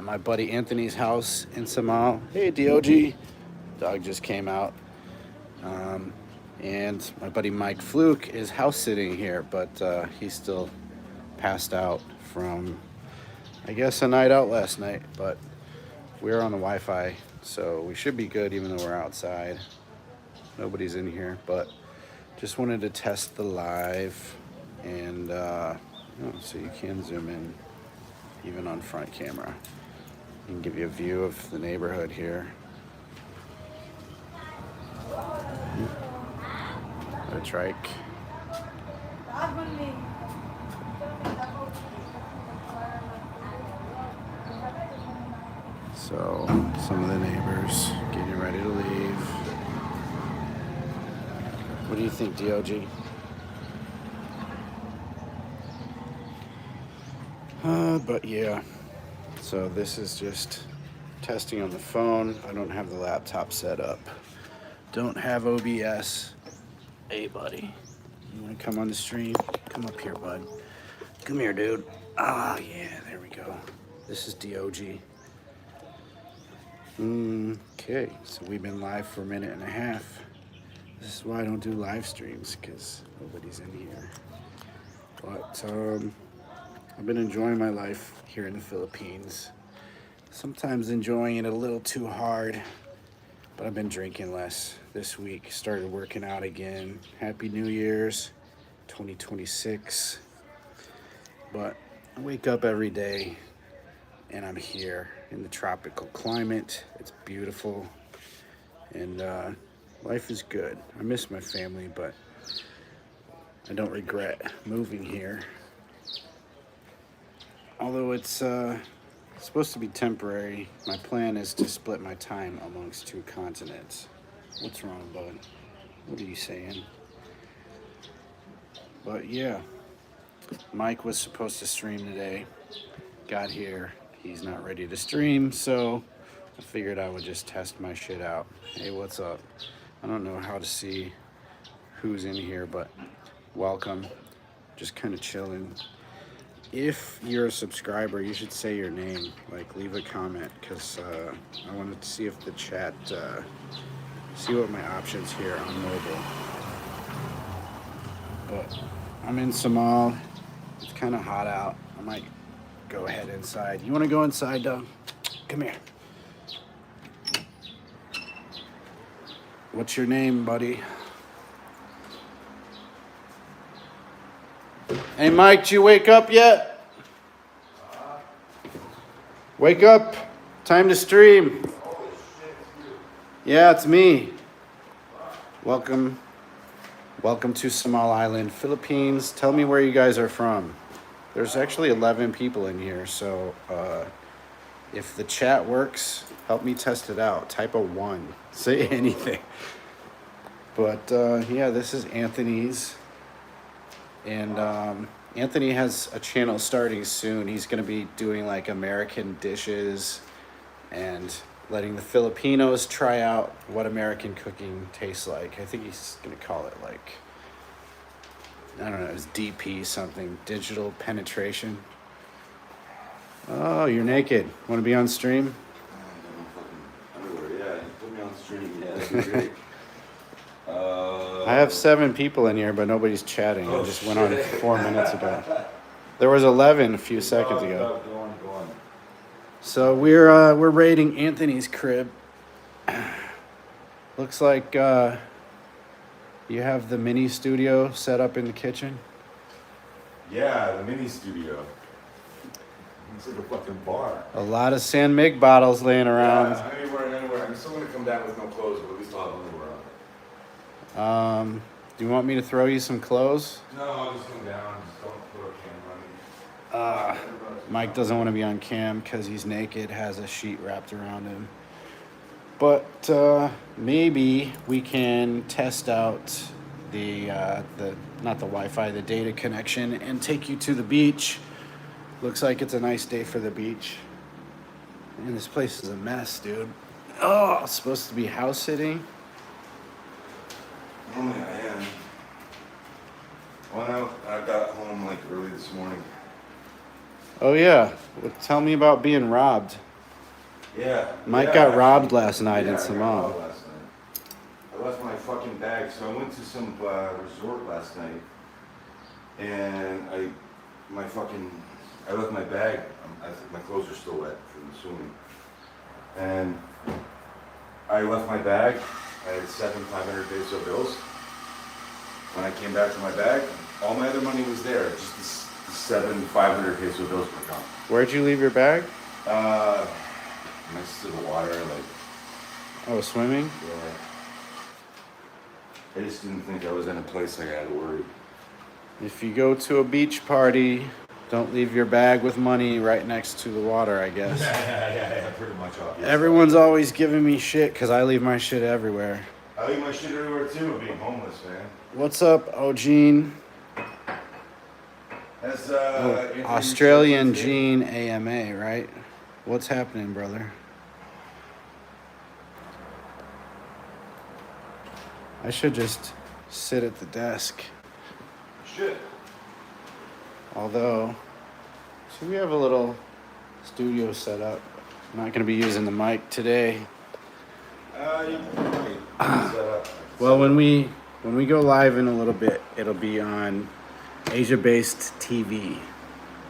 my buddy Anthony's house in Samal. Hey, DOG. Dog just came out. And my buddy Mike Fluke is house sitting here, but he's still passed out from, I guess, a night out last night. But we're on the Wi-Fi, so we should be good even though we're outside. Nobody's in here, but just wanted to test the live. And so you can zoom in even on front camera and give you a view of the neighborhood here. A trike. So some of the neighbors getting ready to leave. What do you think, DOG? But yeah, so this is just testing on the phone. I don't have the laptop set up. Don't have OBS. Hey, buddy. You want to come on the stream? Come up here, bud. Come here, dude. Oh, yeah, there we go. This is DOG. Okay, so we've been live for a minute and a half. This is why I don't do live streams, because nobody's in here. But I've been enjoying my life here in the Philippines. Sometimes enjoying it a little too hard, but I've been drinking less this week. Started working out again. Happy New Year's 2026. But I wake up every day and I'm here in the tropical climate. It's beautiful and life is good. I miss my family, but I don't regret moving here. Although it's supposed to be temporary, my plan is to split my time amongst two continents. What's wrong, bud? What are you saying? But yeah, Mike was supposed to stream today. Got here. He's not ready to stream, so I figured I would just test my shit out. Hey, what's up? I don't know how to see who's in here, but welcome. Just kind of chilling. If you're a subscriber, you should say your name, like leave a comment, because I wanted to see if the chat, see what my options here on mobile. But I'm in Samal. It's kind of hot out. I might go ahead inside. You want to go inside, Doug? Come here. What's your name, buddy? Hey, Mike, did you wake up yet? Wake up. Time to stream. Yeah, it's me. Welcome. Welcome to Samal Island, Philippines. Tell me where you guys are from. There's actually 11 people in here, so if the chat works, help me test it out. Type a 1. Say anything. But yeah, this is Anthony's. And Anthony has a channel starting soon. He's going to be doing like American dishes and letting the Filipinos try out what American cooking tastes like. I think he's going to call it like, I don't know, it's DP something, digital penetration. Oh, you're naked. Want to be on stream? Yeah, you put me on stream. Yeah, that'd be great. I have 7 people in here, but nobody's chatting. I just went on 4 minutes ago. There was 11 a few seconds ago. Go on. So we're raiding Anthony's crib. Looks like you have the mini studio set up in the kitchen. Yeah, the mini studio. It's like a fucking bar. A lot of San Mig bottles laying around. Yeah, anywhere. I'm still gonna come down with no clothes, but at least I'll have underwear on. Do you want me to throw you some clothes? No, I'll just come down. Just don't put a camera on me. Mike doesn't want to be on cam because he's naked, has a sheet wrapped around him. But maybe we can test out the not the Wi-Fi, the data connection, and take you to the beach. Looks like it's a nice day for the beach. Man, this place is a mess, dude. Oh, it's supposed to be house sitting. Normally I am. Well, I got home like early this morning. Oh yeah, well, tell me about being robbed. Yeah. Mike yeah, got actually, robbed last night yeah, in I got Samal. robbed last night. I left my fucking bag. So I went to some resort last night, and I left my bag. I think my clothes are still wet from the swimming, and I left my bag. I had 7 500 peso bills. When I came back to my bag, all my other money was there. Just the 7 500 peso bills were gone. Where'd you leave your bag? Next to the water, like. Oh, swimming? Yeah. I just didn't think I was in a place like I had to worry. If you go to a beach party, don't leave your bag with money right next to the water, I guess. Yeah, pretty much obvious. Everyone's always giving me shit because I leave my shit everywhere. I leave my shit everywhere too, being homeless, man. What's up, Eugene? That's Australian Gene AMA, right? What's happening, brother? I should just sit at the desk. Shit. Although, so we have a little studio set up. I'm not going to be using the mic today. You can set up. Well, when we go live in a little bit, it'll be on Asia-based TV.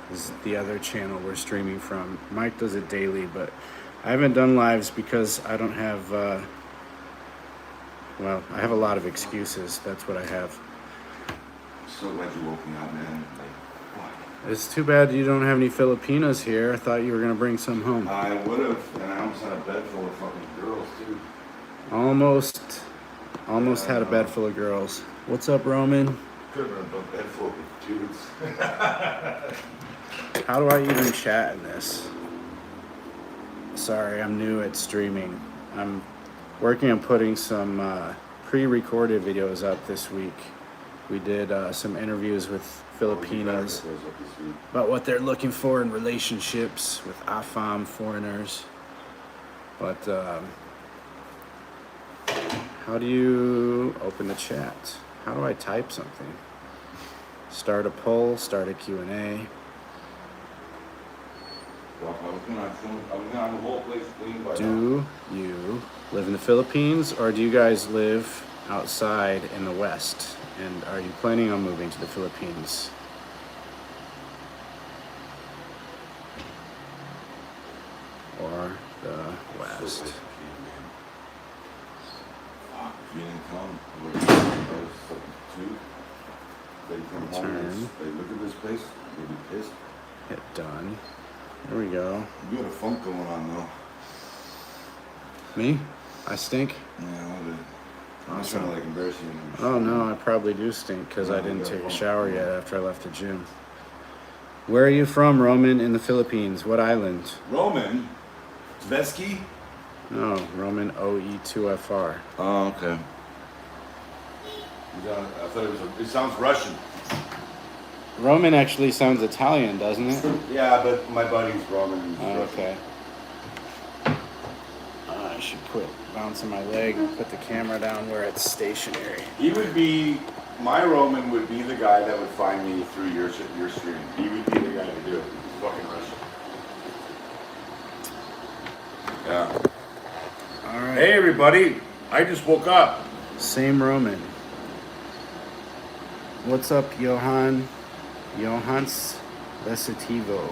This is the other channel we're streaming from. Mike does it daily, but I haven't done lives because I don't have. Well, I have a lot of excuses. That's what I have. So glad you woke me up, man. Like, what? It's too bad you don't have any Filipinas here. I thought you were gonna bring some home. I would have, and I almost had a bed full of fucking girls too. Almost had a bed full of girls. What's up, Roman? Could have been a bed full of dudes. How do I even chat in this? Sorry, I'm new at streaming. I'm working on putting some pre-recorded videos up this week. We did some interviews with Filipinos about what they're looking for in relationships with AFAM foreigners. But how do you open the chat? How do I type something? Start a poll, start a Q&A. Do you live in the Philippines, or do you guys live outside in the West? And are you planning on moving to the Philippines? Or the West? Return. Look at this place. You'll be pissed. Hit done. There we go. You got a funk going on though. Me? I stink? Yeah, a little bit. I'm not trying to like embarrass you. Oh no, I probably do stink because I didn't take a shower yet after I left the gym. Where are you from, Roman, in the Philippines? What island? Roman? Tversky? No, Roman OE2FR. Oh, okay. I thought it sounds Russian. Roman actually sounds Italian, doesn't it? Yeah, but my buddy's Roman. Oh, okay. I should quit bouncing my leg and put the camera down where it's stationary. My Roman would be the guy that would find me through your stream. He would be the guy to do it. He's fucking Russian. Yeah. All right. Hey everybody, I just woke up. Same Roman. What's up, Johan? Johans Vesitivo.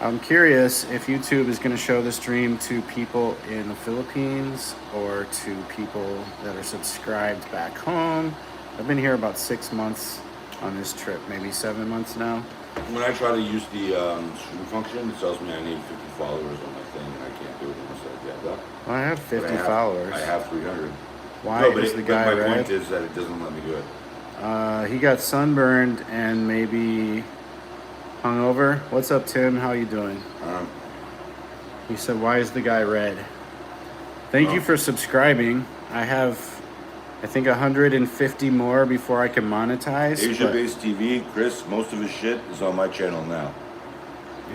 I'm curious if YouTube is going to show the stream to people in the Philippines or to people that are subscribed back home. I've been here about 6 months on this trip, maybe 7 months now. When I try to use the stream function, it tells me I need 50 followers on my thing, and I can't do it unless I get that. Well, I have 50 followers. I have 300. Why is the guy my red? point is that it doesn't let me do it. He got sunburned and maybe hungover. What's up, Tim? How you doing? He said, why is the guy red? Thank you for subscribing. I have, I think, 150 more before I can monetize. Asia-based TV, Chris, most of his shit is on my channel now.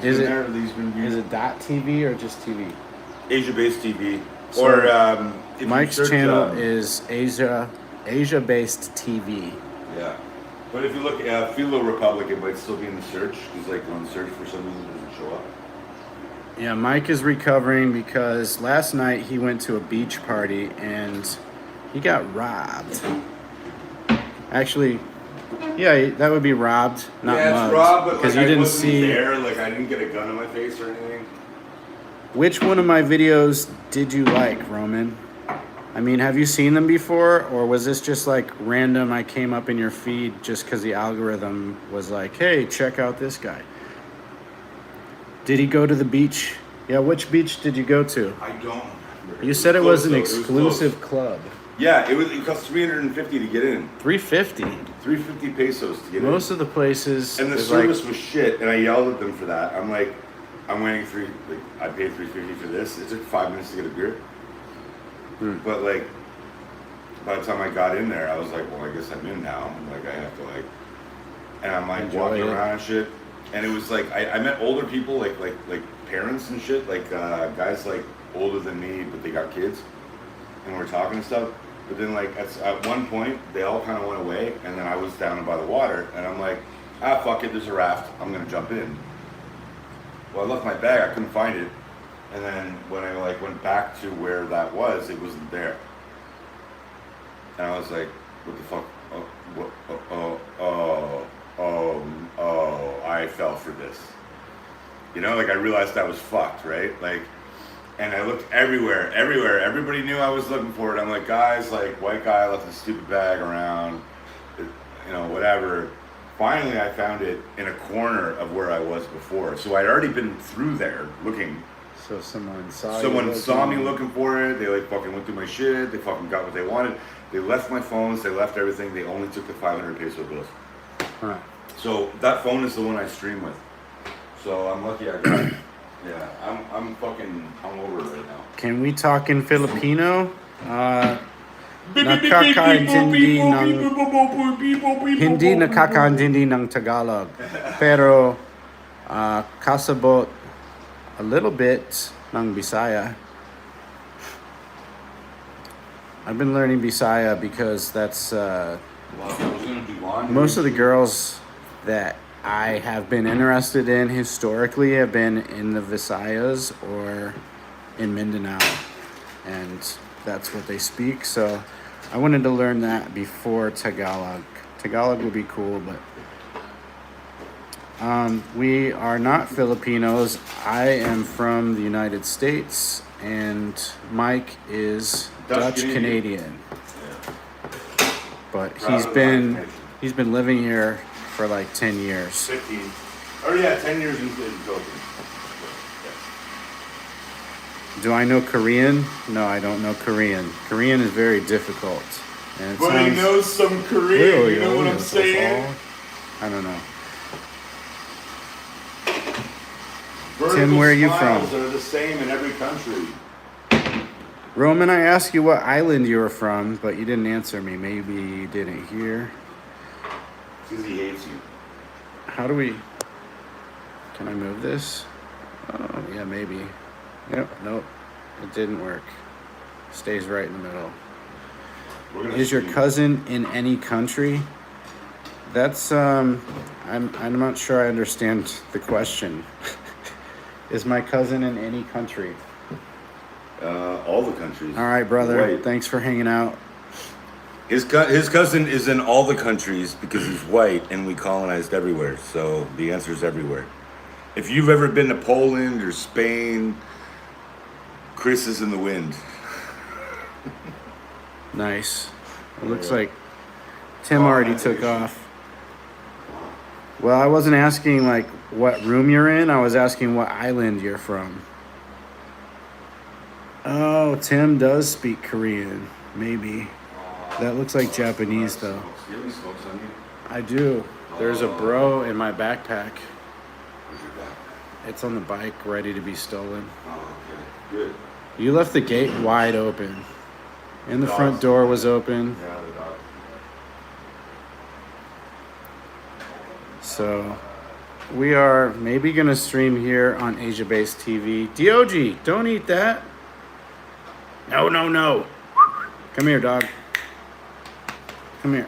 Is it .TV or just TV? Asia-based TV. So or if Mike's you search, channel is Asia-based TV. Yeah. But if you look at Philo Republic, it might still be in the search. Because like on search for some reason it doesn't show up. Yeah, Mike is recovering because last night he went to a beach party and he got robbed. Actually, yeah, that would be robbed, not yeah, mugged. it's robbed, but because like, you didn't I wasn't see. there. Like I didn't get a gun in my face or anything. Which one of my videos did you like, Roman? I mean, have you seen them before, or was this just like random? I came up in your feed just because the algorithm was like, "Hey, check out this guy." Did he go to the beach? Yeah, which beach did you go to? I don't remember. You said it was an though. exclusive club. Yeah, it cost $350 to get in. 350. 350 pesos to get in. Most of the places. And the service was shit, and I yelled at them for that. I'm like, I'm waiting I paid $350 for this. It took 5 minutes to get a beer. But like, by the time I got in there, I was like, well, I guess I'm in now. Like, I have to and I'm like walking around and shit. And it was like, I met older people, like parents and shit, like guys like older than me, but they got kids, and we're talking and stuff. But then like at one point, they all kind of went away, and then I was down by the water, and I'm like, fuck it, there's a raft, I'm gonna jump in. Well, I left my bag, I couldn't find it, and then when I went back to where that was, it wasn't there. And I was like, what the fuck? I fell for this. You know, like I realized I was fucked, right? Like, and I looked everywhere. Everybody knew I was looking for it. I'm like, guys, like, white guy left a stupid bag around, you know, whatever. Finally, I found it in a corner of where I was before. So I'd already been through there looking. So someone saw me looking for it. They like fucking went through my shit. They fucking got what they wanted. They left my phones. They left everything. They only took the 500 peso bills. Huh. So that phone is the one I stream with. So I'm lucky I got it. Yeah, I'm fucking hungover right now. Can we talk in Filipino? Nakakaintindi ng hindi nakakaintindi ng Tagalog, pero kasabot a little bit ng Bisaya. I've been learning Bisaya because that's most of the girls that I have been interested in historically have been in the Visayas or in Mindanao, and that's what they speak. So I wanted to learn that before Tagalog. Tagalog would be cool, but we are not Filipinos. I am from the United States, and Mike is Dutch Canadian. Yeah. But he's been living here for like 10 years. 15. Oh yeah, 10 years in Philippines. Do I know Korean? No, I don't know Korean. Korean is very difficult. And But he knows some Korean, you know what I'm saying? I don't know. Vertical Tim, where are you smiles from? are the same in every country. Roman, I asked you what island you were from, but you didn't answer me. Maybe you didn't hear. Because he hates you. How do we... Can I move this? Oh, yeah, maybe. Yep, nope. It didn't work. Stays right in the middle. Is your cousin in any country? That's, I'm not sure I understand the question. Is my cousin in any country? All the countries. All right, brother. White. Thanks for hanging out. His cousin is in all the countries because he's white and we colonized everywhere. So the answer is everywhere. If you've ever been to Poland or Spain, Chris is in the wind. Nice. It looks like Tim already took off. Well, I wasn't asking like what room you're in. I was asking what island you're from. Oh, Tim does speak Korean. Maybe. That looks like Japanese though. Do you have any smokes on you? I do. There's a bro in my backpack. Where's your back? It's on the bike, ready to be stolen. Oh, okay. Good. You left the gate wide open. And the front door was open. Yeah, the dog. So we are maybe gonna stream here on Asia Based TV. DOG, don't eat that. No, no, no. Come here, dog. Come here.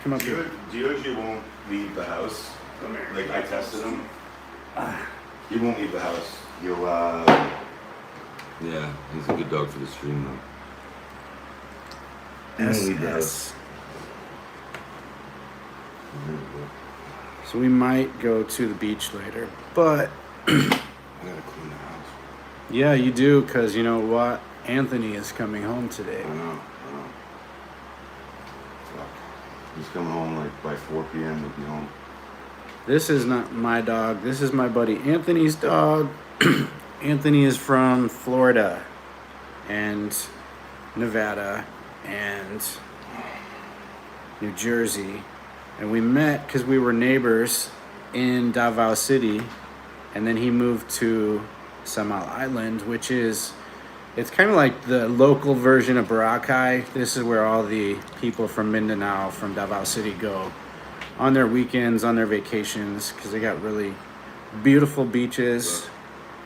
Come up here. DOG won't leave the house. Come here. Like I tested him. He won't leave the house. He'll, yeah, he's a good dog for the stream, though. He won't leave the house. So we might go to the beach later, but I gotta clean the house. yeah, you do, because you know what? Anthony is coming home today. I know. Fuck. He's coming home like by 4 p.m. He'll be home. This is not my dog. This is my buddy Anthony's dog. Anthony is from Florida and Nevada and New Jersey. And we met because we were neighbors in Davao City. And then he moved to Samal Island, which is, it's kind of like the local version of Boracay. This is where all the people from Mindanao, from Davao City go on their weekends, on their vacations, because they got really beautiful beaches,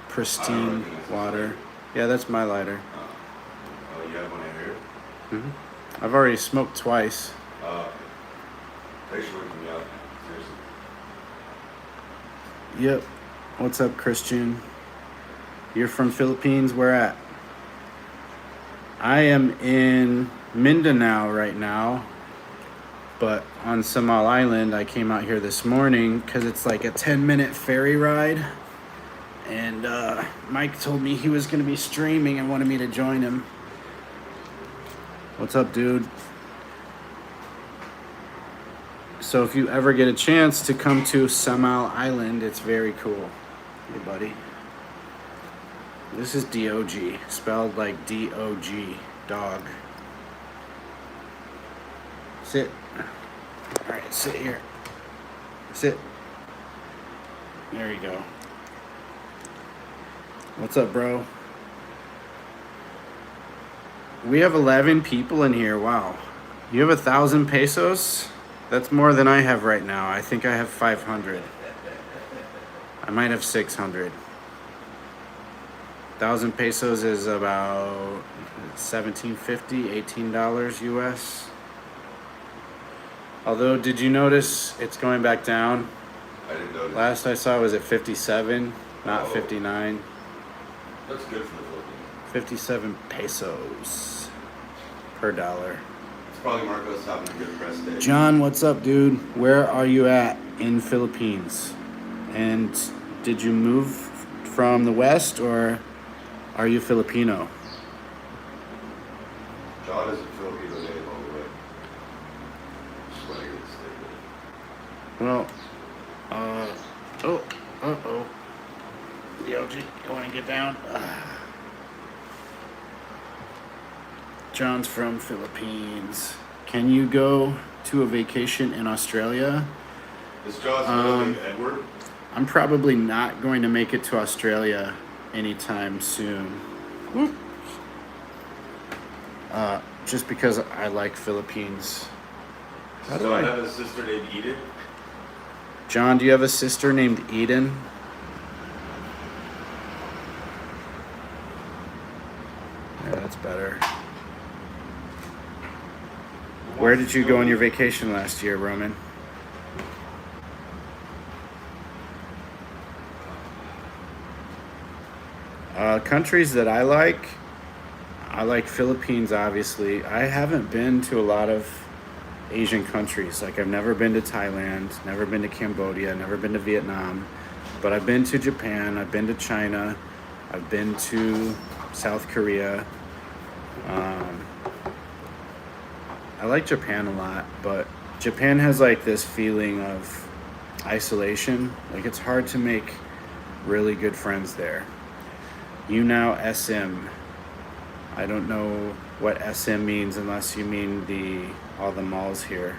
pristine water. Yeah, that's my lighter. Oh, you have one in here? Mm-hmm. I've already smoked twice. Thanks for waking me up. Seriously. Yep. What's up, Christian? You're from Philippines? Where at? I am in Mindanao right now, but on Samal Island. I came out here this morning because it's like a 10-minute ferry ride. And Mike told me he was going to be streaming and wanted me to join him. What's up, dude? So if you ever get a chance to come to Samal Island, it's very cool. Hey, buddy. This is D-O-G, spelled like D-O-G, dog. Sit. All right, sit here. Sit. There you go. What's up, bro? We have 11 people in here. Wow. You have 1,000 pesos? That's more than I have right now. I think I have 500. I might have 600. 1,000 pesos is about $17.50, $18 US. Although, did you notice it's going back down? I didn't notice. Last I saw it was at 57, not 59. That's good for the Philippines. 57 pesos per dollar. It's probably Marcos having a good press day. John, what's up, dude? Where are you at in Philippines? And did you move from the West, or are you Filipino? John is a Filipino name all the way. Just want to get this thing. Well, uh-oh. DLG, you want to get down? John's from Philippines. Can you go to a vacation in Australia? Is John's really Edward? I'm probably not going to make it to Australia anytime soon. Just because I like Philippines. Does John have a sister named Edith? John, do you have a sister named Eden? Yeah, that's better. Where did you go on your vacation last year, Roman? Countries that I like Philippines, obviously. I haven't been to a lot of Asian countries. Like, I've never been to Thailand, never been to Cambodia, never been to Vietnam, but I've been to Japan, I've been to China, I've been to South Korea. I like Japan a lot, but Japan has like this feeling of isolation. Like, it's hard to make really good friends there. You now SM. I don't know what SM means unless you mean all the malls here.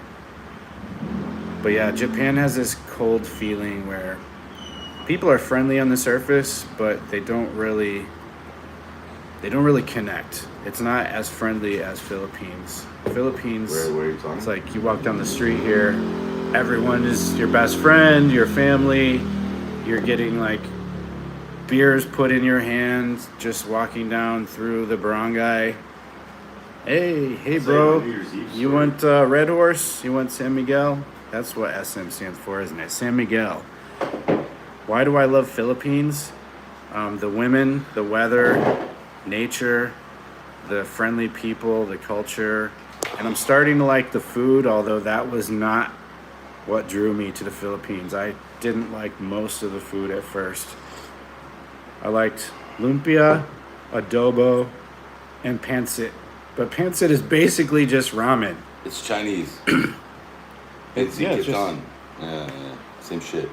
But yeah, Japan has this cold feeling where people are friendly on the surface, but they don't really connect. It's not as friendly as Philippines. Philippines, Where are you talking? it's like you walk down the street here, everyone is your best friend, your family. You're getting like beers put in your hands just walking down through the barangay. Hey bro, you want Red Horse? You want San Miguel? That's what SM stands for, isn't it? San Miguel. Why do I love Philippines? The women, the weather, nature, the friendly people, the culture. And I'm starting to like the food, although that was not what drew me to the Philippines. I didn't like most of the food at first. I liked lumpia, adobo, and pancit. But pancit is basically just ramen. It's Chinese. It's Yeah, it's just- on. Yeah, same shit.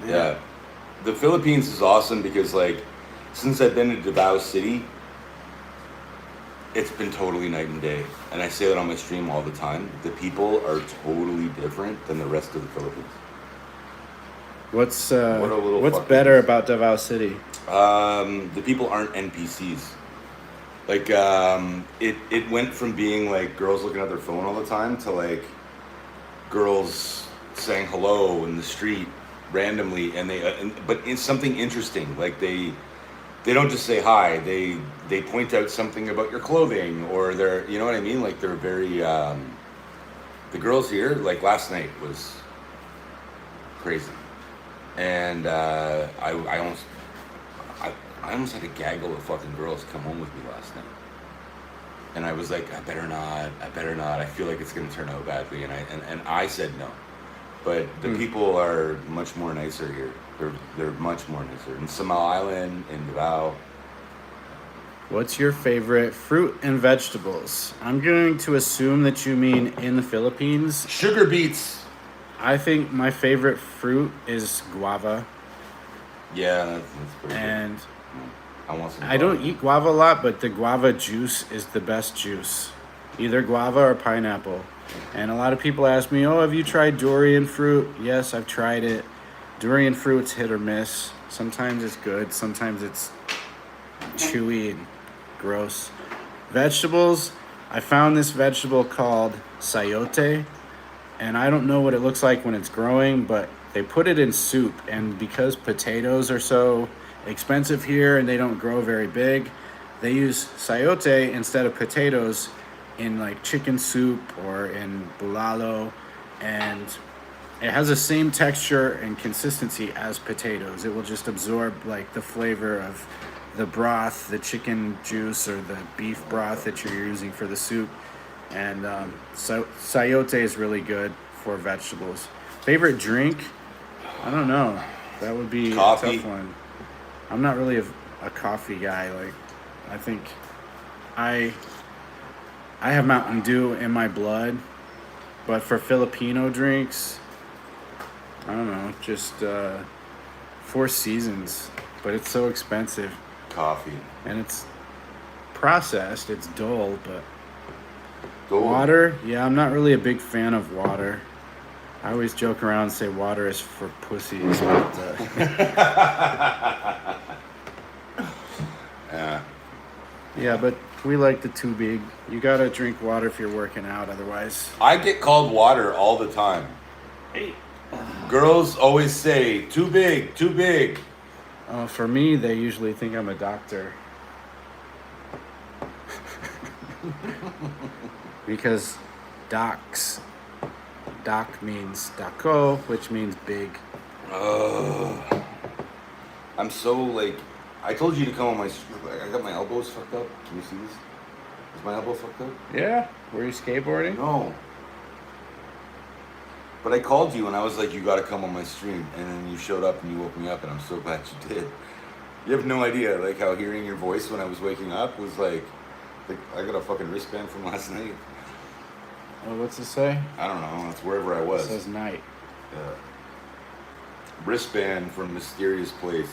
Yeah. The Philippines is awesome because, like, since I've been to Davao City, it's been totally night and day. And I say that on my stream all the time. The people are totally different than the rest of the Philippines. What's What a little what's fucking- better about Davao City? The people aren't NPCs. Like, it went from being like girls looking at their phone all the time to like girls saying hello in the street randomly, and but it's something interesting. Like they don't just say hi. They point out something about your clothing, or they're, you know what I mean. Like they're very. The girls here, like last night was crazy, and I almost had a gaggle of fucking girls come home with me last night. And I was like, I better not. I feel like it's going to turn out badly. And I said no. But the people are much more nicer here. They're much more nicer. In Samal Island, in Davao. What's your favorite fruit and vegetables? I'm going to assume that you mean in the Philippines. Sugar beets. I think my favorite fruit is guava. Yeah, that's pretty And good. I want some. I don't eat guava a lot, but the guava juice is the best juice. Either guava or pineapple. And a lot of people ask me, oh, have you tried durian fruit? Yes, I've tried it. Durian fruit's hit or miss. Sometimes it's good, sometimes it's chewy and gross. Vegetables, I found this vegetable called sayote, and I don't know what it looks like when it's growing, but they put it in soup, and because potatoes are so expensive here and they don't grow very big, they use sayote instead of potatoes in like chicken soup or in bulalo, and it has the same texture and consistency as potatoes. It will just absorb like the flavor of the broth, the chicken juice or the beef broth that you're using for the soup. And so sayote is really good for vegetables. Favorite drink? I don't know. That would be Coffee. a tough one. I'm not really a coffee guy. Like, I think I have Mountain Dew in my blood, but for Filipino drinks, I don't know, just Four Seasons. But it's so expensive, Coffee. and it's processed. It's dull, but Gold. water, yeah, I'm not really a big fan of water. I always joke around and say water is for pussies, but Yeah. yeah, but we like the too big. You gotta drink water if you're working out, otherwise. I get called water all the time. Hey. Girls always say, too big, too big. For me, they usually think I'm a doctor. Because doc means daco, which means big. I'm so like, I told you to come on my, I got my elbows fucked up. Can you see this? Is my elbow fucked up? Yeah? Were you skateboarding? No. But I called you and I was like, you gotta come on my stream. And then you showed up and you woke me up and I'm so glad you did. You have no idea, like how hearing your voice when I was waking up was like I got a fucking wristband from last night. Oh, what's it say? I don't know, it's wherever I It was. says night. Wristband from mysterious place.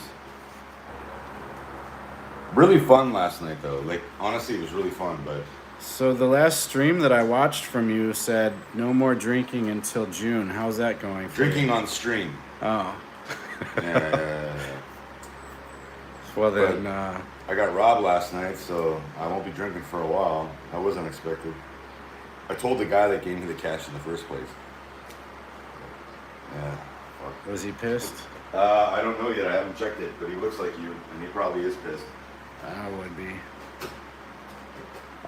Really fun last night though. Like honestly, it was really fun. But So the last stream that I watched from you said no more drinking until June. How's that going for drinking you? on stream. Oh. Yeah. Well then, I got robbed last night, so I won't be drinking for a while. That was unexpected. I told the guy that gave me the cash in the first place. Yeah. Fuck. was he pissed? I don't know yet. I haven't checked it, but he looks like you, and he probably is pissed. I would be.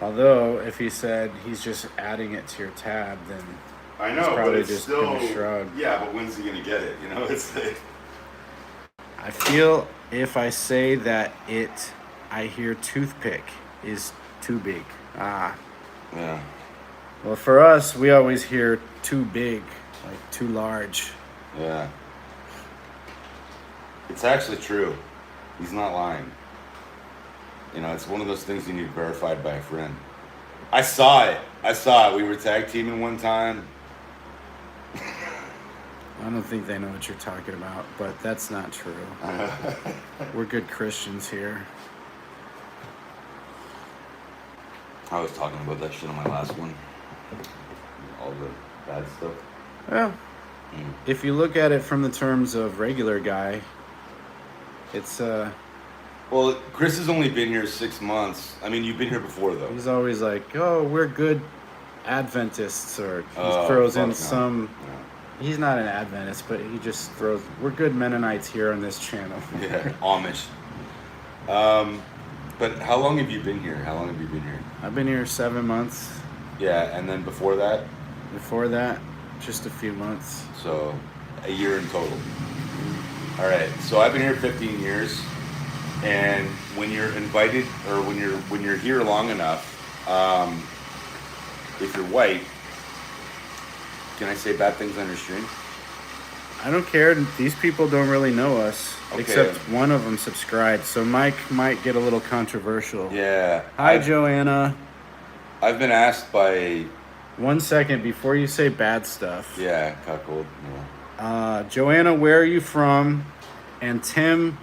Although, if he said he's just adding it to your tab, then I He's know, but probably it's just still gonna shrug. Yeah, but when's he gonna get it? You know, it's like I feel if I say that I hear toothpick is too big. Ah. Yeah. Well, for us, we always hear too big, like too large. Yeah. It's actually true. He's not lying. You know, it's one of those things you need verified by a friend. I saw it. We were tag teaming one time. I don't think they know what you're talking about, but that's not true. We're good Christians here. I was talking about that shit on my last one. All the bad stuff. Well, if you look at it from the terms of regular guy, it's Well, Chris has only been here 6 months. I mean, you've been here before, though. he's always like, "Oh, we're good Adventists," or he Oh, throws fuck in no. some. Yeah. He's not an Adventist, but he just throws. We're good Mennonites here on this channel. Yeah, Amish. But how long have you been here? I've been here 7 months. Yeah, and then before that, Before that, just a few months. so a year in total. All right, so I've been here 15 years, and when you're invited or when you're here long enough, if you're white, can I say bad things on your stream? I don't care. These people don't really know us, Okay. except one of them subscribed. So Mike might get a little controversial. Yeah. Hi, Joanna. I've been asked by 1 second before you say bad stuff. cuckold. Yeah. Joanna, where are you from? And Tim,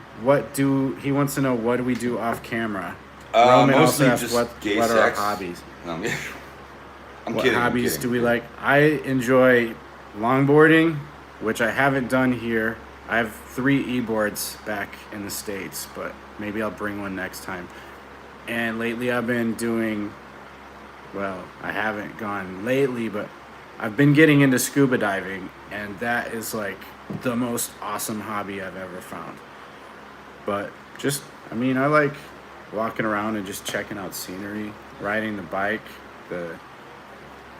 he wants to know what do we do off camera? Roman Mostly also just asked gay what are our sex. hobbies? No, I'm What kidding. hobbies do we like? I enjoy longboarding, which I haven't done here. I have 3 e-boards back in the States, but maybe I'll bring one next time. And lately I've been doing, well, I haven't gone lately, but I've been getting into scuba diving, and that is like the most awesome hobby I've ever found. But I like walking around and just checking out scenery, riding the bike,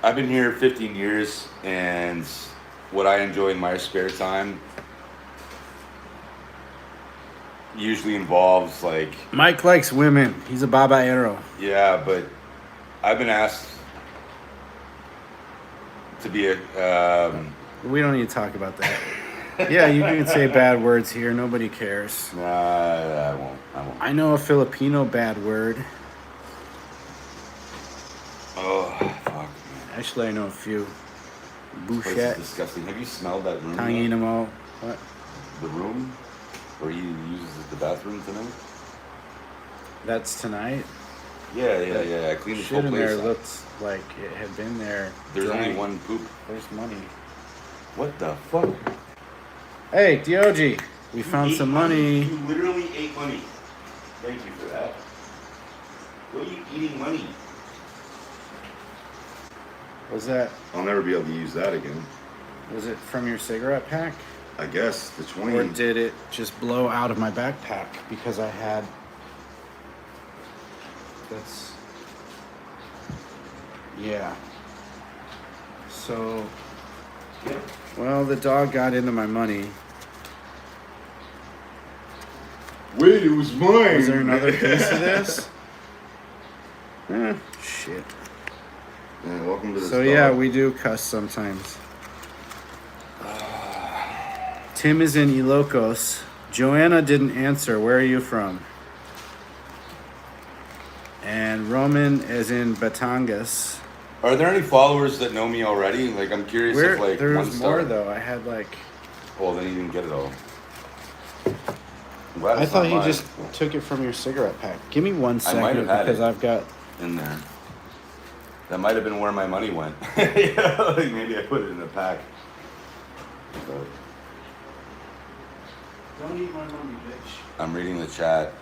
I've been here 15 years, and what I enjoy in my spare time usually involves like, Mike likes women. He's a babaero. yeah, but I've been asked to be a We don't need to talk about that. Yeah, you can say bad words here. Nobody cares. I won't. I know a Filipino bad word. Oh, fuck, man. Actually, I know a few. This place is Bouchette, disgusting. Have you smelled that room? tangina yet? mo. What? The room where he uses the bathroom tonight? That's tonight? Yeah. I cleaned this whole Shit in place there up. looks like it had been there. There's only drying. one poop. Where's money? What the fuck? Hey, Diogi, we found You some ate money. You literally ate money. Thank you for that. What are you eating money? Was that? I'll never be able to use that again. Was it from your cigarette pack? I guess the 20. Or did it just blow out of my backpack because I had... That's... Yeah. So... Well, the dog got into my money. Wait, it was mine. Is there another piece of this? Shit. Yeah, welcome to this. So yeah, we do cuss sometimes. Tim is in Ilocos. Joanna didn't answer. Where are you from? And Roman is in Batangas. Are there any followers that know me already? Like, I'm curious if like There one was star. more though. I had like... Well, then you didn't get it all. I'm glad I it's thought not you mine. just took it from your cigarette pack. Give me 1 I might second have had because it. I've got... in there. That might have been where my money went. Yeah, like maybe I put it in a pack. But Don't eat my money, bitch. I'm reading the chat.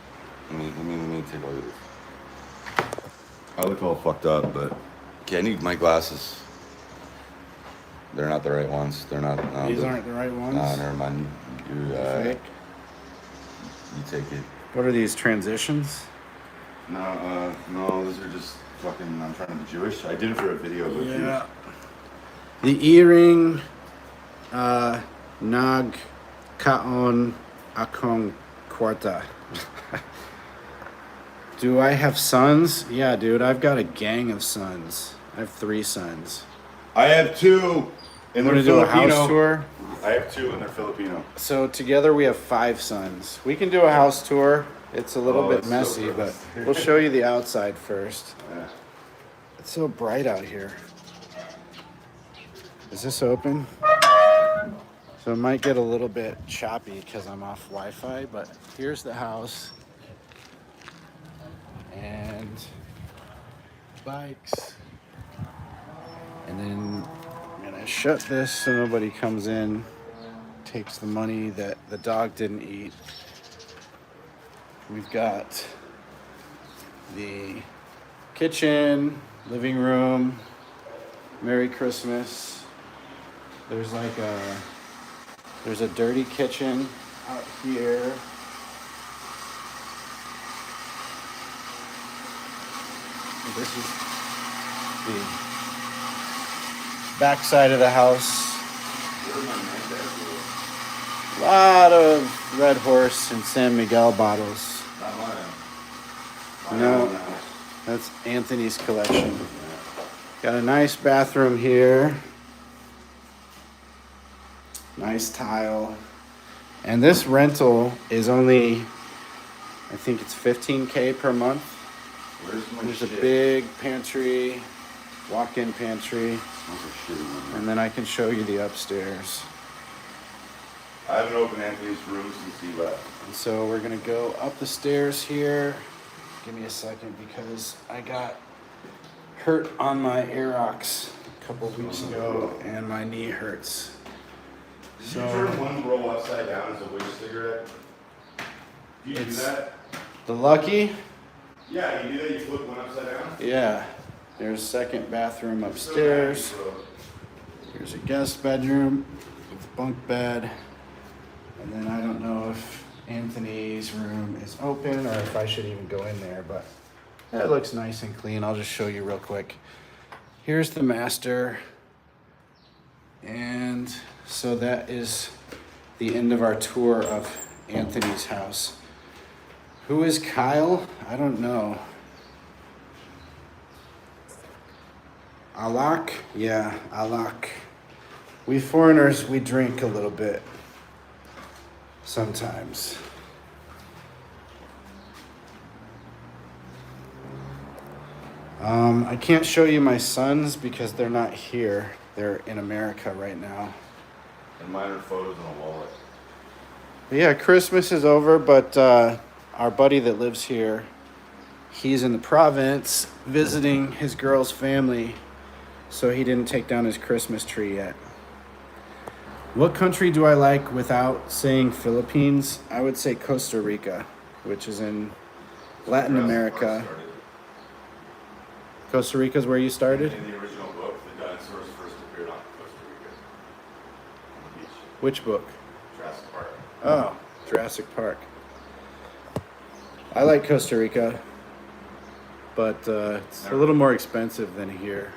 Let me take a look at this. I look all fucked up, but okay, I need my glasses. They're not the right ones. They're not. No, These aren't the right ones? No, never mind. You Fake? you take it. What are these, transitions? No, those are just fucking. I'm trying to be Jewish. I did it for a video, but Yeah. The earring, nag, kaon, akong kwarta. Do I have sons? Yeah, dude, I've got a gang of sons. I have 3 sons. I have 2, and Want they're to do a Filipino. house tour? I have 2, and they're Filipino. So together we have 5 sons. We can do a house tour. It's a little bit it's so messy, but gross. we'll show you the outside first. Yeah. It's so bright out here. Is this open? So it might get a little bit choppy because I'm off Wi-Fi, but here's the house. And bikes. And then I'm gonna shut this so nobody comes in, takes the money that the dog didn't eat. We've got the kitchen, living room, Merry Christmas. There's a dirty kitchen out here. This is the back side of the house. A lot of Red Horse and San Miguel bottles. Not mine. No, that's Anthony's collection. Got a nice bathroom here. Nice tile. And this rental is only, I think it's $15K per month. Where's my There's shit? a big pantry, walk-in pantry, Smells like shit in there. and then I can show you the upstairs. I haven't opened Anthony's room since he left. And so we're gonna go up the stairs here. Give me a second because I got hurt on my Aerox a couple weeks ago and my knee hurts. Did you turn one roll upside down as a wish cigarette? Do you do It's- that? The Lucky, Yeah, you do that. You flip one upside down. yeah. There's a second bathroom So upstairs. nasty, bro. Here's a guest bedroom with a bunk bed. And then I don't know if Anthony's room is open or if I should even go in there, but it looks nice and clean. I'll just show you real quick. Here's the master. And so that is the end of our tour of Anthony's house. Who is Kyle? I don't know. Alak? Yeah, Alak. We foreigners, we drink a little bit. Sometimes. I can't show you my sons because they're not here. They're in America right now. And mine are photos in a wallet. But yeah, Christmas is over, but our buddy that lives here, he's in the province visiting his girl's family, so he didn't take down his Christmas tree yet. What country do I like without saying Philippines? I would say Costa Rica, which is in Latin America. Costa Rica is where you started? In the original book, the dinosaurs first appeared on Costa Rica. On the beach. Which book? Jurassic Park. Oh, Jurassic Park. I like Costa Rica, but it's a little more expensive than here.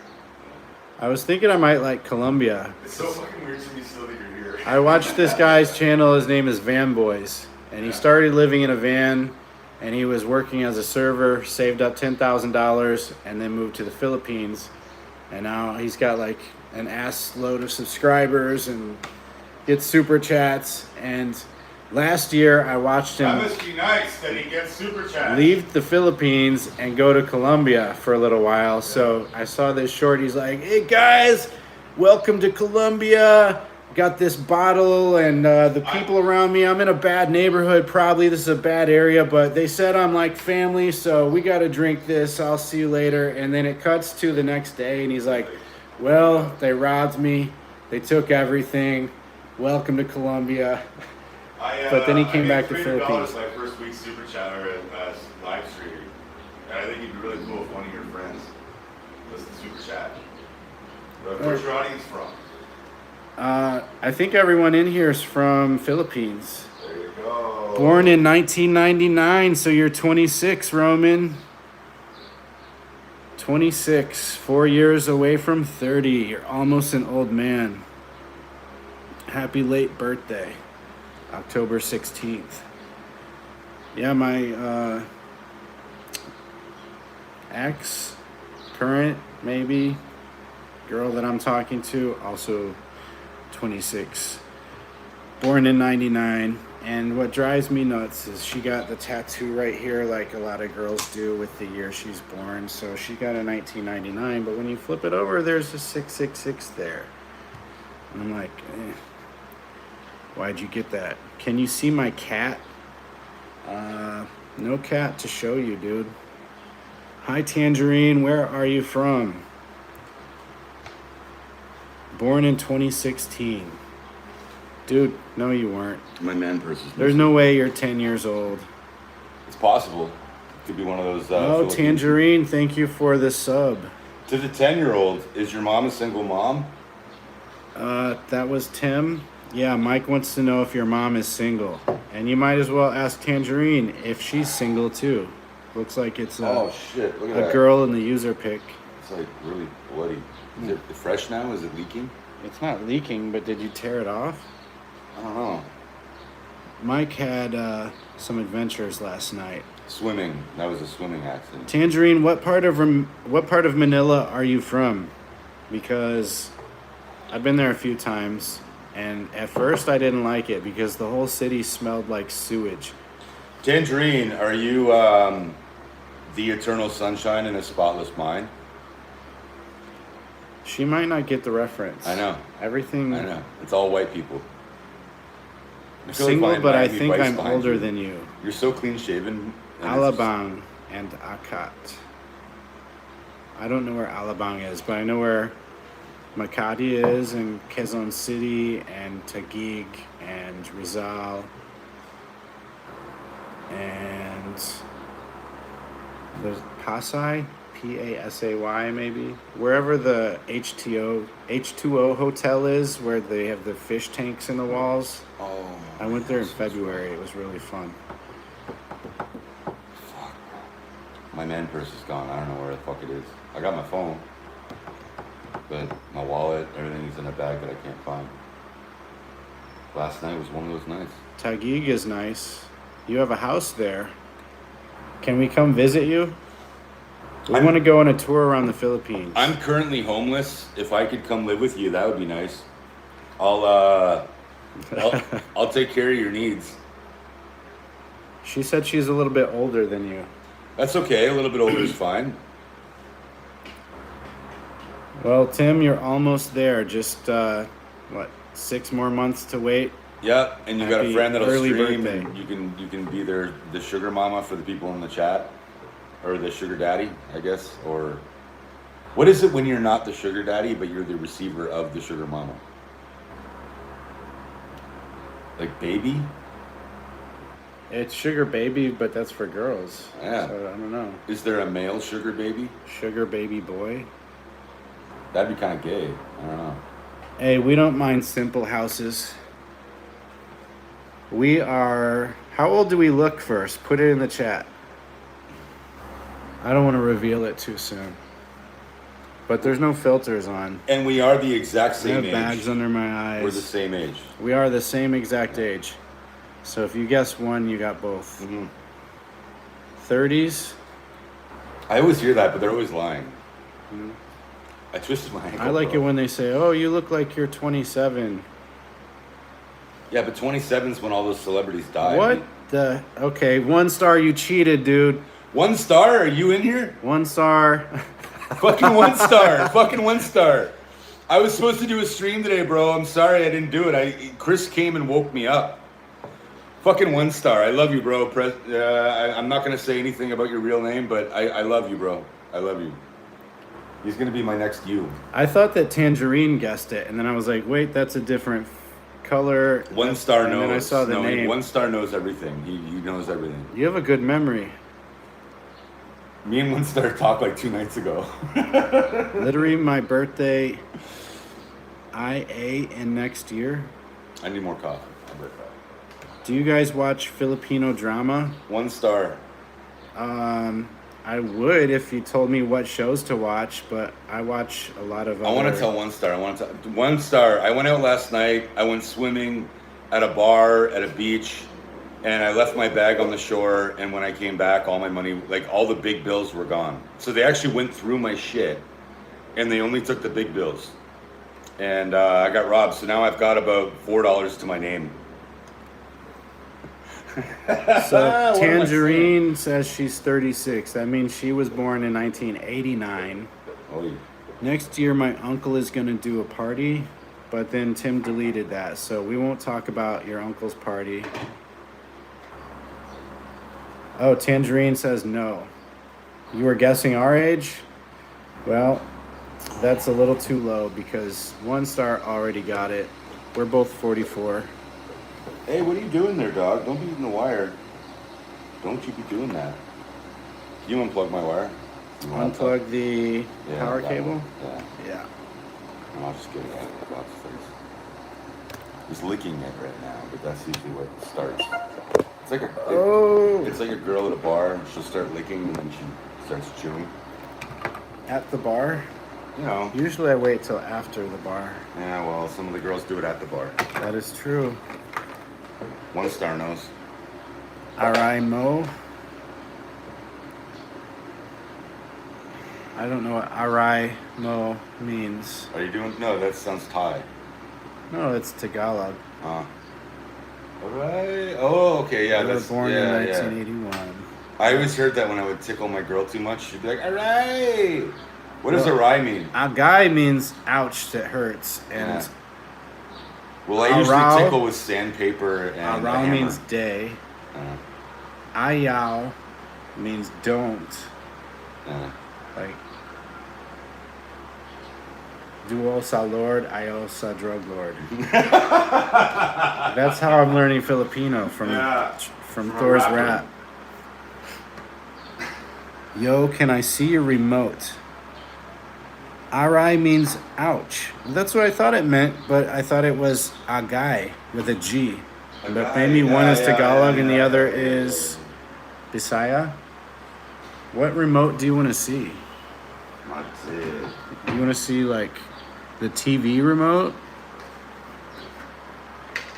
I was thinking I might like Colombia. It's so fucking weird to me still that you're here. I watched this guy's channel. His name is Van Boys, and he started living in a van, and he was working as a server, saved up $10,000, and then moved to the Philippines. And now he's got like an ass load of subscribers and gets super chats. And last year I watched him That must be nice that he gets super chat. leave the Philippines and go to Colombia for a little while. So I saw this short. He's like, "Hey guys, welcome to Colombia. Got this bottle and the people around me. I'm in a bad neighborhood. Probably this is a bad area, but they said I'm like family, so we got to drink this. I'll see you later." And then it cuts to the next day, and he's like, "Well, they robbed me. They took everything. Welcome to Colombia." But then he came back to Philippines. My first week super chat or live streaming. And I think it'd be really cool if one of your friends was the super chat. But where's your audience from? I think everyone in here is from Philippines. There you go. Born in 1999, so you're 26, Roman. 26, 4 years away from 30. You're almost an old man. Happy late birthday. October 16th. Yeah, my ex, current, maybe, girl that I'm talking to, also 26. Born in 99. And what drives me nuts is she got the tattoo right here like a lot of girls do with the year she's born. So she got a 1999, but when you flip it over, there's a 666 there. And I'm like, why'd you get that? Can you see my cat? No cat to show you, dude. Hi, Tangerine. Where are you from? Born in 2016. Dude, no, you weren't. My man purse is There's missing. no way you're 10 years old. It's possible. It could be one of those. Oh, Tangerine, thank you for the sub. To the 10-year-old, is your mom a single mom? That was Tim. Yeah, Mike wants to know if your mom is single. And you might as well ask Tangerine if she's single too. Looks like it's Oh shit! Look at a that. girl in the user pic. It's like really bloody. Is it fresh now? Is it leaking? It's not leaking, but did you tear it off? I don't know. Mike had some adventures last night. Swimming. That was a swimming accident. Tangerine, what part of Manila are you from? Because I've been there a few times, and at first I didn't like it because the whole city smelled like sewage. Tangerine, are you the eternal sunshine in a spotless mind? She might not get the reference. I know. Everything. I know. It's all white people. I feel Single, like but I Miami think Vice I'm behind older you. than you. You're so clean shaven. Alabang and Akat. I don't know where Alabang is, but I know where Makati is, and Quezon City, and Taguig, and Rizal, and there's Pasay, Pasay maybe. Wherever the H2O hotel is, where they have the fish tanks in the walls. Oh. I went there in February. It was really fun. Fuck. My man purse is gone. I don't know where the fuck it is. I got my phone, but my wallet, everything's in a bag that I can't find. Last night was one of those nights. Taguig is nice. You have a house there. Can we come visit you? We want to go on a tour around the Philippines. I'm currently homeless. If I could come live with you, that would be nice. I'll take care of your needs. She said she's a little bit older than you. That's okay. A little bit older is fine. Well, Tim, you're almost there. Just, 6 more months to wait? Yeah, and you got a Happy friend that'll early stream, birthday. and you can be the sugar mama for the people in the chat, or the sugar daddy, I guess, or what is it when you're not the sugar daddy but you're the receiver of the sugar mama? Like baby? It's sugar baby, but that's for girls. Yeah. So, I don't know. Is there a male sugar baby? Sugar baby boy? That'd be kind of gay. I don't know. Hey, we don't mind simple houses. We are... How old do we look first? Put it in the chat. I don't want to reveal it too soon. But there's no filters on. And we are the exact I same have age. bags under my eyes. We're the same age. We are the same exact age. So if you guess one, you got both. Mm-hmm. 30s? I always hear that, but they're always lying. I twisted my ankle. I like bro. it when they say, oh, you look like you're 27. Yeah, but 27's when all those celebrities die. What the... Okay, 1 star, you cheated, dude. 1 star? Are you in here? 1 star. Fucking 1 star. Fucking 1 star. I was supposed to do a stream today, bro. I'm sorry I didn't do it. Chris came and woke me up. Fucking 1 star. I love you, bro. I'm not going to say anything about your real name, but I love you, bro. I love you. He's going to be my next you. I thought that Tangerine guessed it, and then I was like, wait, that's a different color. 1 star knows. And then I saw the name. 1 star knows everything. He knows everything. You have a good memory. Me and 1 star talked like 2 nights ago. Literally my birthday, IA in next year. I need more coffee. I'll be right back. Do you guys watch Filipino drama? 1 star. I would if you told me what shows to watch, but I watch a lot of other... I want to tell 1 star. 1 star. I went out last night. I went swimming. at a bar, at a beach, and I left my bag on the shore, and when I came back, all my money, like all the big bills were gone. So they actually went through my shit, and they only took the big bills. And I got robbed, so now I've got about $4 to my name. So Tangerine says she's 36. That means she was born in 1989. Oh, yeah. Next year, my uncle is going to do a party, but then Tim deleted that, so we won't talk about your uncle's party. Oh, Tangerine says no. You were guessing our age? Well, that's a little too low because One Star already got it. We're both 44. Hey, what are you doing there, dog? Don't be eating the wire. Don't you be doing that. Can you unplug my wire? Unplug the power that cable? one. Yeah. Yeah. No, I'll just get it out of the box first. He's licking it right now, but that's usually what starts. It's like it's like a girl at a bar, and she'll start licking, and then she starts chewing. At the bar? You know. Usually I wait till after the bar. Yeah, well, some of the girls do it at the bar. That is true. One Star knows. Arai Mo. I don't know what Arai Mo means. Are you doing? No, that sounds Thai. No, it's Tagalog. Alright. Oh, okay, yeah. They were That's born in yeah. 1981. I always heard that when I would tickle my girl too much, she'd be like, "Alright." What does "alright" mean? Agai means ouch, that hurts, and well, I usually Arau- tickle with sandpaper and a Arau hammer. means day. Ayao means don't. Like Duo sa Lord, Ayo sa drug lord. That's how I'm learning Filipino from Thor's rap. Yo, can I see your remote? Arai means ouch. That's what I thought it meant, but I thought it was agay with a G. But maybe one is Tagalog and the other is Bisaya. What remote do you want to see? You want to see like the TV remote?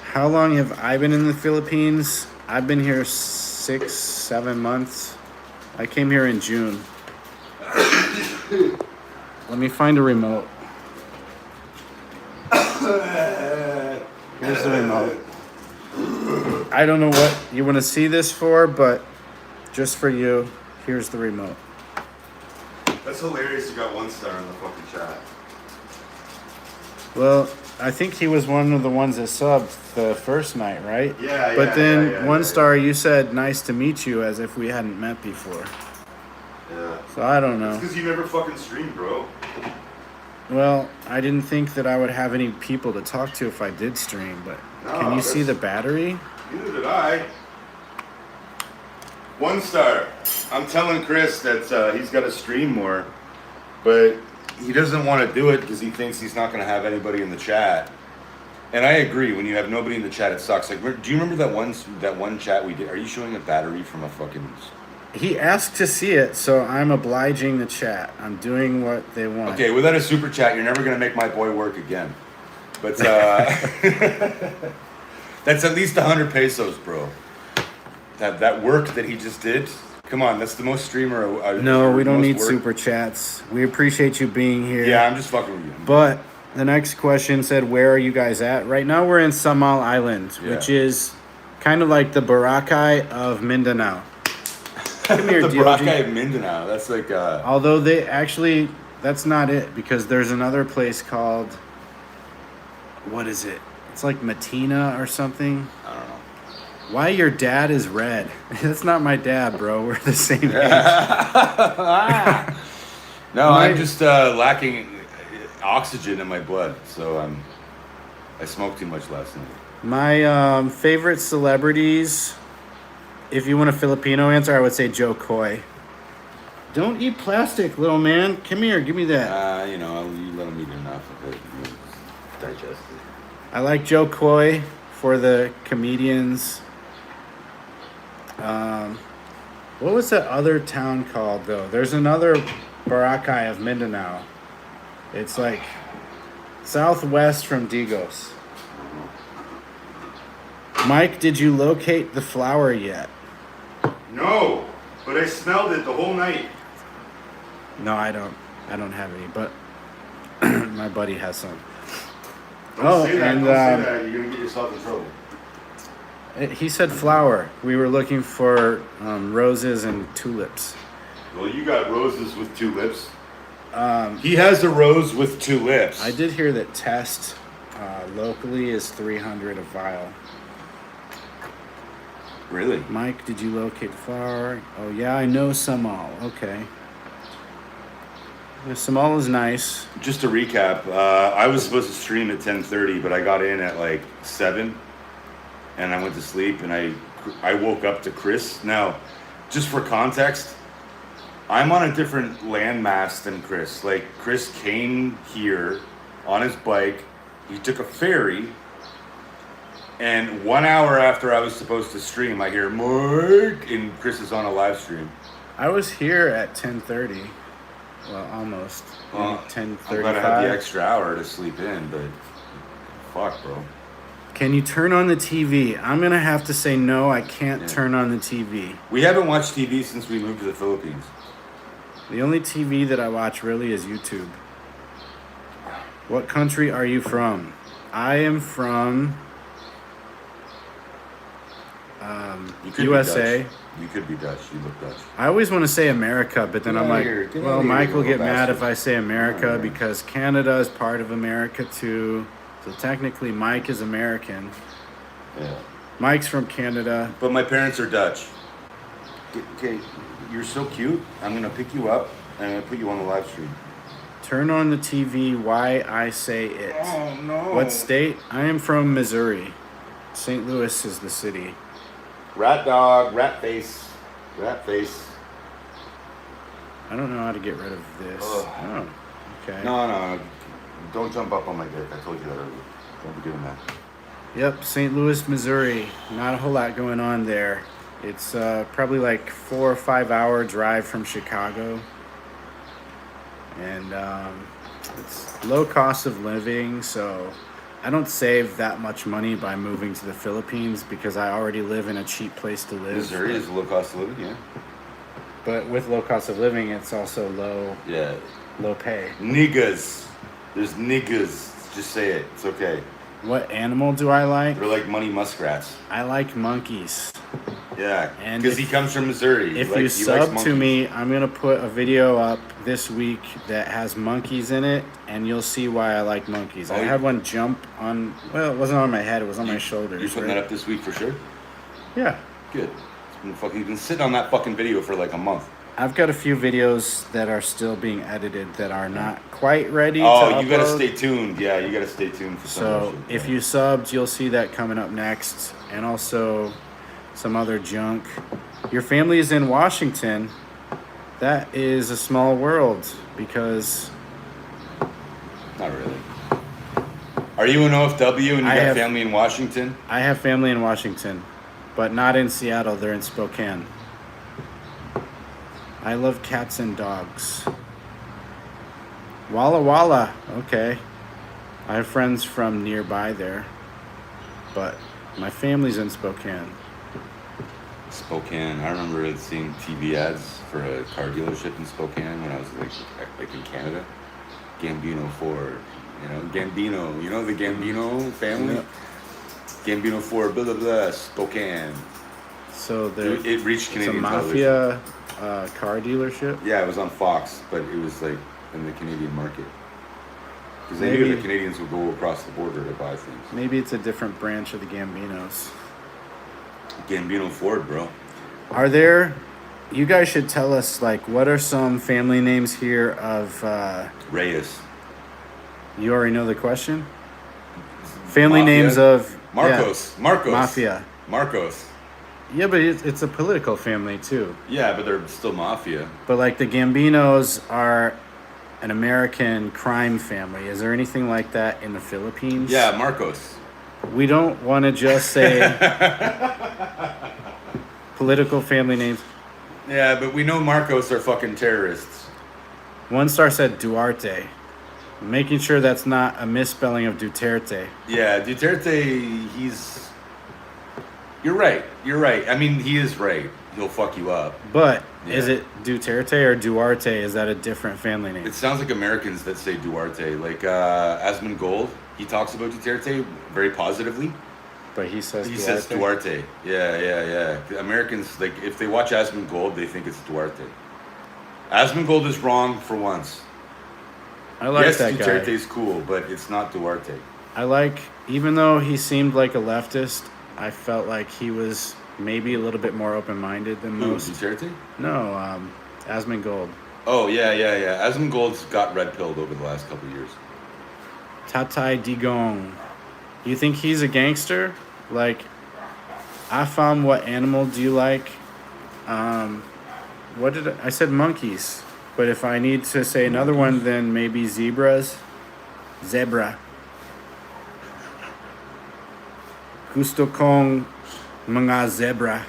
How long have I been in the Philippines? I've been here 6-7 months. I came here in June. Let me find a remote. Here's the remote. I don't know what you want to see this for, but just for you, here's the remote. That's hilarious. You got One Star in the fucking chat. Well, I think he was one of the ones that subbed the first night, right? Yeah, But then One Star, you said nice to meet you as if we hadn't met before. Yeah. So I don't know. Because you never fucking streamed, bro. Well, I didn't think that I would have any people to talk to if I did stream, but can you see the battery? Neither did I. One Star. I'm telling Chris that he's got to stream more, but he doesn't want to do it because he thinks he's not going to have anybody in the chat. And I agree. When you have nobody in the chat, it sucks. Like, do you remember that one chat we did? Are you showing a battery from a fucking? He asked to see it, so I'm obliging the chat. I'm doing what they want. Okay, without a super chat, you're never going to make my boy work again. But that's at least 100 pesos, bro. That work that he just did. Come on, that's the most streamer. No, we don't need super chats. We appreciate you being here. Yeah, I'm just fucking with you. But the next question said, where are you guys at? Right now we're in Samal Island, which is kind of like the Boracay of Mindanao. Come here, the DLG. Boracay of Mindanao. That's like. Although they actually, that's not it, because there's another place called, what is it? It's like Matina or something. I don't know. Why your dad is red? That's not my dad, bro. We're the same age. No, I'm just lacking oxygen in my blood, so I smoked too much last night. My favorite celebrities, if you want a Filipino answer, I would say Joe Coy. Don't eat plastic, little man. Come here, give me that. You let him eat enough of it. Digest it. I like Joe Coy for the comedians. What was that other town called, though? There's another Boracay of Mindanao. It's like southwest from Digos. Mike, did you locate the flower yet? No, but I smelled it the whole night. No, I don't. I don't have any, but my buddy has some. Don't say that. Don't say that. You're gonna get yourself in trouble. He said flower. We were looking for roses and tulips. Well, you got roses with 2 lips. He has a rose with 2 lips. I did hear that test locally is $300 a vial. Really? Mike, did you locate the flower? Oh yeah, I know Samal. Okay. Yeah, Samal is nice. Just to recap, I was supposed to stream at 10:30, but I got in at like 7, and I went to sleep, and I woke up to Chris. Now, just for context, I'm on a different landmass than Chris. Like, Chris came here on his bike. He took a ferry, and 1 hour after I was supposed to stream, I hear Mike, and Chris is on a live stream. I was here at 10:30. Well, almost. Well, 10:35. I'm gonna have the extra hour to sleep in, but fuck, bro. Can you turn on the TV? I'm gonna have to say no. I can't turn on the TV. We haven't watched TV since we moved to the Philippines. The only TV that I watch really is YouTube. What country are you from? I am from You could USA. Be Dutch. You could be Dutch. You look Dutch. I always want to say America, but then Get I'm outta like, here. Get well, outta here, Mike will you get little mad bastard. if I say America Alright. because Canada is part of America too. So technically, Mike is American. Yeah. Mike's from Canada. But my parents are Dutch. Okay, you're so cute. I'm gonna pick you up and I'm gonna put you on the live stream. Turn on the TV. Why I say it. Oh no. What state? I am from Missouri. St. Louis is the city. Rat dog, rat face, rat face. I don't know how to get rid of this. Ugh. Oh, okay. No. Don't jump up on my dick. I told you that earlier. Don't be doing that. Yep, St. Louis, Missouri. Not a whole lot going on there. It's probably like 4 or 5 hour drive from Chicago. And it's low cost of living, so I don't save that much money by moving to the Philippines because I already live in a cheap place to live. Missouri is low cost of living, yeah. But with low cost of living, it's also Yeah. low pay. Niggas. There's niggas. Just say it. It's okay. What animal do I like? They're like money muskrats. I like monkeys. Yeah. And Because he if- comes from Missouri. If He you likes sub to monkeys. me, I'm going to put a video up this week that has monkeys in it, and you'll see why I like monkeys. Oh, I you- had one jump on, well, it wasn't on my head, it was on my shoulders. You're putting right? that up this week for sure? Yeah. Good. You've been sitting on that fucking video for like a month. I've got a few videos that are still being edited that are not quite ready to Oh, you gotta upload. stay tuned. Yeah, you gotta stay tuned for some of So that shit. if you subbed, you'll see that coming up next, and also some other junk. Your family is in Washington. That is a small world because Not really. Are you an OFW and you I got have- family in Washington? I have family in Washington, but not in Seattle. They're in Spokane. I love cats and dogs. Walla Walla. Okay. I have friends from nearby there, but my family's in Spokane. Spokane. I remember seeing TV ads for a car dealership in Spokane when I was like in Canada. Gambino Ford. You know, Gambino. You know the Gambino family? Yep. Gambino Ford, blah, blah, blah, Spokane. So It reached it's a Canadian mafia car dealership. Yeah, it was on Fox, but it was like in the Canadian market. Because they Maybe- knew the Canadians would go across the border to buy things. Maybe it's a different branch of the Gambinos. Gambino Ford, bro. Are there? You guys should tell us, like, what are some family names here of? Reyes. You already know the question. Family Mafia. names of Marcos. Marcos. Mafia. Marcos. Yeah, but it's a political family too. Yeah, but they're still mafia. But like the Gambinos are an American crime family. Is there anything like that in the Philippines? Yeah, Marcos. We don't want to just say political family names. Yeah, but we know Marcos are fucking terrorists. One star said Duarte. Making sure that's not a misspelling of Duterte. Yeah, Duterte, he's You're right. You're right. I mean, he is right. He'll fuck you up. But Yeah. is it Duterte or Duarte? Is that a different family name? It sounds like Americans that say Duarte. Like Asmund Gold, he talks about Duterte very positively. But he says He Duarte. says Duarte. Yeah. Americans, like, if they watch Asmund Gold, they think it's Duarte. Asmund Gold is wrong for once. I like Yes, that guy. Duterte's cool, but it's not Duarte. I like, even though he seemed like a leftist, I felt like he was maybe a little bit more open-minded than Who, most. Duterte? No, Asmund Gold. Oh, yeah. Asmund Gold's got red-pilled over the last couple of years. Tatai Digong. You think he's a gangster? Like, Afam, what animal do you like? What did I said monkeys. But if I need to say another one, then maybe zebras. Zebra. Gusto kong mga zebra.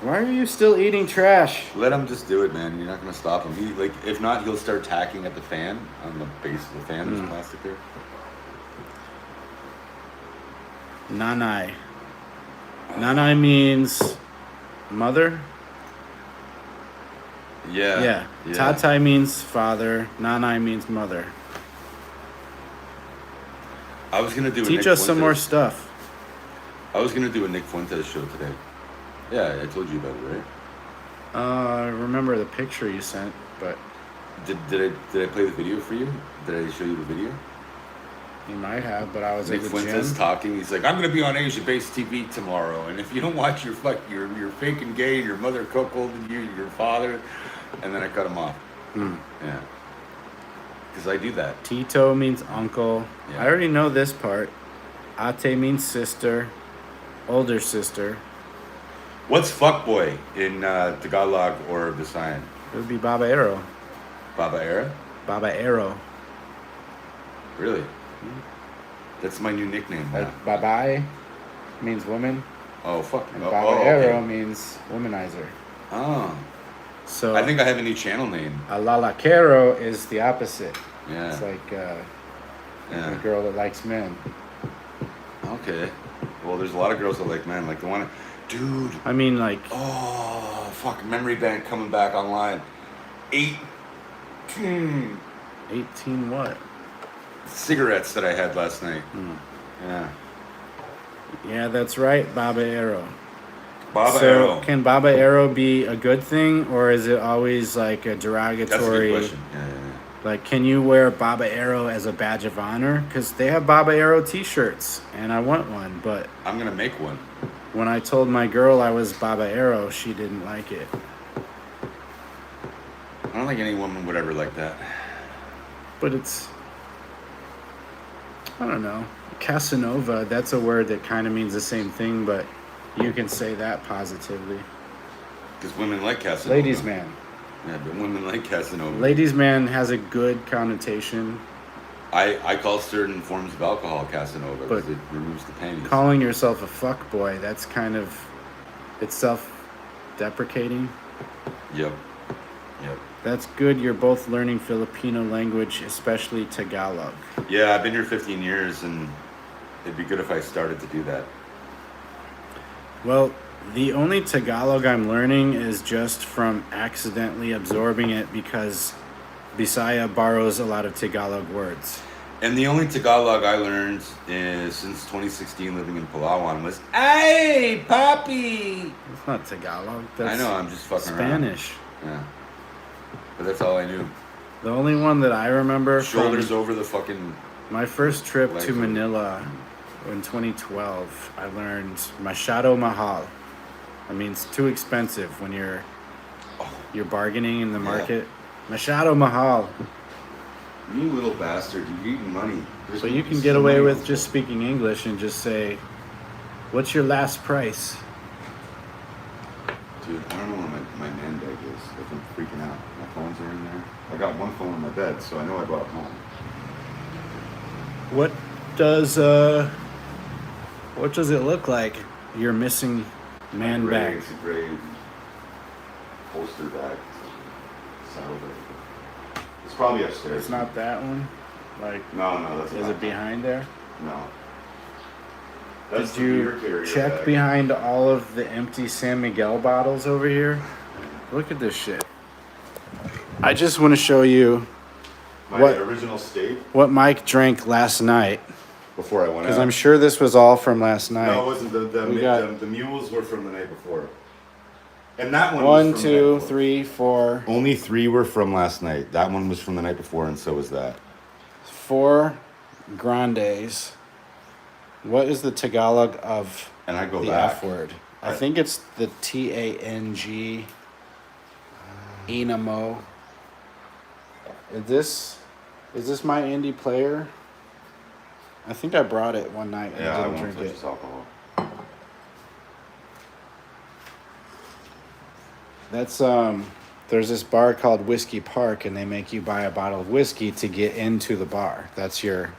Why are you still eating trash? Let him just do it, man. You're not gonna stop him. He, like, if not, he'll start tacking at the fan, on the base of the fan. There's plastic there. Nanai. Nanai means mother. Yeah. Yeah. Tatai means father. Nanai means mother. I was gonna do a Teach Nick us some more Fuentes- stuff. I was gonna do a Nick Fuentes show today. Yeah, I told you about it, right? I remember the picture you sent, but Did I play the video for you? Did I show you the video? you might have. But I was Nick at the Fuentes gym. talking. He's like, I'm gonna be on Asia-based TV tomorrow, and if you don't watch you're faking gay. Your mother cuckolded you, your father, and then I cut him off. Yeah, because I do that. Tito means uncle. Yeah. I already know this part. Ate means sister, older sister. What's fuckboy in Tagalog or Visayan? It would be babaero. Baba Era? Babaero. Really? That's my new nickname. Now. Like babae means woman, Oh fuck. and Oh, babaero okay. means womanizer. Oh, So I think I have a new channel name. a lalaquero is the opposite. Yeah. It's like a Yeah. girl that likes men. Okay. Well, there's a lot of girls that like men. Like the one, dude. I mean, like, Oh, fuck. Memory bank coming back online. 18 18 what? cigarettes that I had last night. Yeah. Yeah, that's right, babaero. Baba So Arrow. can babaero be a good thing, or is it always like a That's a derogatory? good question. Yeah. Like, can you wear babaero as a badge of honor? Because they have babaero T-shirts, and I want one. But I'm gonna make one. when I told my girl I was babaero, she didn't like it. I don't think any woman would ever like that. But it's, I don't know, Casanova. That's a word that kind of means the same thing, but you can say that positively. Because women like Casanova. Ladies' man. Yeah, but women like Casanova. Ladies' man has a good connotation. I call certain forms of alcohol Casanova because But it removes the panties. Calling yourself a fuck boy, that's kind of, it's self-deprecating. Yep. That's good. You're both learning Filipino language, especially Tagalog. Yeah, I've been here 15 years, and it'd be good if I started to do that. Well, the only Tagalog I'm learning is just from accidentally absorbing it because Bisaya borrows a lot of Tagalog words. And the only Tagalog I learned is since 2016 living in Palawan was, "Hey, Papi!" It's not Tagalog. That's I know, I'm just fucking around. Spanish. Yeah. But that's all I knew. The only one that I remember Shoulders from over the fucking... my first trip legs to over. Manila in 2012, I learned Masyado Mahal. I mean, it's too expensive when you're bargaining in the market. Masyado Mahal. You little bastard, you're eating money. So you can get away with just speaking English and just say, "What's your last price?" Dude, I don't know where my man bag is. Like, I'm freaking out. My phones are in there. I got one phone in my bed, so I know I brought it home. What does it look like? Your missing man bag. It's a gray holster bag. Saddle bag. It's probably upstairs. It's not that one. Like, No, that's is not. it behind there? No. That's Did the you beer carrier check bag. behind all of the empty San Miguel bottles over here? Look at this shit. I just want to show you My what- original state what Mike drank last night, before I went because out. I'm sure this was all from last night. No, it wasn't. We got- The mules were from the night before. And that one One, was from the night 2, before. 3, 4, Only 3 were from last night. That one was from the night before, and so was that. 4 grandes. What is the Tagalog of And I go the back. F word? I think it's the TANG. Enamo. Is this my indie player? I think I brought it one night and Yeah, I didn't won't drink touch it. this alcohol. That's there's this bar called Whiskey Park, and they make you buy a bottle of whiskey to get into the bar. That's your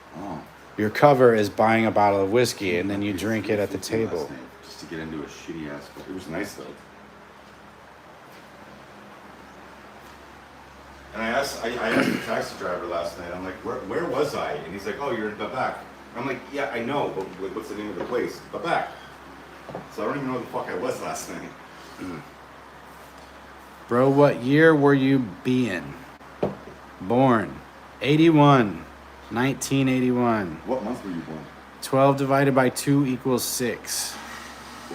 cover is buying a bottle of whiskey, and then you drink it at the table. Just to get into a shitty ass. It was nice though. And I asked the taxi driver last night. I'm like, where was I? And he's like, oh, you're in Babac. I'm like, yeah, I know, but like, what's the name of the place? Babac. So I don't even know where the fuck I was last night. Bro, what year were you being born? 81. 1981. What month were you born? 12 divided by 2 equals 6.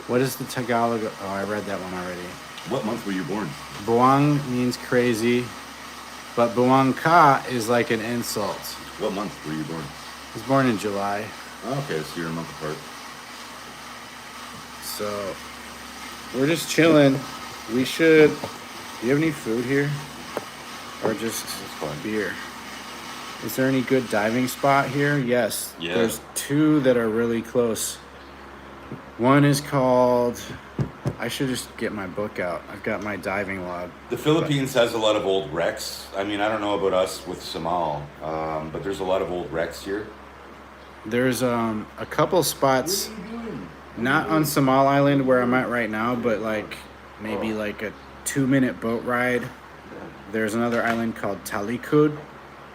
What is the Tagalog? Oh, I read that one already. What month were you born? Buang means crazy, but buang ka is like an insult. What month were you born? I was born in July, Oh, okay, so you're a month apart. so we're just chilling. We should. Do you have any food here? Or just fine. beer? Is there any good diving spot here? Yes. Yeah. There's 2 that are really close. One is called. I should just get my book out. I've got my diving log. The Philippines has a lot of old wrecks. I mean, I don't know about us with Samal, but there's a lot of old wrecks here. There's a couple spots, not on Samal Island where I'm at right now, but like maybe like a 2-minute boat ride. There's another island called Talikod,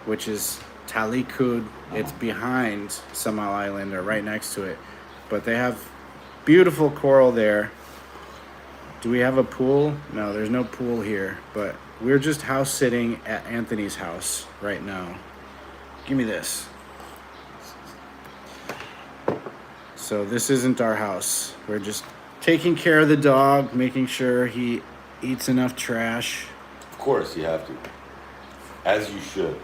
which is Talikod. It's behind Samal Island or right next to it, but they have beautiful coral there. Do we have a pool? No, there's no pool here, but we're just house sitting at Anthony's house right now. Give me this. So this isn't our house. We're just taking care of the dog, making sure he eats enough trash. Of course, you have to. As you should.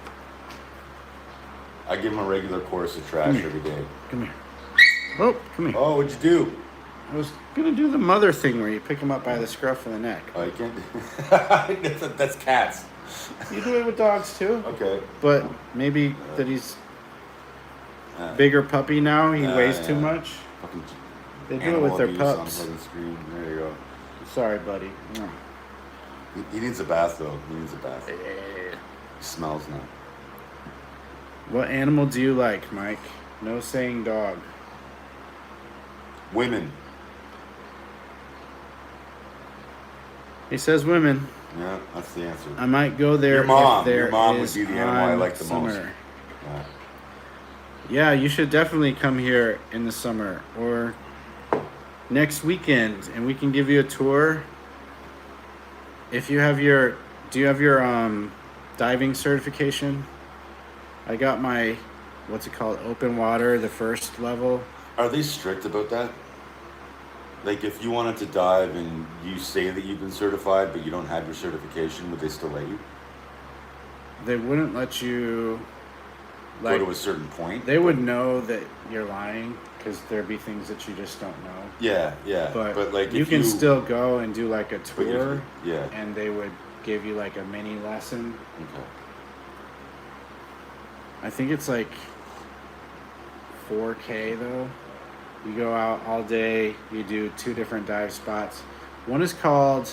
I give him a regular course of trash every day. Come here. Oh, come here. Oh, what'd you do? I was gonna do the mother thing where you pick him up by the scruff of the neck. Oh, you can't. That's cats. You do it with dogs too. Okay. But maybe that he's bigger puppy now. He weighs too much. Fucking They do it with their animal abuse pups. On fucking screen. There you go. Sorry, buddy. He needs a bath though. He needs a bath. He smells now. What animal do you like, Mike? No saying dog. Women. He says women. Yeah, that's the answer. I might go there. Your mom. If there Your mom would is be the animal I on like the most. summer. Yeah. Yeah, you should definitely come here in the summer or next weekend, and we can give you a tour. If you have your, do you have your diving certification? I got my, what's it called, open water, the first level. Are they strict about that? Like, if you wanted to dive and you say that you've been certified, but you don't have your certification, would they still let you They wouldn't let you, like, go to a certain point? they would know that you're lying because there'd be things that you just don't know. Yeah, yeah. But like, you if can still go and do like a but you- tour, Yeah. and they would give you like a mini lesson. Okay. I think it's like 4K though. You go out all day, you do 2 different dive spots. One is called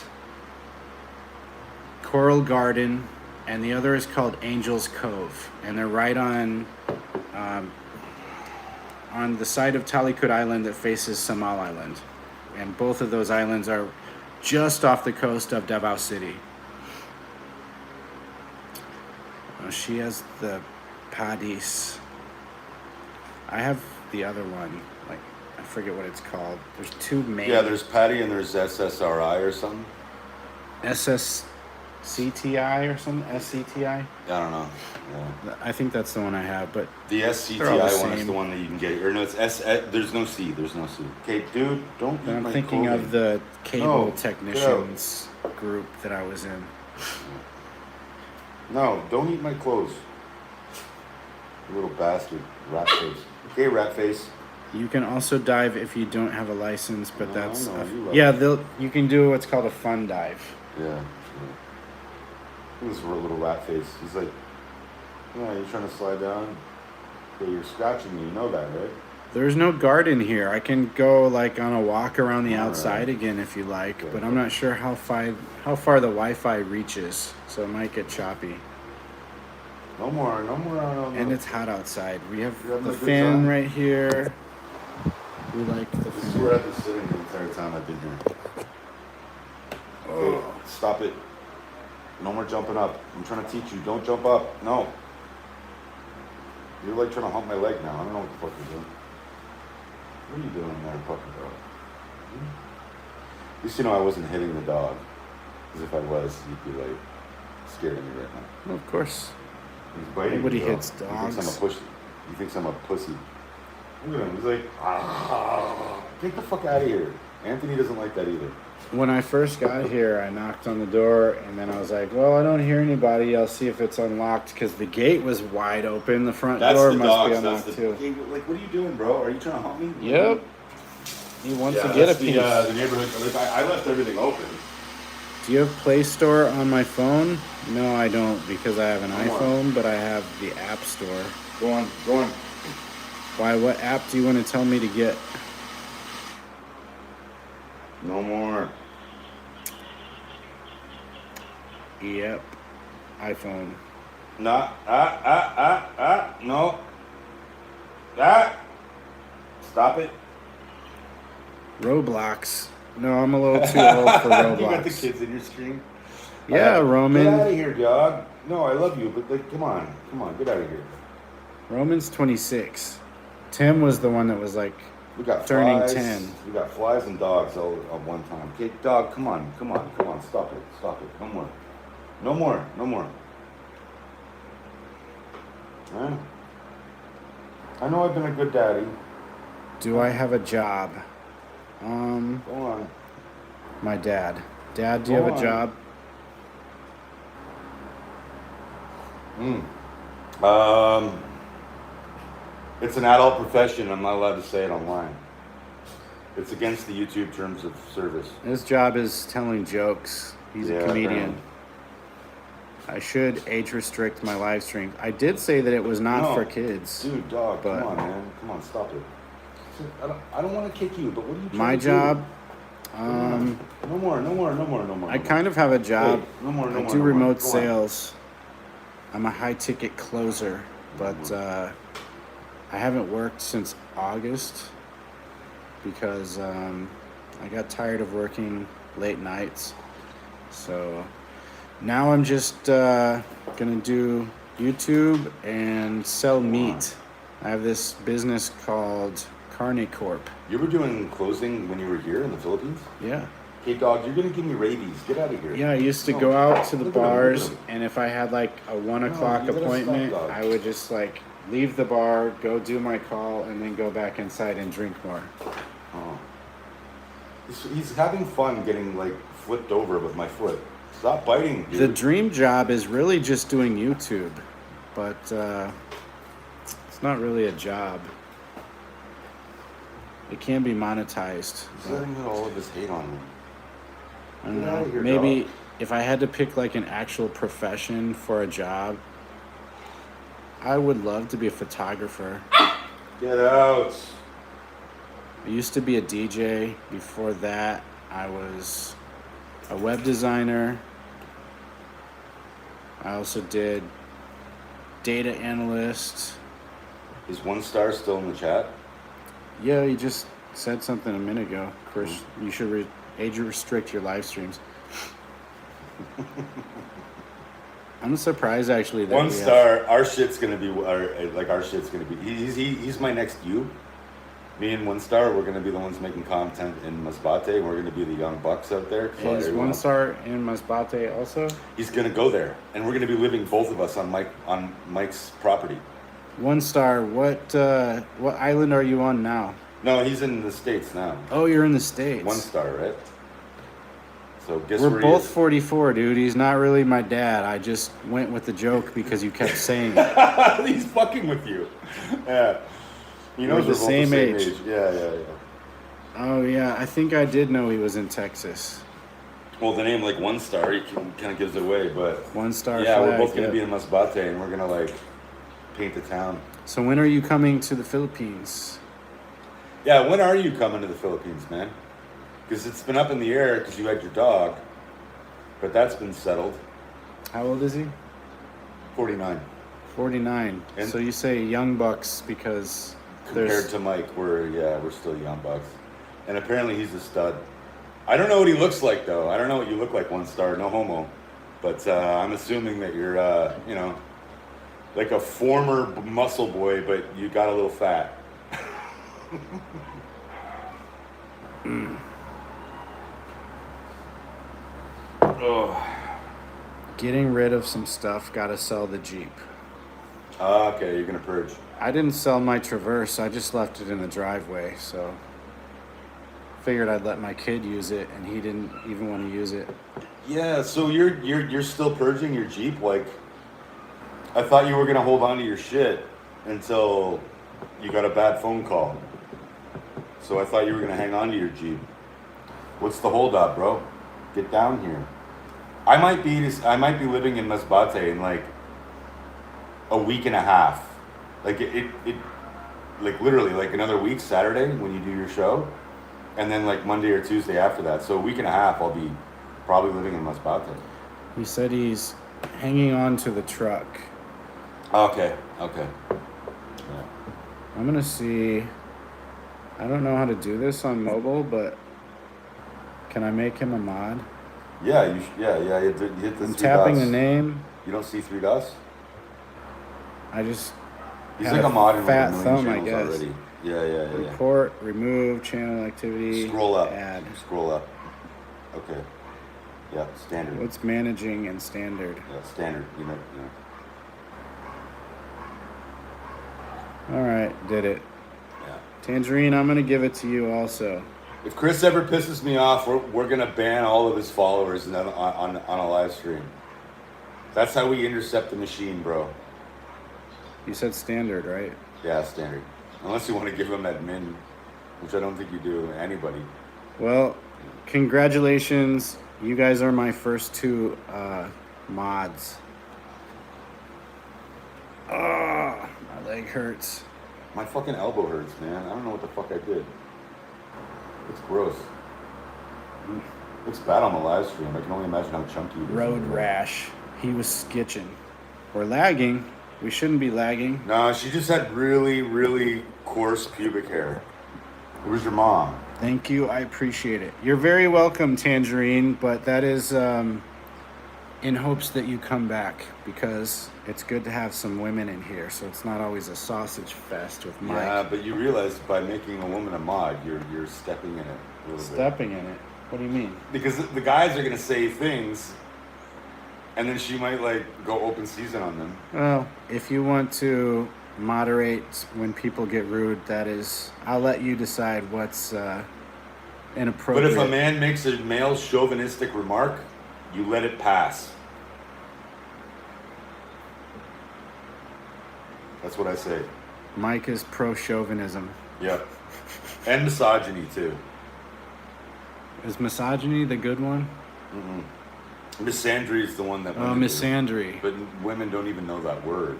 Coral Garden, and the other is called Angel's Cove. And they're right on the side of Talikod Island that faces Samal Island. And both of those islands are just off the coast of Davao City. She has the Padis. I have the other one. Like, I forget what it's called. There's two main. Yeah, there's Patty and there's SSRI or something. SSCTI or something. SCTI. I don't know. Yeah. I think that's the one I have, but The They're all the SCTI one is same. the one that you can get. Or no, it's there's no C. There's no C. Okay, dude, don't eat I'm my thinking clothing. of the cable No, technicians group that I was in. No, don't eat my clothes. You little bastard. Rat face. Okay, rat face. You can also dive if you don't have a license, but No, that's I know, you love yeah. it. You can do what's called a fun dive. Yeah. This little rat face. He's like, yeah, you're trying to slide down? Okay, you're scratching me. You know that, right? There's no guard in here. I can go like on a walk around the All outside right. again if you like, Okay. but I'm not sure how far the Wi-Fi reaches, so it might get choppy. No more. And it's hot outside. We have You having the a good fan time? right here. We like the This is fan. where I've been sitting the entire time I've been here. Okay, stop it. No more jumping up. I'm trying to teach you. Don't jump up. No. You're like trying to hump my leg now. I don't know what the fuck you're doing. What are you doing there, fucking dog? At least you know I wasn't hitting the dog. Because if I was, you'd be like scared of me right now. Well, of course. He's biting Nobody me, bro. hits He thinks I'm a dogs. pussy. He thinks I'm a pussy. Look at him. He's like, ah, get the fuck out of here. Anthony doesn't like that either. When I first got here, I knocked on the door, and then I was like, well, I don't hear anybody. I'll see if it's unlocked, because the gate was wide open. The front door must be unlocked, too. Hey, like, what are you doing, bro? Are you trying to hump me? Yep. He wants Yeah, to get a that's piece. the neighborhood. Like, I left everything open. Do you have Play Store on my phone? No, I don't, because I have an Come on. iPhone, but I have the App Store. Go on. Why, what app do you want to tell me to get? No more. Yep. iPhone. No. Stop it. Roblox. No, I'm a little too old for Roblox. You got the kids in your screen? Yeah, Roman. Get out of here, dog. No, I love you, but like, come on, get out of here. Roman's 26. Tim was the one that was like We got turning flies. 10. We got flies and dogs all at one time. Okay, dog, come on. Stop it. No more. Huh? I know I've been a good daddy. Do I have a job? Go on. My dad. Dad, do you Go have a on. job? It's an adult profession. I'm not allowed to say it online. It's against the YouTube terms of service. His job is telling jokes. He's a Yeah, comedian. apparently. I should age restrict my live stream. I did say that it was not No. for kids. Dude, dog, But- come on, man. Come on, stop it. I don't want to kick you, but what are you trying My to job, do? No more. I kind of have a job. Wait, no more. I do Go on. remote sales. I'm a high ticket closer, but I haven't worked since August because I got tired of working late nights. So now I'm just gonna do YouTube and sell meat. I have this business called Carne Corp. You were doing closing when you were here in the Philippines? Yeah. Hey, dog, you're going to give me rabies. Get out of here. Yeah, I used to No. go out to the Look at him, look at bars, him. and if I had like a 1 o'clock you gotta appointment, stop, dog. I would just like leave the bar, go do my call, and then go back inside and drink more. Oh. He's having fun getting, like, flipped over with my foot. Stop biting, dude. The dream job is really just doing YouTube, but it's not really a job. It can be monetized. He's letting out all of his hate on me. I don't Get outta know. here, Maybe dog. if I had to pick like an actual profession for a job, I would love to be a photographer. Get out. I used to be a DJ. Before that, I was a web designer. I also did data analyst. Is 1 star still in the chat? Yeah, you just said something a minute ago. Chris, you should age restrict your live streams. I'm surprised actually that 1 we have- star. Our shit's gonna be our shit's gonna be. He's my next you. Me and One Star, we're gonna be the ones making content in Masbate, and we're gonna be the young bucks out there. So Is everyone- One Star in Masbate also? He's gonna go there, and we're gonna be living both of us on Mike's property. One Star, what island are you on now? No, he's in the States now. Oh, you're in the States. One Star, right? So guess We're where both he is? 44, dude. He's not really my dad. I just went with the joke because you kept saying it. He's fucking with you. Yeah. He knows We're we're the both same the same age. age. Yeah. Oh, yeah. I think I did know he was in Texas. Well, the name like One Star, he kind of gives it away, but One Star yeah, flag. we're both gonna yep. be in Masbate, and we're gonna like paint the town. So when are you coming to the Philippines? Yeah, when are you coming to the Philippines, man? Because it's been up in the air because you had your dog, but that's been settled. How old is he? 49. 49. And- So you say young bucks because Compared there's... to Mike, we're still young bucks, and apparently he's a stud. I don't know what he looks like though. I don't know what you look like, One Star. No homo, but I'm assuming that you're, like a former muscle boy, but you got a little fat. Oh. Getting rid of some stuff. Gotta sell the Jeep. Okay, you're gonna purge. I didn't sell my Traverse. I just left it in the driveway, so... Figured I'd let my kid use it, and he didn't even want to use it. Yeah, so you're still purging your Jeep? Like, I thought you were gonna hold on to your shit until you got a bad phone call. So I thought you were gonna hang on to your Jeep. What's the holdup, bro? Get down here. I might be living in Masbate in like a week and a half. Like it like literally like another week, Saturday when you do your show, and then like Monday or Tuesday after that. So a week and a half I'll be probably living in Masbate. He said he's hanging on to the truck. Okay. Yeah. I'm gonna see... I don't know how to do this on mobile, but... Can I make him a mod? Yeah, you hit the I'm three tapping dots. the name. You don't see three dots? I just... He's had like a mod in like fat a million thumb, I channels guess. already. Yeah. Report, remove, channel activity, Scroll up. add. Scroll up. Okay. Yeah, standard. What's managing and standard? Yeah, standard. You know. All right, did it. Yeah. Tangerine, I'm gonna give it to you also. If Chris ever pisses me off, we're gonna ban all of his followers on a live stream. That's how we intercept the machine, bro. You said standard, right? Yeah, standard. Unless you want to give him admin, which I don't think you do anybody. Well, congratulations. You guys are my first two mods. Ah, my leg hurts. My fucking elbow hurts, man. I don't know what the fuck I did. It's gross. Looks bad on the live stream. I can only imagine how chunky it is. Road rash. He was skitching. We're lagging. We shouldn't be lagging. No, she just had really, really coarse pubic hair. Where's your mom? Thank you. I appreciate it. You're very welcome, Tangerine, but that is in hopes that you come back because it's good to have some women in here, so it's not always a sausage fest with Mike. Yeah, but you realize by making a woman a mod, you're stepping in it a little bit. Stepping in it? What do you mean? Because the guys are gonna say things, and then she might like go open season on them. Well, if you want to moderate when people get rude, that is, I'll let you decide what's inappropriate. But if a man makes a male chauvinistic remark, you let it pass. That's what I say. Mike is pro-chauvinism. Yep. And misogyny too. Is misogyny the good one? Misandry is the one that Oh, women do. misandry. But women don't even know that word.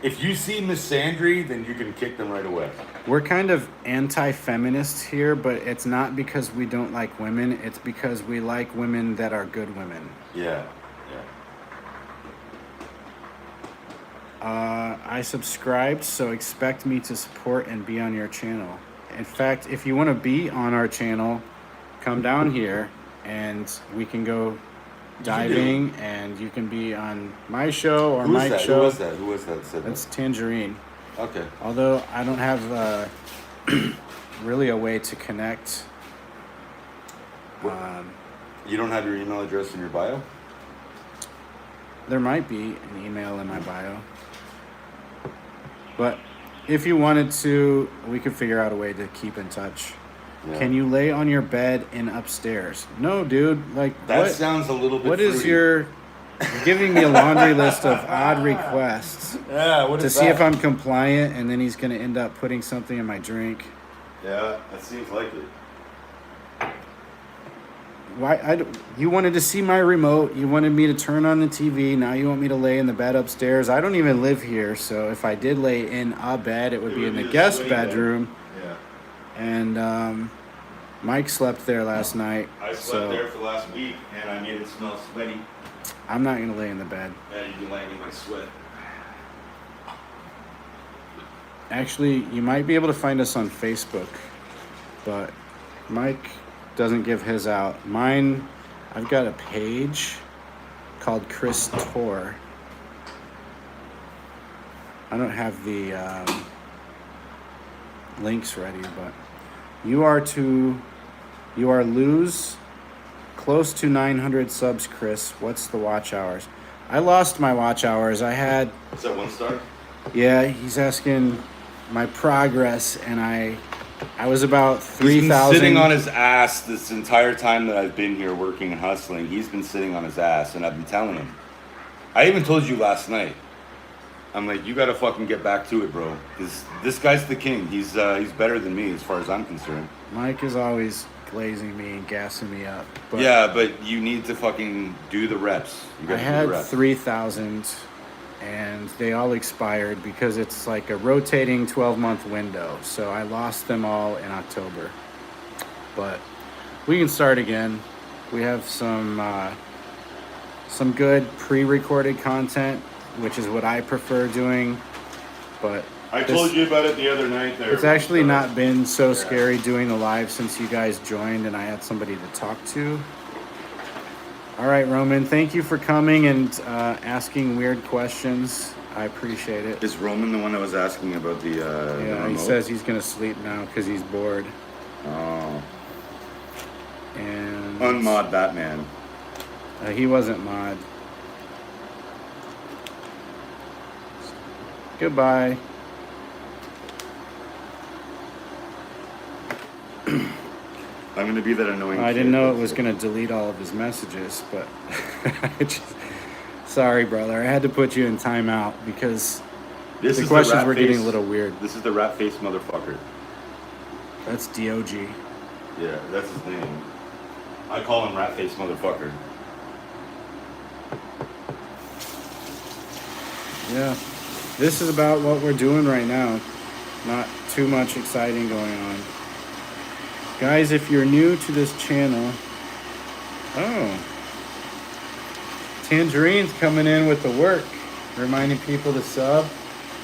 If you see misandry, then you can kick them right away. We're kind of anti-feminists here, but it's not because we don't like women. It's because we like women that are good women. Yeah. I subscribed, so expect me to support and be on your channel. In fact, if you want to be on our channel, come down here and we can go diving and you can be on my show or Who was Mike's that? show. Who was that that said That's that? Tangerine. Okay. Although I don't have really a way to connect. You don't have your email address in your bio? There might be an email in my bio. But if you wanted to, we could figure out a way to keep in touch. Yeah. Can you lay on your bed in upstairs? No, dude. Like That what, sounds a little bit what is fruity. you're giving me a laundry list of odd requests Yeah, what to is see that? if I'm compliant, and then he's going to end up putting something in my drink. Yeah, that seems like it. Why? You wanted to see my remote. You wanted me to turn on the TV. Now you want me to lay in the bed upstairs. I don't even live here, so if I did lay in a bed, it would be in the guest sweaty bed. bedroom. Yeah. And Mike slept there last night. I slept so there for the last week, and I made it smell sweaty. I'm not gonna lay in the bed. Yeah, you'd be laying in my sweat. Actually, you might be able to find us on Facebook, but Mike doesn't give his out. Mine, I've got a page called Chris Tor. I don't have the links ready, but you are lose close to 900 subs, Chris. What's the watch hours? I lost my watch hours. I had, Is that 1 star? yeah, he's asking my progress, and I was about He's 3,000. been sitting on his ass this entire time that I've been here working and hustling. He's been sitting on his ass, and I've been telling him. I even told you last night. I'm like, you gotta fucking get back to it, bro. This guy's the king. He's better than me as far as I'm concerned. Mike is always glazing me and gassing me up. But Yeah, but you need to fucking do the reps. You I gotta do the had reps. 3,000, and they all expired because it's like a rotating 12-month window. So I lost them all in October. But we can start again. We have some good pre-recorded content, which is what I prefer doing. But I told you about it the other night there. it's actually not been so scary doing the live since you guys joined and I had somebody to talk to. All right, Roman, thank you for coming and asking weird questions. I appreciate it. Is Roman the one that was asking about the Yeah, he remote? says he's gonna sleep now because he's bored. Oh. And Unmod Batman. he wasn't mod. Goodbye. I'm gonna be that annoying. I kid didn't know it that's was like- gonna delete all of his messages, but sorry, brother. I had to put you in timeout because This the is questions rat were getting a face- little weird. This is the rat face motherfucker. That's DOG. Yeah, that's his name. I call him rat face motherfucker. Yeah. This is about what we're doing right now. Not too much exciting going on. Guys, if you're new to this channel, oh, Tangerine's coming in with the work, reminding people to sub.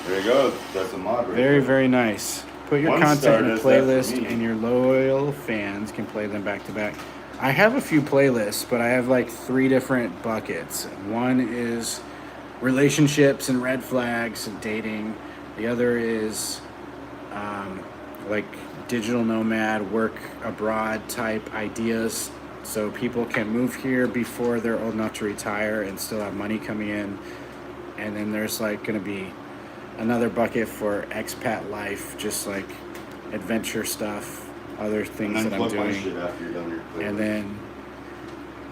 There you go. That's a mod right Very, there. very nice. Put your 1 star content in a does that for playlist me. and your loyal fans can play them back to back. I have a few playlists, but I have like 3 different buckets. One is relationships and red flags and dating. The other is like digital nomad, work abroad type ideas, so people can move here before they're old enough to retire and still have money coming in. And then there's like going to be another bucket for expat life, just like adventure stuff, other And things then that I'm plug my doing. shit after you're done your playlist. And then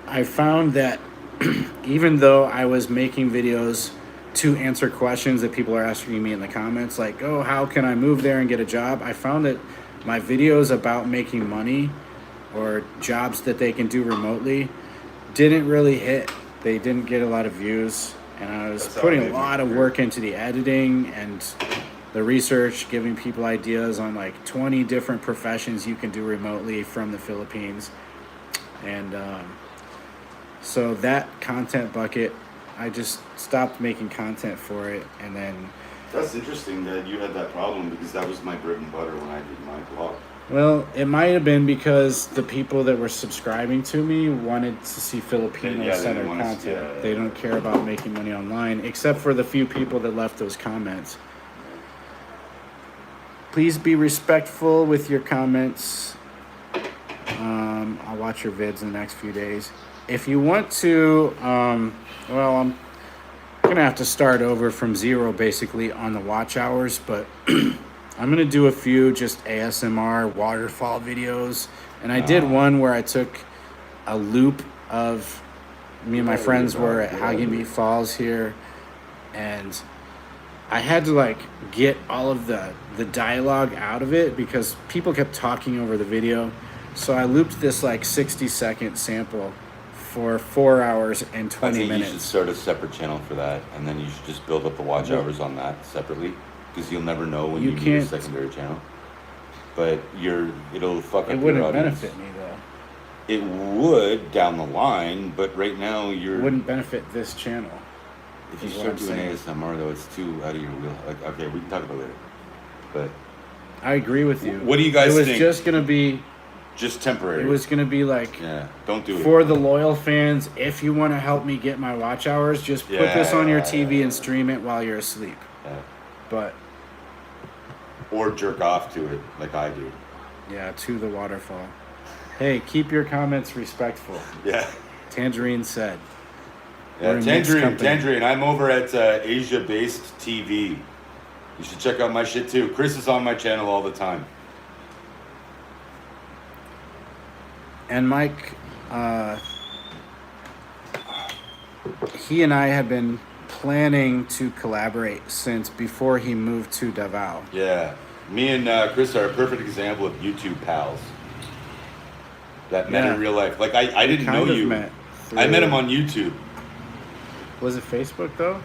I found that even though I was making videos to answer questions that people are asking me in the comments, like, oh, how can I move there and get a job? I found that my videos about making money or jobs that they can do remotely didn't really hit. They didn't get a lot of views. And I was That's how putting I a made my lot of career. work into the editing and the research, giving people ideas on like 20 different professions you can do remotely from the Philippines. And so that content bucket, I just stopped making content for it. And then, That's interesting that you had that problem because that was my bread and butter when I did my blog. well, it might have been because the people that were subscribing to me wanted to see Yeah, they Filipino-centered didn't wanna see- content. yeah, yeah, They yeah. don't care about making money online, except for the few people that left those comments. Please be respectful with your comments. I'll watch your vids in the next few days. If you want to, well, I'm gonna have to start over from zero basically on the watch hours, but I'm gonna do a few just ASMR waterfall videos. And I did one where I took a loop of me and my friends were at Hagenbeek Falls here, and I had to like get all of the dialogue out of it because people kept talking over the video. So I looped this like 60-second sample for 4 hours and 20 I think minutes. you should start a separate channel for that, and then you should just build up the watch hours on that separately, because you'll never know when you need a secondary channel. But it'll fuck up It your wouldn't audience. benefit me though. It would down the line, but right now It wouldn't benefit this channel. If you is what start I'm doing saying. ASMR though, it's too out of your wheel. Like, okay, we can talk about it later. But I agree with you. What do you guys It was think? just gonna be. Just temporary. It was gonna be like. Yeah, don't do it. For the loyal fans, if you want to help me get my watch hours, just put this on your TV and stream it while you're asleep. Yeah. But Or jerk off to it like I do. yeah, to the waterfall. Hey, keep your comments respectful. Yeah. Tangerine said. Yeah, We're in mixed company. Tangerine. I'm over at Asia-based TV. You should check out my shit too. Chris is on my channel all the time. And Mike, he and I have been planning to collaborate since before he moved to Davao. Yeah. Me and Chris are a perfect example of YouTube pals. That met Yeah. in real life. Like, I didn't know Kind of you. met I met through- him on YouTube. Was it Facebook though?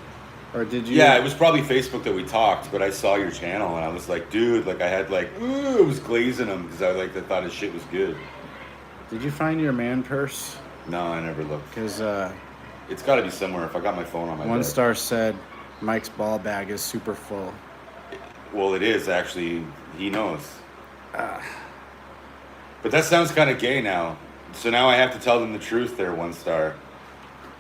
Or did you? Yeah, it was probably Facebook that we talked, but I saw your channel and I was like, dude, like I had like, ooh, I was glazing him because I thought his shit was good. Did you find your man purse? No, I never looked. Because It's got to be somewhere if I got my phone on my One bed. Star said Mike's ball bag is super full. Well, it is actually. He knows. But that sounds kind of gay now. So now I have to tell them the truth there, One Star.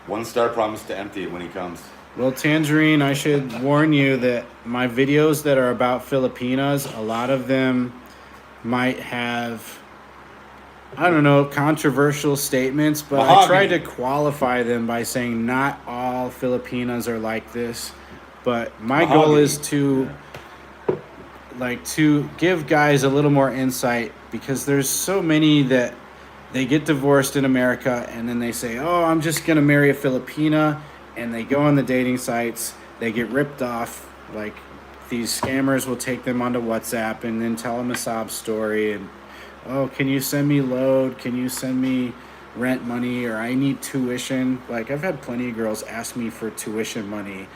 One Star promised to empty it when he comes. Well, Tangerine, I should warn you that my videos that are about Filipinas, a lot of them might have, I don't know, controversial statements, but I try to qualify them by saying not all Filipinas are like this. But my goal is to to give guys a little more insight, because there's so many that they get divorced in America and then they say, oh, I'm just going to marry a Filipina. And they go on the dating sites, they get ripped off. Like, these scammers will take them onto WhatsApp and then tell them a sob story. And, oh, can you send me load? Can you send me rent money? Or I need tuition. Like, I've had plenty of girls ask me for tuition money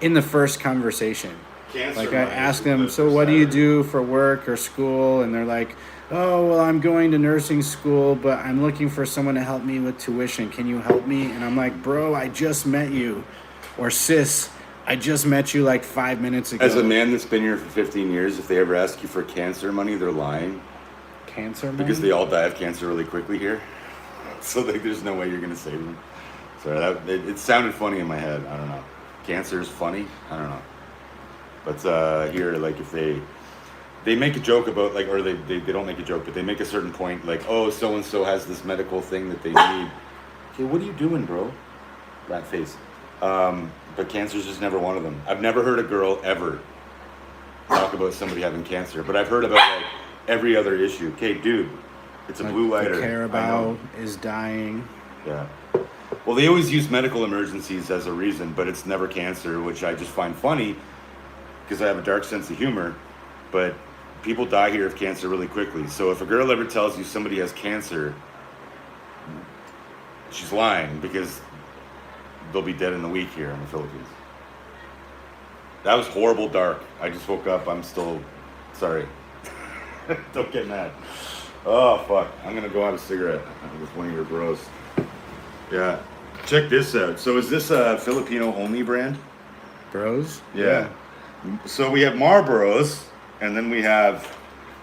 in the first conversation. Like, I ask them, so what do you do for work or school? And they're like, oh, well, I'm going to nursing school, but I'm looking for someone to help me with tuition. Can you help me? And I'm like, bro, I just met you. Or sis, I just met you like 5 minutes ago. As a man that's been here for 15 years, if they ever ask you for cancer money, they're lying. Cancer money? Because they all die of cancer really quickly here. So there's no way you're going to save them. So it sounded funny in my head. I don't know. Cancer is funny? I don't know. But here, like, if they make a joke about, like, or they don't make a joke, but they make a certain point, like, oh, so-and-so has this medical thing that they need. Okay, what are you doing, bro? Rat face. But cancer's just never one of them. I've never heard a girl ever talk about somebody having cancer, but I've heard about, like, every other issue. Okay, dude, it's a like blue lighter. The Carabao is dying. Yeah. Well, they always use medical emergencies as a reason, but it's never cancer, which I just find funny because I have a dark sense of humor. But people die here of cancer really quickly. So if a girl ever tells you somebody has cancer, she's lying, because they'll be dead in a week here in the Philippines. That was horrible dark. I just woke up. I'm still sorry. Don't get mad. Oh, fuck. I'm going to go have a cigarette with one of your bros. Yeah. Check this out. So is this a Filipino only brand? Bros? Yeah. So we have Marlboros, and then we have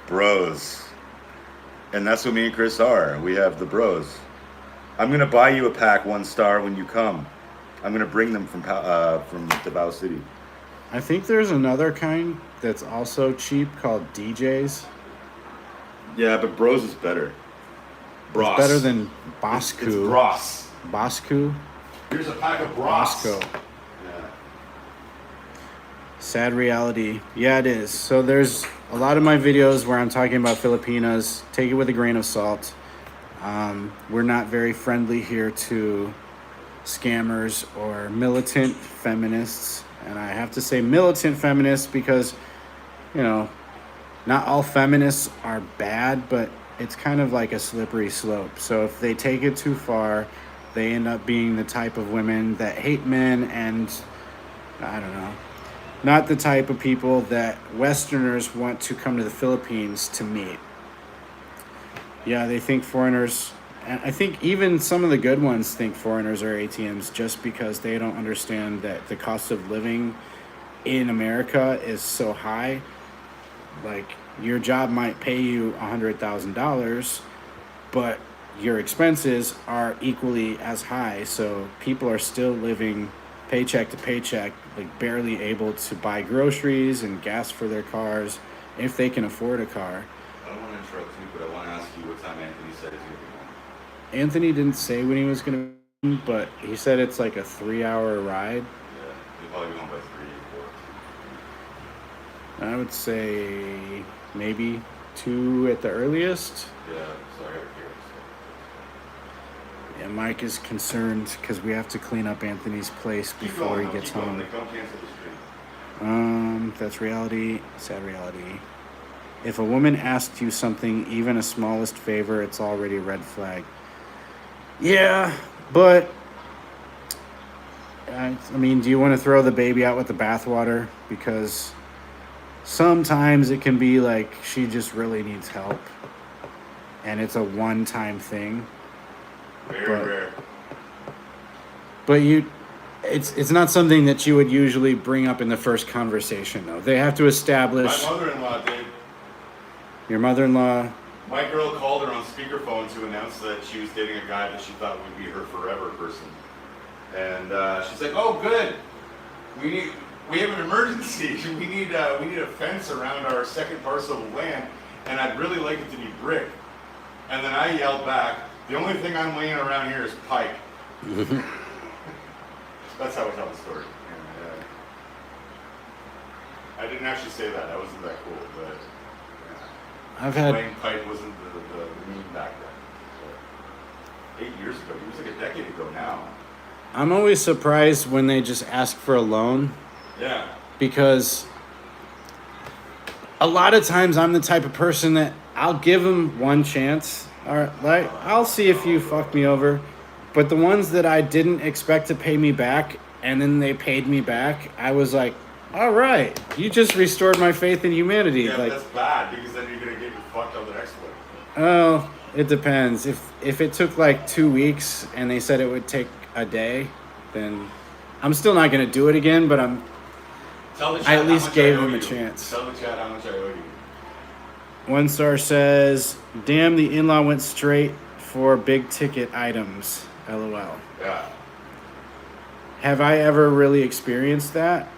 Bros. And that's what me and Chris are. We have the Bros. I'm going to buy you a pack, One Star, when you come. I'm going to bring them from Davao City. I think there's another kind that's also cheap called DJs. Yeah, but Bros is better. Bros. It's better than It's Bosku. Bros. Bosku. Here's a pack of Bros. Bosco. Yeah. Sad reality. Yeah, it is. So there's a lot of my videos where I'm talking about Filipinas. Take it with a grain of salt. We're not very friendly here to scammers or militant feminists. And I have to say militant feminists because, you know, not all feminists are bad, but it's kind of like a slippery slope. So if they take it too far, they end up being the type of women that hate men and, I don't know, not the type of people that Westerners want to come to the Philippines to meet. Yeah, they think foreigners, and I think even some of the good ones think foreigners are ATMs just because they don't understand that the cost of living in America is so high. Like, your job might pay you $100,000, but your expenses are equally as high. So people are still living paycheck to paycheck, like barely able to buy groceries and gas for their cars if they can afford a car. I don't want to interrupt you, but I want to ask you what time Anthony said he's going to be home. Anthony didn't say when he was going to, but he said it's like a 3-hour ride. Yeah, he'll probably be home by 3 or 4. I would say maybe 2 at the earliest. Yeah, so I got to hear Yeah, Mike is concerned because we have to clean up Anthony's place before he gets home. Don't cancel the stream. That's reality, sad reality. If a woman asks you something, even a smallest favor, it's already a red flag. Yeah, but I mean, do you want to throw the baby out with the bathwater? Because sometimes it can be like she just really needs help, and it's a one-time thing. Very rare. But it's not something that you would usually bring up in the first conversation, though. They have to establish. My mother-in-law did. Your mother-in-law. My girl called her on speakerphone to announce that she was dating a guy that she thought would be her forever person. And she's like, "Oh, good. We have an emergency. We need a fence around our second parcel of land, and I'd really like it to be brick." And then I yelled back, "The only thing I'm laying around here is pike." That's how I tell the story. And, I didn't actually say that. That wasn't that cool, but laying pike wasn't the meme back then. 8 years ago. It was like a decade ago now. I'm always surprised when they just ask for a loan. Yeah. Because a lot of times I'm the type of person that I'll give them one chance. Or like, I'll see if you fuck me over. But the ones that I didn't expect to pay me back and then they paid me back, I was like, all right, you just restored my faith in humanity. Yeah, like, but that's bad because then you're gonna get fucked on the next one. Oh, it depends. If it took like 2 weeks and they said it would take a day, then I'm still not gonna do it again. But I at least gave him a chance. Tell the chat how much I owe you. 1 star says, "Damn, the in-law went straight for big ticket items. LOL." Yeah. Have I ever really experienced that?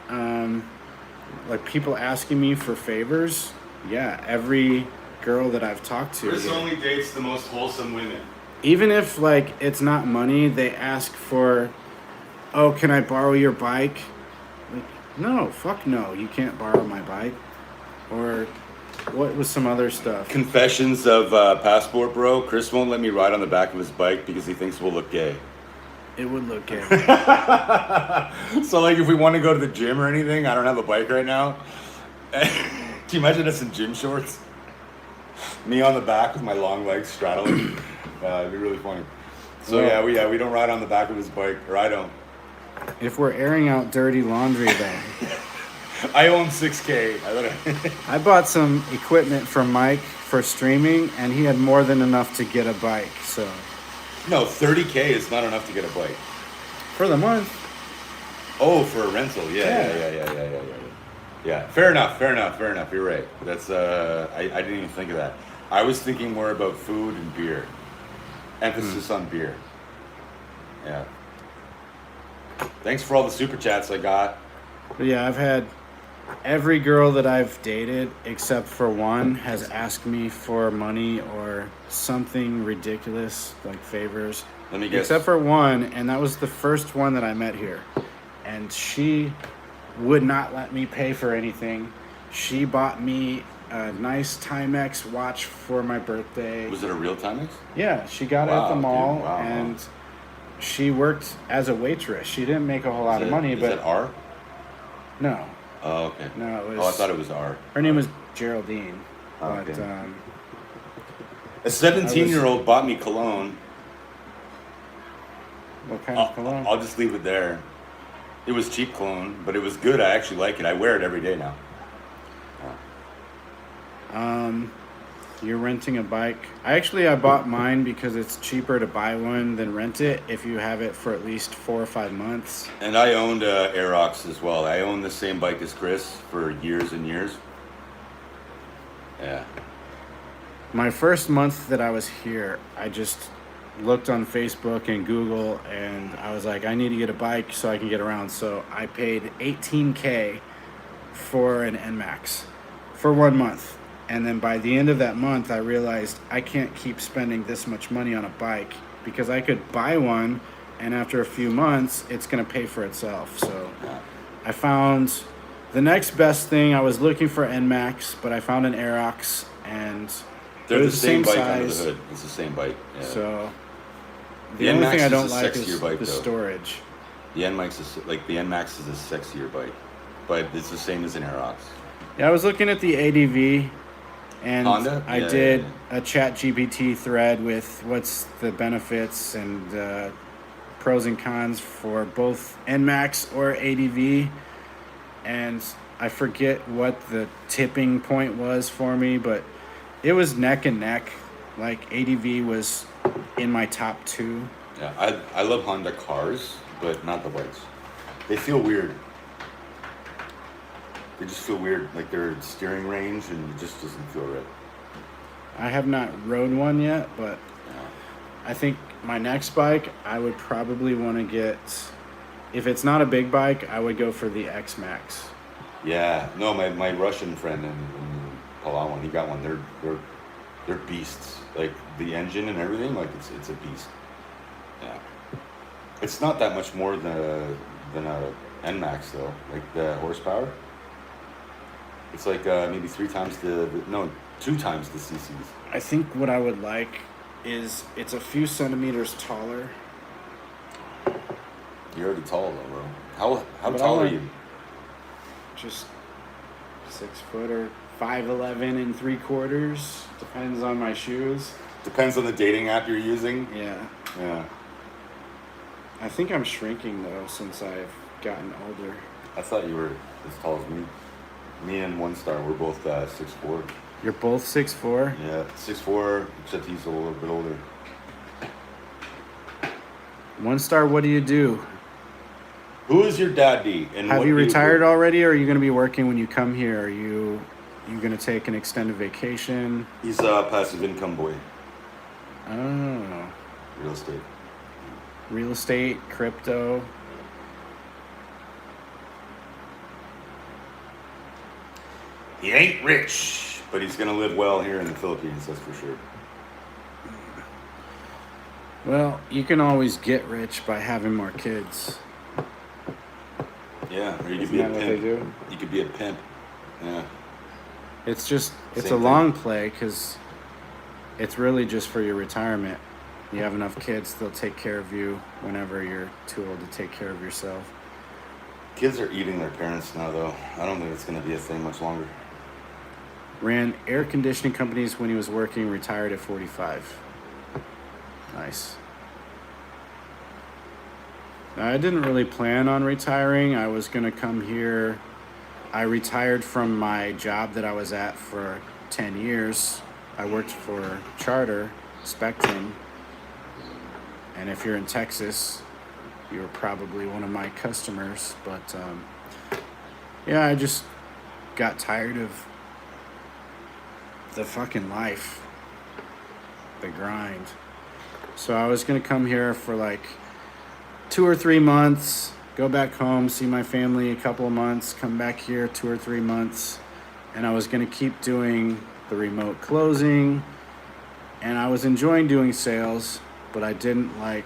Like people asking me for favors? Yeah, every girl that I've talked to. Chris only dates the most wholesome women. Even if like it's not money, they ask for, "Oh, can I borrow your bike?" Like, no, fuck no, you can't borrow my bike. Or what was some other stuff? Confessions of Passport Bro. Chris won't let me ride on the back of his bike because he thinks we'll look gay. It would look gay. So like if we want to go to the gym or anything, I don't have a bike right now. Can you imagine us in gym shorts? Me on the back with my long legs straddling. It'd be really funny. So Well, we don't ride on the back of his bike, or I don't. If we're airing out dirty laundry, though, I own 6K. I bought some equipment from Mike for streaming, and he had more than enough to get a bike. So No, 30K is not enough to get a bike. for the month, Oh, for a rental. Yeah. Yeah, fair enough. You're right. That's I didn't even think of that. I was thinking more about food and beer. Emphasis on beer. Yeah. Thanks for all the super chats I got. but yeah, I've had every girl that I've dated, except for one, has asked me for money or something ridiculous, like favors. Let me guess. Except for one, and that was the first one that I met here. And she would not let me pay for anything. She bought me a nice Timex watch for my birthday. Was it a real Timex? Yeah, she got it at the Wow, mall, dude, wow. and she worked as a waitress. She didn't make a whole lot of money, Is but it R? no, Oh, okay. no, it was. Oh, I thought it was R. Her name was Geraldine. Oh, But okay. A 17-year-old bought me cologne. what kind of cologne? I'll just leave it there. It was cheap cologne, but it was good. I actually like it. I wear it every day now. You're renting a bike. I bought mine because it's cheaper to buy one than rent it if you have it for at least 4 or 5 months. And I owned Aerox as well. I owned the same bike as Chris for years and years. Yeah. My first month that I was here, I just looked on Facebook and Google, and I was like, I need to get a bike so I can get around. So I paid $18K for an NMAX for 1 month. And then by the end of that month, I realized I can't keep spending this much money on a bike because I could buy one, and after a few months, it's going to pay for itself. So I found the next best thing. I was looking for NMAX, but I found an Aerox, and They're it the was same bike size. under the hood. It's the same bike. Yeah. So The the only NMAX thing I is don't a like sexier is bike, the though. storage. The NMAX is a sexier bike, but it's the same as an Aerox. Yeah, I was looking at the ADV, and Honda? I Yeah, did yeah, a chat GPT thread with what's the benefits and pros and cons for both NMAX or ADV, and I forget what the tipping point was for me, but it was neck and neck. Like ADV was in my top 2. Yeah, I love Honda cars, but not the bikes. They feel weird. They just feel weird, like their steering range, and it just doesn't feel right. I have not rode one yet, but Yeah. I think my next bike, I would probably want to get, if it's not a big bike, I would go for the X Max. Yeah, no, my Russian friend in Palawan, he got one. They're beasts. Like the engine and everything, like it's a beast. Yeah, it's not that much more than a NMAX though. Like the horsepower, it's like maybe 2 times the CCs. I think what I would like is it's a few centimeters taller. You're already tall though, bro. How But tall I are like- you? Just 6 foot or 5'11" and 3/4. Depends on my shoes. Depends on the dating app you're using. Yeah. Yeah, I think I'm shrinking though since I've gotten older. I thought you were as tall as me. Me and One Star, we're both 6'4". You're both 6'4"? Yeah, 6'4", except he's a little bit older. One Star, what do you do? Who is your daddy? And Have what you do retired do? already, or are you going to be working when you come here? Are you going to take an extended vacation? He's a passive income boy. Oh, Real estate. real estate, crypto. He ain't rich, but he's gonna live well here in the Philippines. That's for sure. Well, you can always get rich by having more kids. Yeah, or you could Isn't be a that what they pimp. do? You could be a pimp. Yeah. It's just, it's Same a thing. long play because it's really just for your retirement. You have enough kids, they'll take care of you whenever you're too old to take care of yourself. Kids are eating their parents now, though. I don't think it's gonna be a thing much longer. Ran air conditioning companies when he was working, retired at 45. Nice. I didn't really plan on retiring. I was going to come here. I retired from my job that I was at for 10 years. I worked for Charter, Spectrum. And if you're in Texas, you're probably one of my customers. But yeah, I just got tired of the fucking life, the grind. So I was gonna come here for like 2 or 3 months, go back home, see my family a couple of months, come back here 2 or 3 months, and I was going to keep doing the remote closing, and I was enjoying doing sales, but I didn't like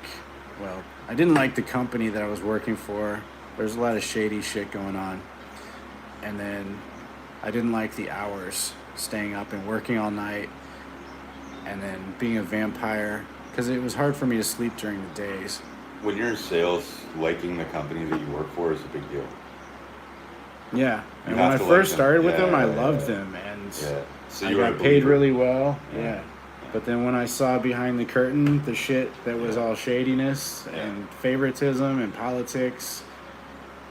the company that I was working for. There's a lot of shady shit going on. And then I didn't like the hours, staying up and working all night, and then being a vampire, because it was hard for me to sleep during the days. When you're in sales, liking the company that you work for is a big deal. Yeah, and You when I have to first like started with them. them, I Yeah, loved yeah. them, and Yeah. So I you were a got paid believer. really well. Yeah. Yeah. But then when I saw behind the curtain the shit that was Yeah. all shadiness Yeah. and favoritism and politics,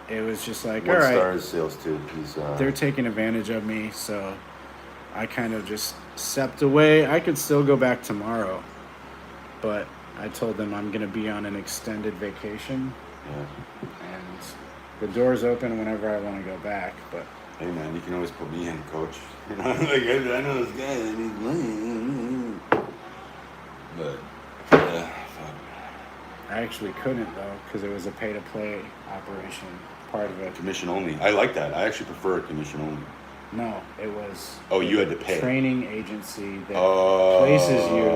it was just like, One all right, star is sales too. He's they're taking advantage of me, so I kind of just stepped away. I could still go back tomorrow, but I told them I'm going to be on an extended vacation, yeah. and the door's open whenever I want to go back, but Hey man, you can always put me in, coach. You know, like I know this guy. I mean, but yeah, fuck. I actually couldn't, though, because it was a pay-to-play operation, part of it. Commission only. I like that. I actually prefer commission only. No, it was Oh, you had to pay. training agency that Oh. places you.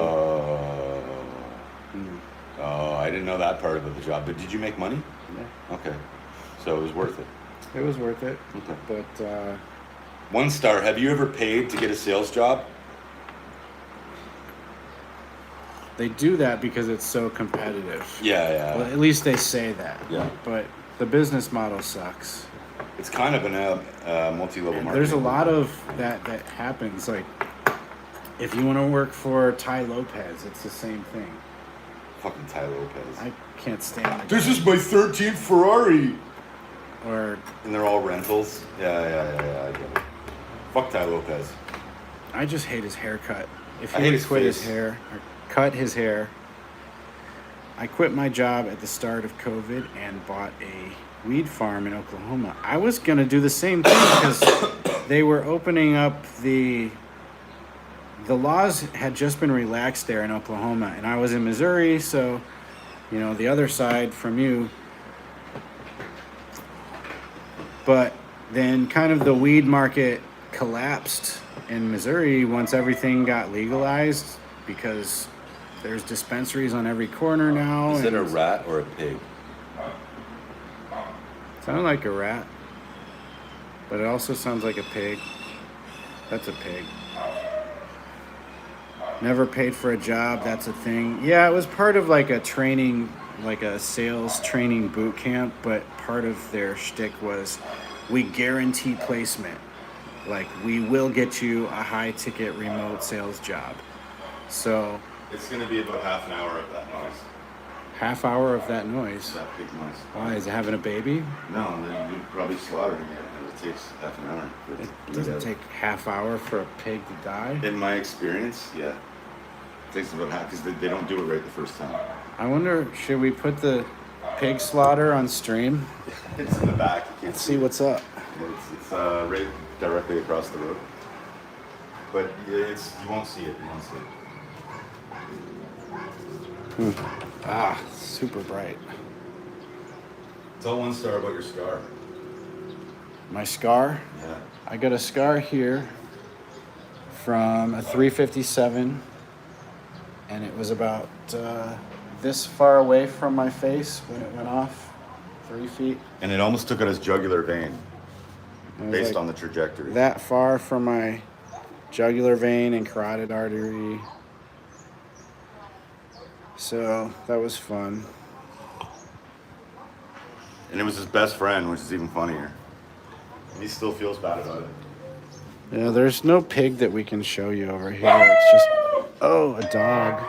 Mm, Oh, I didn't know that part of the job. But did you make money? yeah, Okay, so it was worth it. it was worth it, Okay. but 1 star. Have you ever paid to get a sales job? they do that because it's so competitive. Yeah, Well, at least they say that. Yeah. But the business model sucks. It's kind of a multi-level marketing. There's a lot of that happens. Like, if you want to work for Ty Lopez, it's the same thing. Fucking Ty Lopez. I can't stand it. This is my 13th Ferrari. Or And they're all rentals. Yeah. I get it. Fuck Ty Lopez. I just hate his haircut. If I he hate would his quit his face. hair or cut his hair. I quit my job at the start of COVID and bought a weed farm in Oklahoma. I was gonna do the same thing because they were opening up the laws had just been relaxed there in Oklahoma, and I was in Missouri, so the other side from you. But then kind of the weed market collapsed in Missouri once everything got legalized, because there's dispensaries on every corner now. Is it a and- rat or a pig? Sounded like a rat, but it also sounds like a pig. That's a pig. Never paid for a job, that's a thing. Yeah, it was part of like a training, like a sales training boot camp, but part of their shtick was, we guarantee placement. Like, we will get you a high ticket remote sales job. So, It's going to be about half an hour of that noise. half hour of that noise. That pig noise. Why, is it having a baby? No, then you're probably slaughtering it, and it takes half an hour. for it It to doesn't eat out. take half hour for a pig to die. In my experience, yeah. It takes about half, because they don't do it right the first time. I wonder, should we put the pig slaughter on stream? It's in the back. You can't Let's see what's up. It's right directly across the road. But yeah, you won't see it. You won't see it. Ah, super bright. Tell 1 star about your scar. My scar? Yeah. I got a scar here from a 357, and it was about this far away from my face when it went off, 3 feet. And it almost took out his jugular vein, It was based like on the trajectory. that far from my jugular vein and carotid artery. So that was fun. And it was his best friend, which is even funnier. And he still feels bad about it. Yeah, there's no pig that we can show you over here. It's just, oh, a dog.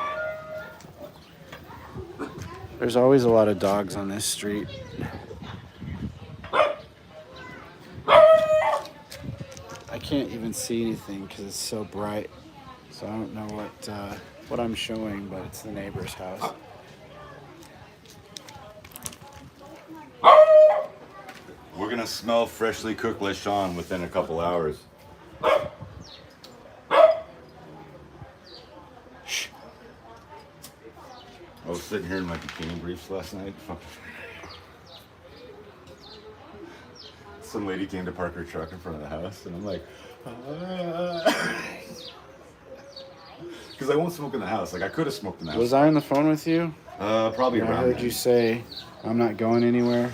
There's always a lot of dogs on this street. I can't even see anything because it's so bright. So I don't know what I'm showing, but it's the neighbor's house. We're gonna smell freshly cooked lechon within a couple hours. Shh. I was sitting here in my bikini briefs last night. some lady came to park her truck in front of the house, and I'm like, because I won't smoke in the house. Like I could have smoked in the house. Was I on the phone with you? Probably I around. heard then. you say I'm not going anywhere.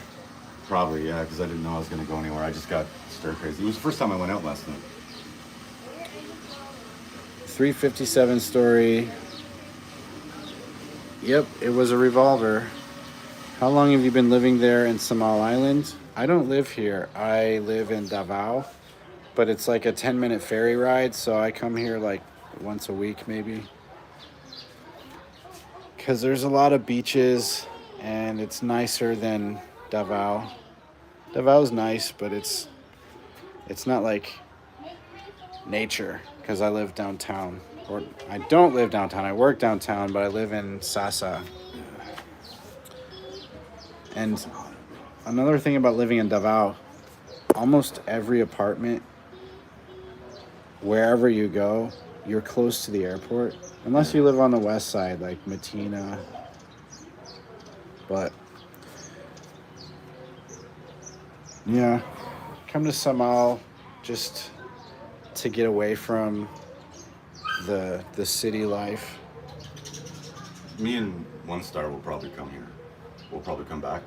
Probably, yeah, because I didn't know I was going to go anywhere. I just got stir crazy. It was the first time I went out last night. 357 story. Yep, it was a revolver. How long have you been living there in Samal Island? I don't live here. I live in Davao, but it's like a 10-minute ferry ride, so I come here like once a week maybe. Because there's a lot of beaches, and it's nicer than Davao. Davao's nice, but it's not like nature, because I live downtown. Or I don't live downtown. I work downtown, but I live in Sasa. And another thing about living in Davao, almost every apartment, wherever you go, you're close to the airport. Unless you live on the west side, like Matina. But yeah, come to Samal just to get away from the city life. Me and One Star will probably come here. We'll probably come back.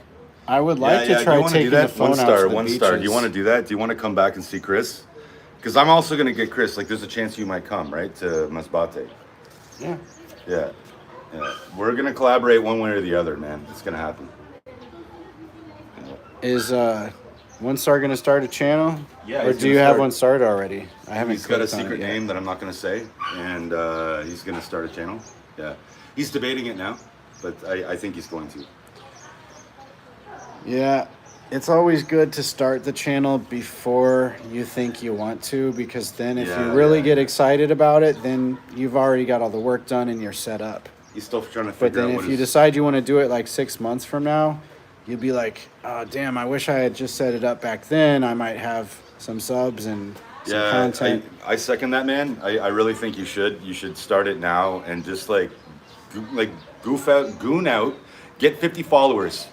I would like to try taking the phone out to the One beaches. Star. Do you want to do that? Do you want to come back and see Chris? Because I'm also going to get Chris. Like, there's a chance you might come, right, to Masbate. Yeah. Yeah. Yeah. We're going to collaborate one way or the other, man. It's going to happen. Is One Star going to start a channel? Yeah, Or he's do you gonna have start- one started already? I haven't. He's got a clicked on it secret yet. name that I'm not going to say, and he's going to start a channel. Yeah. He's debating it now, but I think he's going to. Yeah, it's always good to start the channel before you think you want to, because then if Yeah, you really yeah. get excited about it, then you've already got all the work done and you're set up. He's still trying to But figure then out if what you his... decide you want to do it like 6 months from now, you'll be like, oh, damn, I wish I had just set it up back then. I might have some subs and some content. I second that, man. I really think you should. You should start it now and just like goon out, get 50 followers.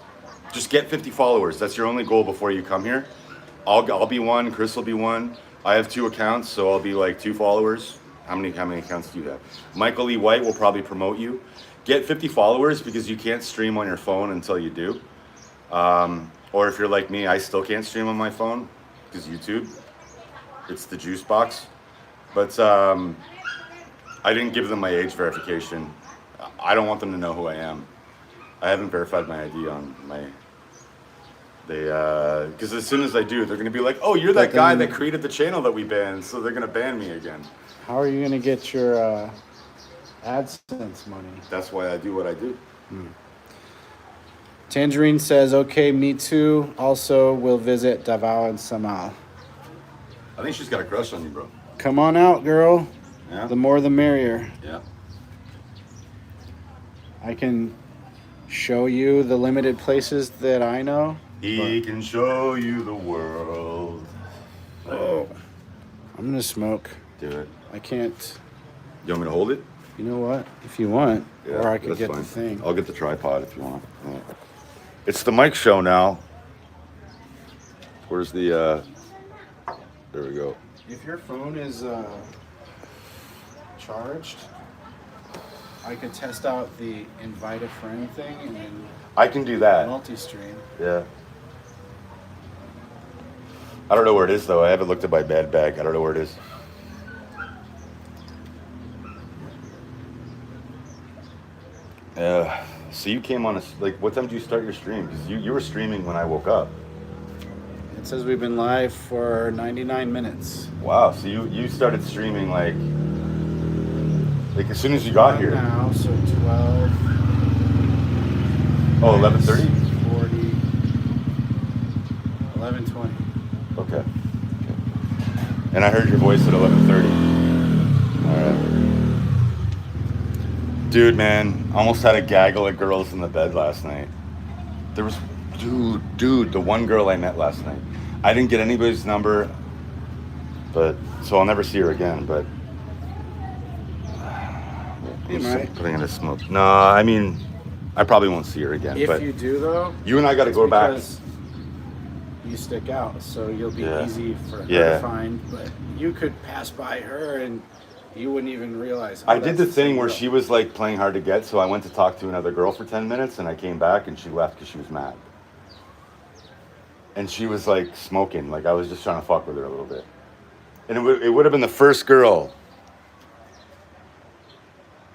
Just get 50 followers. That's your only goal before you come here. I'll be one. Chris will be one. I have 2 accounts, so I'll be like 2 followers. How many accounts do you have? Michael E. White will probably promote you. Get 50 followers because you can't stream on your phone until you do. Or if you're like me, I still can't stream on my phone because YouTube. It's the juice box. But I didn't give them my age verification. I don't want them to know who I am. I haven't verified my ID on my... Because as soon as I do, they're going to be like, oh, you're that guy that created the channel that we banned, so they're going to ban me again. How are you going to get your AdSense money? That's why I do what I do. Tangerine says, okay, me too. Also, we'll visit Davao and Samal. I think she's got a crush on you, bro. Come on out, girl. Yeah? The more the merrier. Yeah. I can show you the limited places that I know. He can show you the world. Oh, I'm gonna smoke. Do it. I can't. You want me to hold it? You know what? If you want, or I could that's get fine. the thing. I'll get the tripod if you want. Yeah. It's the mic show now. Where's the, there we go. If your phone is charged, I could test out the invite a friend thing and then I can do that. multi-stream. Yeah. I don't know where it is though. I haven't looked at my bad bag. I don't know where it is. Yeah. So you came on a, like, what time did you start your stream? Because you were streaming when I woke up. It says we've been live for 99 minutes. Wow. So you started streaming like as soon as you got here. Now, so 12. Oh, 11:30? 40. 11:20. Okay. And I heard your voice at 11:30. All right. Dude, man, almost had a gaggle of girls in the bed last night. There was, dude, the one girl I met last night. I didn't get anybody's number, but so I'll never see her again. But You might. putting in a smoke. No, I mean, I probably won't see her again. If but you do, though, you and I got to go back. because you stick out, so you'll be Yeah. easy for her Yeah. to find. But you could pass by her and you wouldn't even realize. I did the that's thing same where girl. she was like playing hard to get, so I went to talk to another girl for 10 minutes and I came back and she left because she was mad. And she was like smoking, like I was just trying to fuck with her a little bit. And it would have been the first girl.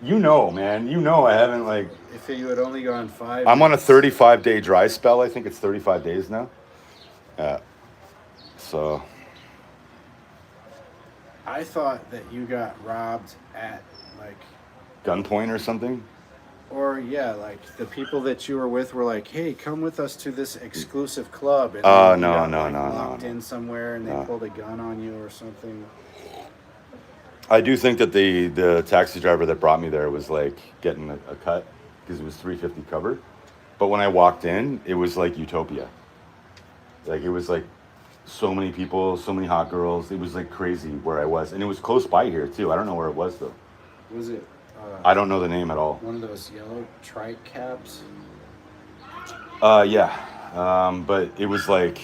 You know, man, you know I haven't like, If you had only gone 5. I'm on a minutes, 35-day dry spell. I think it's 35 days now. Yeah. So, I thought that you got robbed at like, gunpoint or something? or yeah, like the people that you were with were like, "Hey, come with us to this exclusive club." And Oh, then you no, got, no, like, no, locked no. in somewhere, and they No. pulled a gun on you or something. I do think that the taxi driver that brought me there was like getting a cut because it was $350 covered. But when I walked in, it was like utopia. Like it was like so many people, so many hot girls. It was like crazy where I was, and it was close by here too. I don't know where it was though. Was it I don't know the name at all. one of those yellow trike cabs? Yeah. But it was like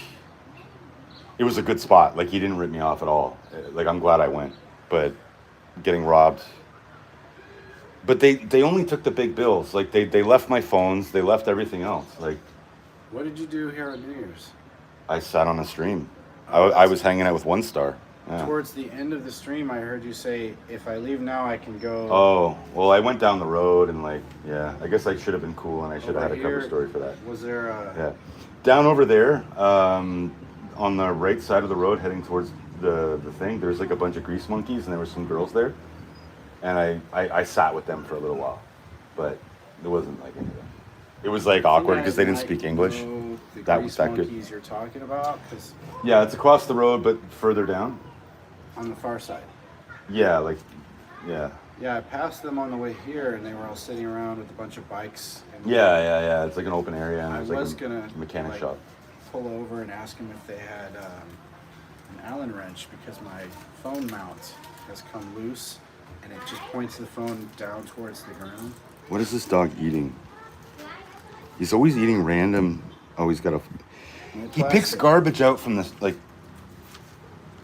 it was a good spot. Like he didn't rip me off at all. Like I'm glad I went, but getting robbed. But they only took the big bills. Like they left my phones. They left everything else. Like What did you do here on New Year's? I sat on a stream. Oh, I was hanging out with One Star. Yeah. Towards the end of the stream, I heard you say, "If I leave now, I can go." Oh, well, I went down the road and like, yeah, I guess I should have been cool and I should have Over had a cover here, story for that. Was there a... Yeah. Down over there, on the right side of the road heading towards the thing, there's like a bunch of grease monkeys and there were some girls there. And I sat with them for a little while, but it wasn't like anything. It was like awkward because they didn't speak English. The That grease was that good. monkeys you're talking about, because Yeah, it's across the road, but further down. on the far side. Yeah, like, yeah. Yeah, I passed them on the way here, and they were all sitting around with a bunch of bikes. And Yeah. It's like an open area and I there's was like gonna a mechanic like, shop. pull over and ask them if they had an Allen wrench, because my phone mount has come loose, and it just points the phone down towards the ground. What is this dog eating? He's always eating random. Oh, he's got a. And He picks garbage out from this, like,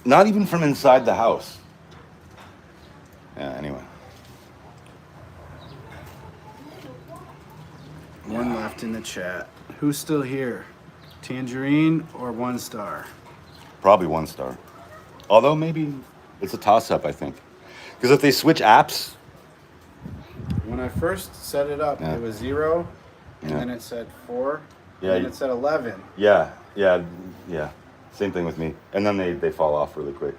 not even from inside the house. Yeah, anyway. One left in the chat. Who's still here? Tangerine or One Star? Probably One Star. Although maybe it's a toss up, I think. Because if they switch apps, When I first set it up, Yeah. it was 0, and Yeah. then it said 4, Yeah, and then you- it said 11. yeah. Same thing with me. And then they fall off really quick.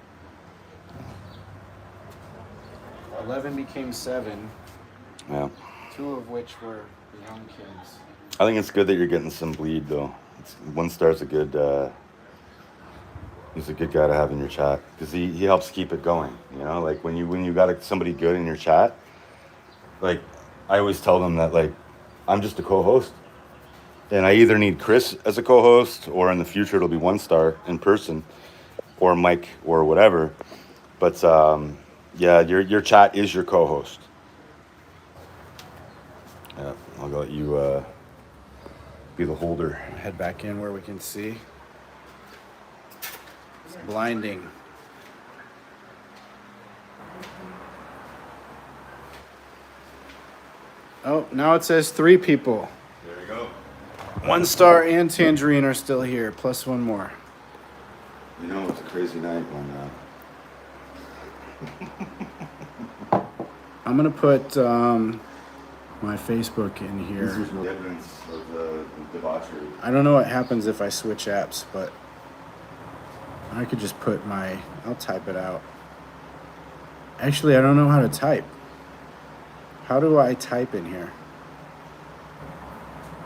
11 became 7, Yeah. 2 of which were the young kids. I think it's good that you're getting some bleed, though. One Star's a good. He's a good guy to have in your chat because he helps keep it going. You know, like when you got somebody good in your chat, like I always tell them that like I'm just a co-host, and I either need Chris as a co-host or in the future it'll be One Star in person, or Mike or whatever. But yeah, your chat is your co-host. Yeah, I'll let you be the holder. Head back in where we can see. It's blinding. Oh, now it says 3 people. There you go. One Star and Tangerine are still here, plus 1 more. You know, it's a crazy night when. I'm gonna put my Facebook in here. There's no evidence of the debauchery. I don't know what happens if I switch apps, but I could just put my... I'll type it out. Actually, I don't know how to type. How do I type in here?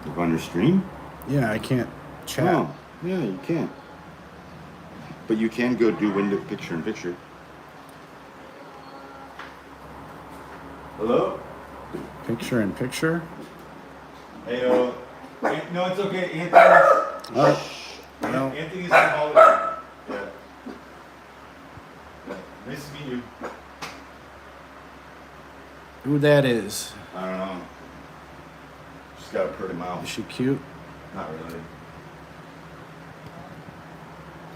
Look on your stream? Yeah, I can't chat. Oh, yeah, you can. But you can go do window picture in picture. Hello? Picture in picture? Hey, no, it's okay. Anthony. Oh, no. Anthony's on holiday. Yeah. Nice to meet you. Who that is? I don't know. She's got a pretty Is mouth. she cute? Not really.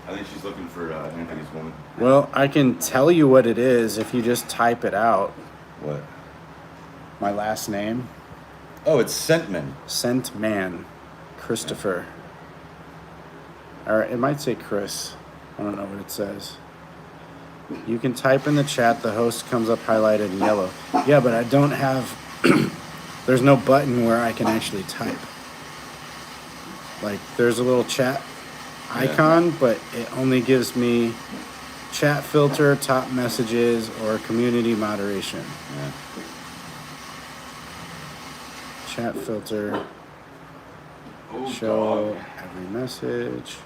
I think she's looking for Anthony's woman. Well, I can tell you what it is if you just type it out. What? My last name. Oh, it's Scentman. Scentman. Christopher. Or it might say Chris. I don't know what it says. You can type in the chat. The host comes up highlighted in yellow. Yeah, but I don't have... There's no button where I can actually type. Like, there's a little chat icon, but it only gives me chat filter, top messages, or community moderation. Yeah. Chat filter, Oh, show dog. every message.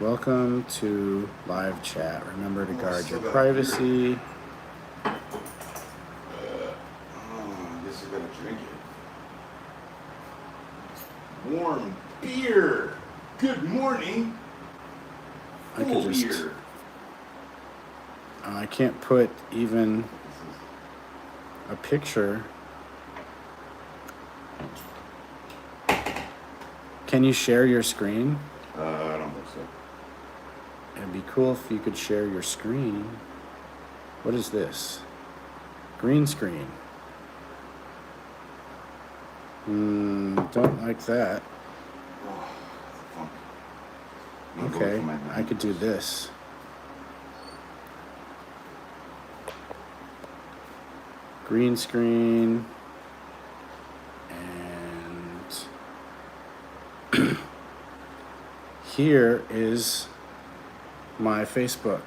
Welcome to live chat. Remember to guard your privacy. Oh, I guess I gotta drink it. Warm beer. Good morning. I Full could just. beer. I can't put even a picture. Can you share your screen? I don't think so. It'd be cool if you could share your screen. What is this? Green screen. Don't like that. Oh, funk. I'm gonna vote Okay, for my I could do this. Green screen. And here is my Facebook.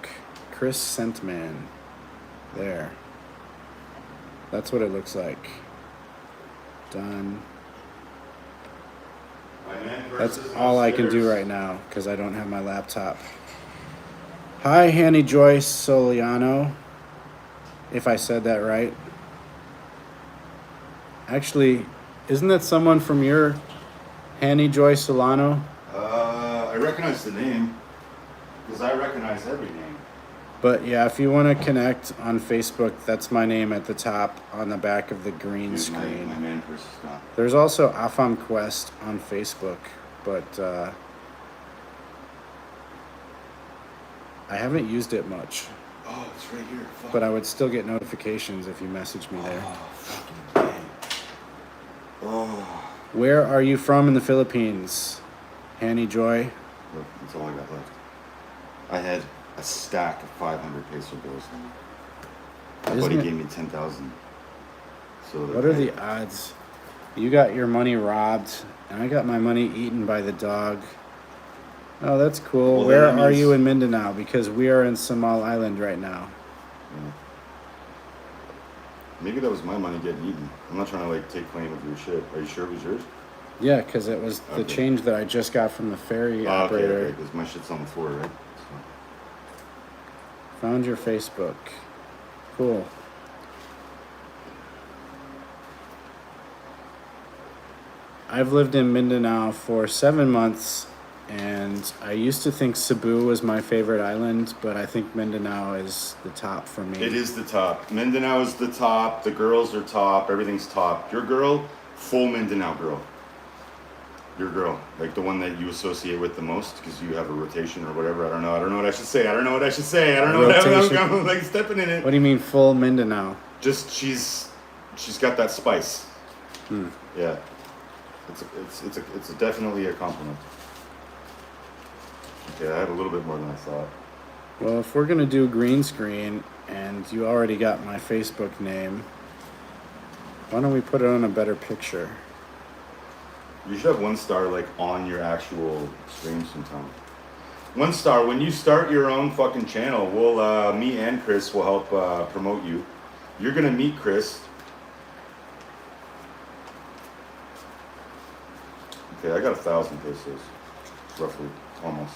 Chris Scentman. There. That's what it looks like. Done. My man That's versus all I can do upstairs. right now because I don't have my laptop. Hi, Hanny Joyce Soliano. If I said that right. Actually, isn't that someone from your Hanny Joyce Solano? I recognize the name because I recognize every name. But yeah, if you want to connect on Facebook, that's my name at the top on the back of the green Dude, screen. my man versus gone. There's also Afam Quest on Facebook, but I haven't used it much. Oh, it's right here. Fuck. But I would still get notifications if you message me there. Oh, fucking dang. Oh. Where are you from in the Philippines? Hanny Joy? Look, that's all I got left. I had a stack of 500 peso bills. My Isn't buddy it- gave me 10,000. So What are the odds? You got your money robbed, and I got my money eaten by the dog. Oh, that's cool. Well, Where that are means- you in Mindanao? Because we are in Samal Island right now. Yeah. Maybe that was my money getting eaten. I'm not trying to like take claim of your shit. Are you sure it was yours? Yeah, because it was the Okay. change that I just got from the ferry Oh, operator. okay, because my shit's on the floor, right? Found your Facebook. Cool. I've lived in Mindanao for 7 months, and I used to think Cebu was my favorite island, but I think Mindanao is the top for me. It is the top. Mindanao is the top. The girls are top. Everything's top. Your girl, full Mindanao girl. Your girl, like the one that you associate with the most, because you have a rotation or whatever. I don't know. I don't know what I should say. I don't know what I should say. I don't know what Rotation? I'm like stepping in it. What do you mean full Mindanao? Just she's got that spice. Hmm. Yeah. It's definitely a compliment. Okay, I had a little bit more than I thought. Well, if we're gonna do green screen, and you already got my Facebook name, why don't we put it on a better picture? You should have 1 star like on your actual stream sometime. 1 star. When you start your own fucking channel, we'll me and Chris will help promote you. You're gonna meet Chris. Okay, I got 1,000 pesos, roughly, almost.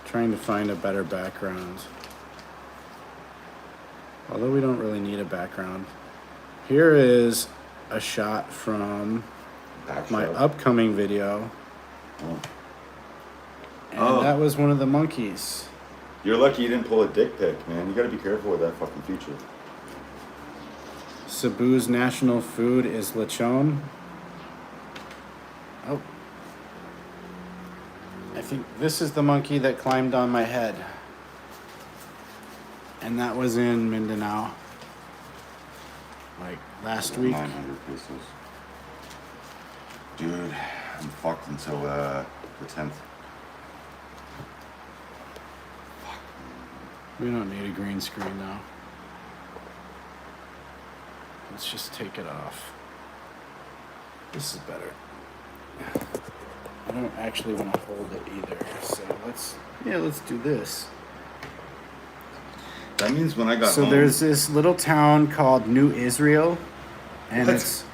Trying to find a better background. Although we don't really need a background. Here is a shot from Back my shot. upcoming video. Oh. And Oh. that was one of the monkeys. You're lucky you didn't pull a dick pic, man. You gotta be careful with that fucking feature. Cebu's national food is lechon. Oh, think this is the monkey that climbed on my head. And that was in Mindanao. Like last week. 900 pesos. Dude, I'm fucked until the 10th. We don't need a green screen now. Let's just take it off. This is better. I don't actually want to hold it either. So let's do this. That means when I got So home. there's this little town called New Israel, and What? it's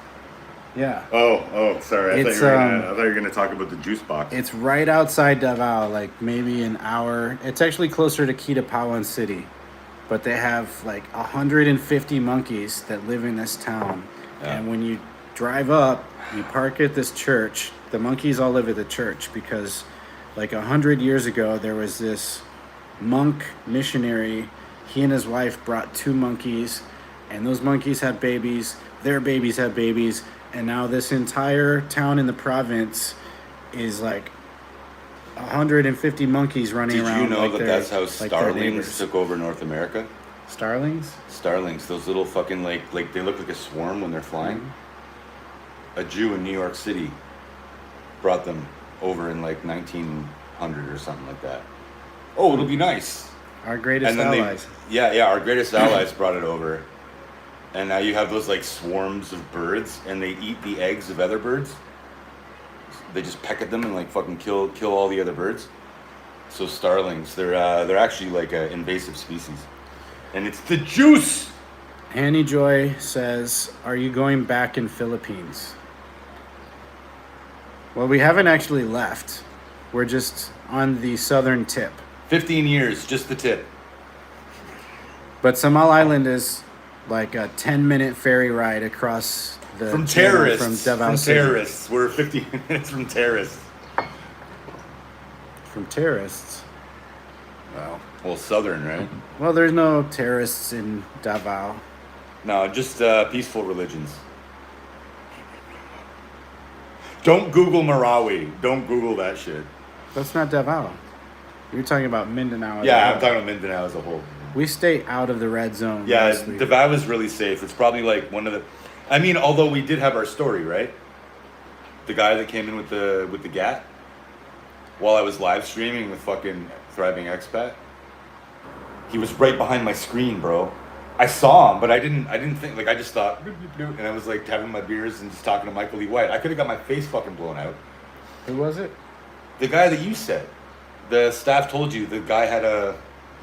yeah. Oh, sorry. I thought It's, you were gonna talk about the juice box. It's right outside Davao, like maybe an hour. It's actually closer to Kidapawan City, but they have like 150 monkeys that live in this town. Yeah. And when you drive up, you park at this church. The monkeys all live at the church because, like 100 years ago, there was this monk missionary. He and his wife brought 2 monkeys, and those monkeys had babies. Their babies had babies. And now this entire town in the province is like 150 monkeys running Did around. you know like that their- that's how like their starlings neighbors. took over North America? Starlings? Starlings, those little fucking like they look like a swarm when they're flying. Mm-hmm. A Jew in New York City brought them over in like 1900 or something like that. Oh, it'll be nice. Our greatest And then allies. our greatest allies brought it over. And now you have those like swarms of birds, and they eat the eggs of other birds. They just peck at them and like fucking kill all the other birds. So starlings, they're actually like an invasive species, and it's the juice. Annie Joy says, "Are you going back in Philippines?" Well, we haven't actually left. We're just on the southern tip. 15 years, just the tip. But Samal Island is like a 10-minute ferry ride across the From channel terrorists. from Davao From City. terrorists. We're 15 minutes from terrorists. From terrorists. Well, southern, right? Well, there's no terrorists in Davao. No, just peaceful religions. Don't Google Marawi. Don't Google that shit. That's not Davao. You're talking about Mindanao. as a Yeah, whole. I'm talking about Mindanao as a whole. We stay out of the red zone. Yeah, mostly. Davao is really safe. It's probably like one of the. I mean, although we did have our story, right? The guy that came in with the gat while I was live streaming with fucking Thriving Expat. He was right behind my screen, bro. I saw him, but I didn't think, like, I just thought, bloop, bloop, bloop, and I was like having my beers and just talking to Michael E. White. I could have got my face fucking blown out. Who was it? The guy that you said, the staff told you the guy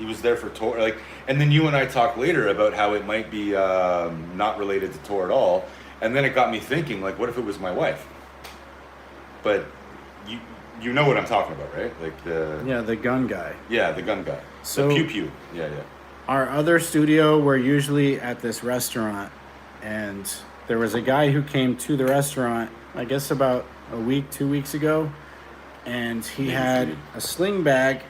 he was there for tour, like, and then you and I talked later about how it might be not related to tour at all, and then it got me thinking, like, what if it was my wife? But you know what I'm talking about, right? Like The gun guy. the gun guy, So- the pew pew, yeah. Our other studio, we're usually at this restaurant, and there was a guy who came to the restaurant, I guess about a week, 2 weeks ago, and he Maybe had 3. a sling bag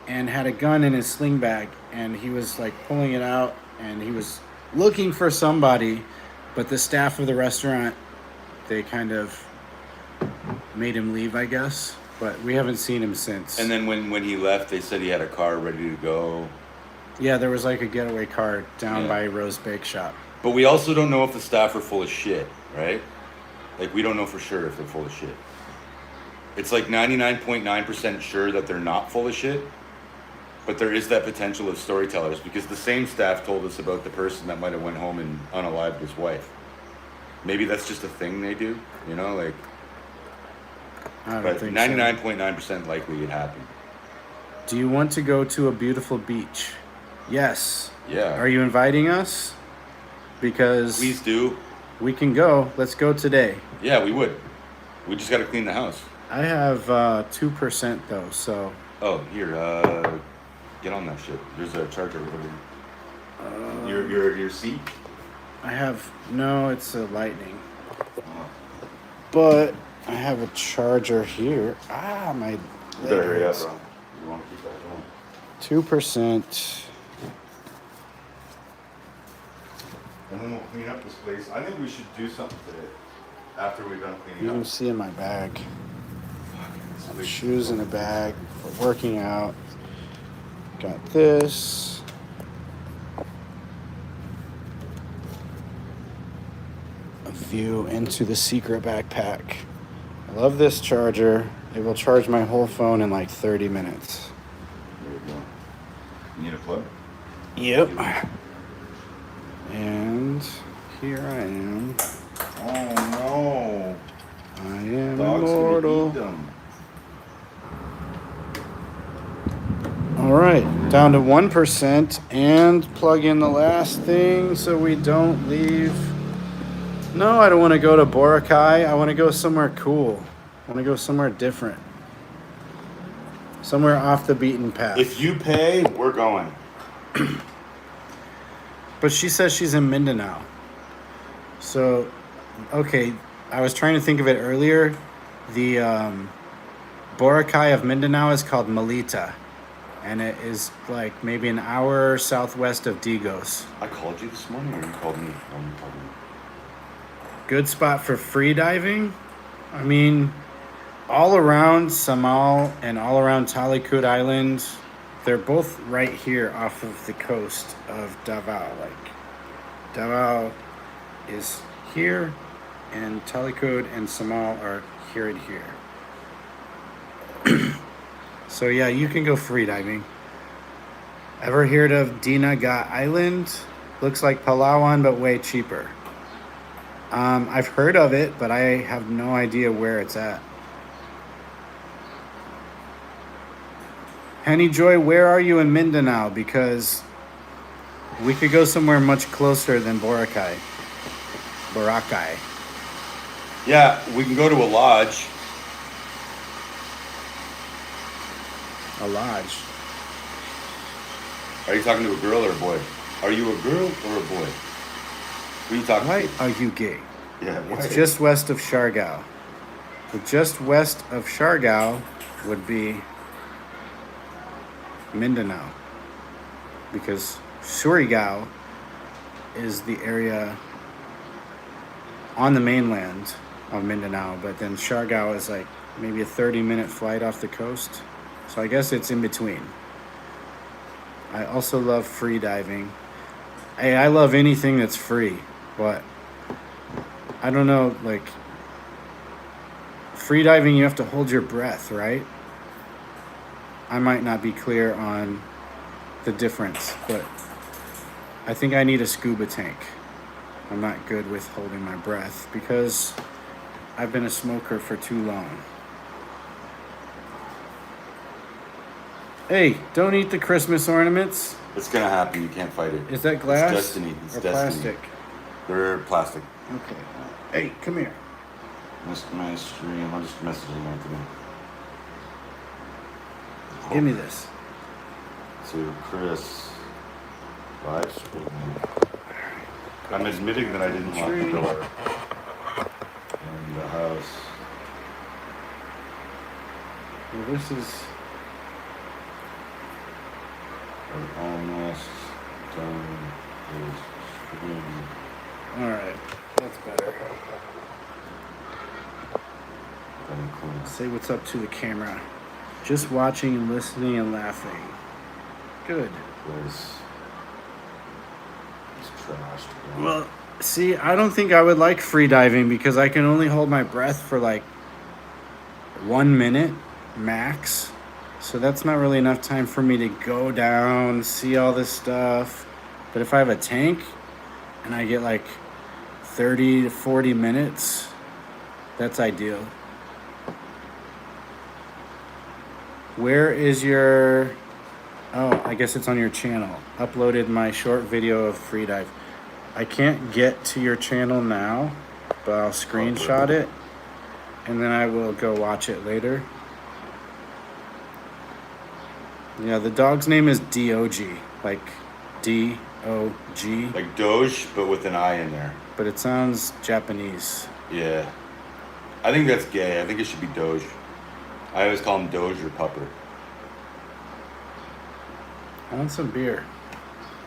and had a gun in his sling bag, and he was like pulling it out, and he was looking for somebody, but the staff of the restaurant, they kind of made him leave, I guess, but we haven't seen him since. And then when he left, they said he had a car ready to go. Yeah, there was like a getaway car down Yeah. by Rose Bake Shop. But we also don't know if the staff are full of shit, right? Like, we don't know for sure if they're full of shit. It's like 99.9% sure that they're not full of shit, but there is that potential of storytellers, because the same staff told us about the person that might have went home and unalived his wife. Maybe that's just a thing they do, you know, like, I don't but think 99.9% likely it happened. so. Do you want to go to a beautiful beach? Yes. Yeah. Are you inviting us? Because Please do. we can go. Let's go today. Yeah, we would. We just got to clean the house. I have 2% though, so Oh, here, get on that shit. There's a charger over there. Your seat? I have no. It's a Lightning, but I have a charger here. My You better hurry up, legs. bro. You want to keep that going. 2%. And then we'll clean up this place. I think we should do something today after we're done You cleaning can up. see in my bag. Shoes in a bag for working out. Got this. A view into the secret backpack. I love this charger. It will charge my whole phone in like 30 minutes. There you go. You need a plug? Yep. And here I am. Oh no. I am Dogs immortal. gonna eat them. All right, down to 1% and plug in the last thing so we don't leave. No, I don't want to go to Boracay. I want to go somewhere cool. I want to go somewhere different. Somewhere off the beaten path. If you pay, we're going. But she says she's in Mindanao. So, okay, I was trying to think of it earlier. The Boracay of Mindanao is called Melita. And it is like maybe an hour southwest of Digos. I called you this morning, or you called me? Good spot for free diving. I mean, all around Samal and all around Talikod Island, they're both right here off of the coast of Davao. Like, Davao is here, and Talikod and Samal are here and here. So yeah, you can go free diving. Ever heard of Dinagat Island? Looks like Palawan, but way cheaper. I've heard of it, but I have no idea where it's at. Henny Joy, where are you in Mindanao? Because we could go somewhere much closer than Boracay. Boracay. Yeah, we can go to a lodge. A lodge. Are you talking to a girl or a boy? Are you a girl or a boy? Who are you talking Why to? are you gay? Yeah, why? It's just west of Siargao. The just west of Siargao would be Mindanao. Because Surigao is the area on the mainland of Mindanao, but then Siargao is like maybe a 30-minute flight off the coast. So I guess it's in between. I also love free diving. I love anything that's free, but I don't know, like, free diving, you have to hold your breath, right? I might not be clear on the difference, but I think I need a scuba tank. I'm not good with holding my breath because I've been a smoker for too long. Hey, don't eat the Christmas ornaments. It's gonna happen. You can't fight it. Is that glass? It's destiny. It's or destiny. plastic? They're plastic. Okay. Hey, come here. Missed my stream. I'm just messaging Anthony. Give me this. To Chris. Live streaming. I'm admitting that I didn't lock the door. In the house. Well, this is... We're almost done with streaming. Alright, that's better. Then clean. Say what's up to the camera. Just watching and listening and laughing. Good. This is trashed. Well, see, I don't think I would like free diving because I can only hold my breath for like 1 minute max. So that's not really enough time for me to go down, see all this stuff. But if I have a tank and I get like 30 to 40 minutes, that's ideal. Where is your... Oh, I guess it's on your channel. Uploaded my short video of free dive. I can't get to your channel now, but I'll screenshot it and then I will go watch it later. Yeah, the dog's name is DOG, like D-O-G, Like Doge, but with an I in there. but it sounds Japanese. Yeah. I think that's gay. I think it should be Doge. I always call him Doge or Pupper. I want some beer.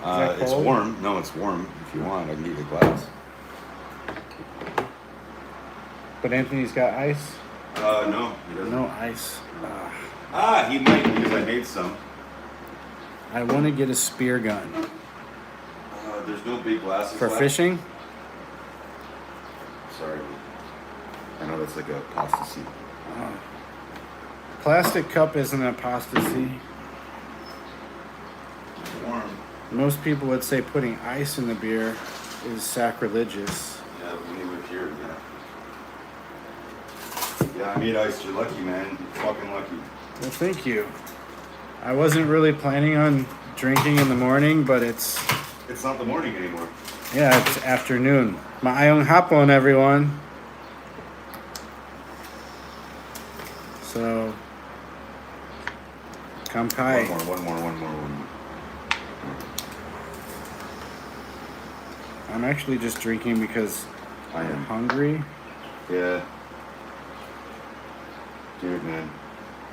that It's cold? warm. No, it's warm. If you want, I can get you a glass. But Anthony's got ice. No, he doesn't. No ice. He might because I made some. I want to get a spear gun. There's no big glasses For left. fishing? Sorry. I know that's like a apostasy. Plastic cup isn't apostasy. Warm. Most people would say putting ice in the beer is sacrilegious. Yeah, when you live here, yeah. Yeah, I made ice. You're lucky, man. You're fucking lucky. Well, thank you. I wasn't really planning on drinking in the morning, but it's It's not the morning anymore. it's afternoon. Maayong hapon, everyone. So, kampai. One more. I'm actually just drinking because I I'm am. hungry. Yeah. Dude, man.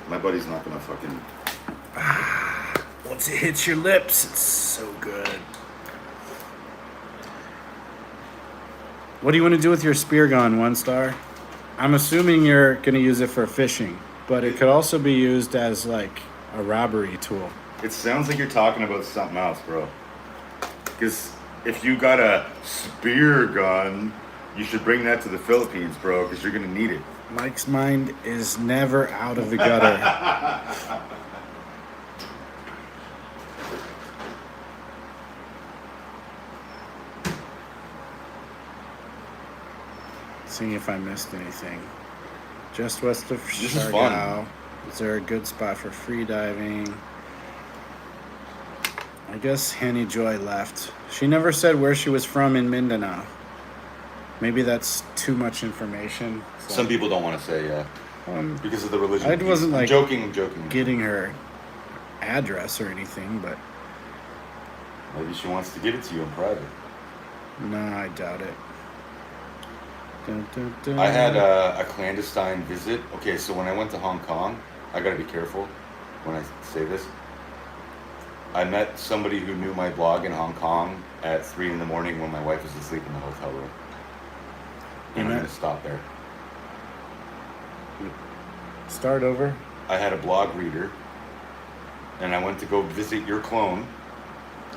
My buddy's not gonna fucking... Once it hits your lips, it's so good. What do you want to do with your spear gun, One Star? I'm assuming you're going to use it for fishing, but it could also be used as like a robbery tool. It sounds like you're talking about something else, bro. Because if you got a spear gun, you should bring that to the Philippines, bro, because you're gonna need it. Mike's mind is never out of the gutter. Seeing if I missed anything. Just west of This is fun. Siargao. Is there a good spot for free diving? I guess Henny Joy left. She never said where she was from in Mindanao. Maybe that's too much information. So, Some people don't want to say, yeah, because of the religion. I wasn't, I'm like, joking. getting her address or anything, but Maybe she wants to give it to you in private. no, I doubt it. Dun, dun, dun. I had a clandestine visit. Okay, so when I went to Hong Kong, I gotta be careful when I say this. I met somebody who knew my blog in Hong Kong at 3 in the morning when my wife was asleep in the hotel room. And I'm met- gonna stop there. Start over. I had a blog reader, and I went to go visit your clone.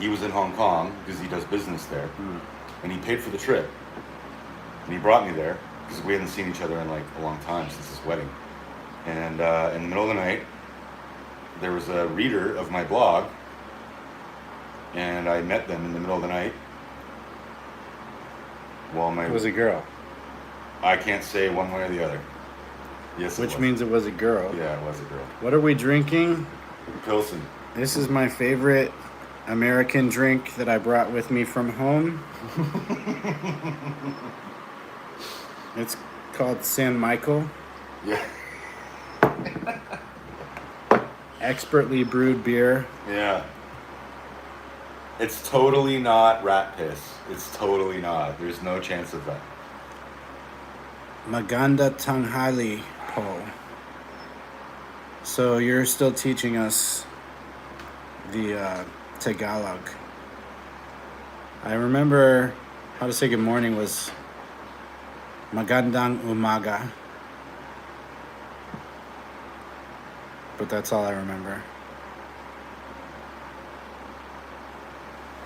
He was in Hong Kong because he does business there, and he paid for the trip. And he brought me there because we hadn't seen each other in like a long time since his wedding. And in the middle of the night, there was a reader of my blog, and I met them in the middle of the night. While my It was a girl, I can't say one way or the other. Yes, it which was. means it was a girl. Yeah, it was a girl. What are we drinking? Pilsen. This is my favorite American drink that I brought with me from home. It's called San Michael. Yeah. Expertly brewed beer. Yeah. It's totally not rat piss. It's totally not. There's no chance of that. Maganda Tanghali Po. So you're still teaching us the Tagalog. I remember how to say good morning was Magandang Umaga. But that's all I remember.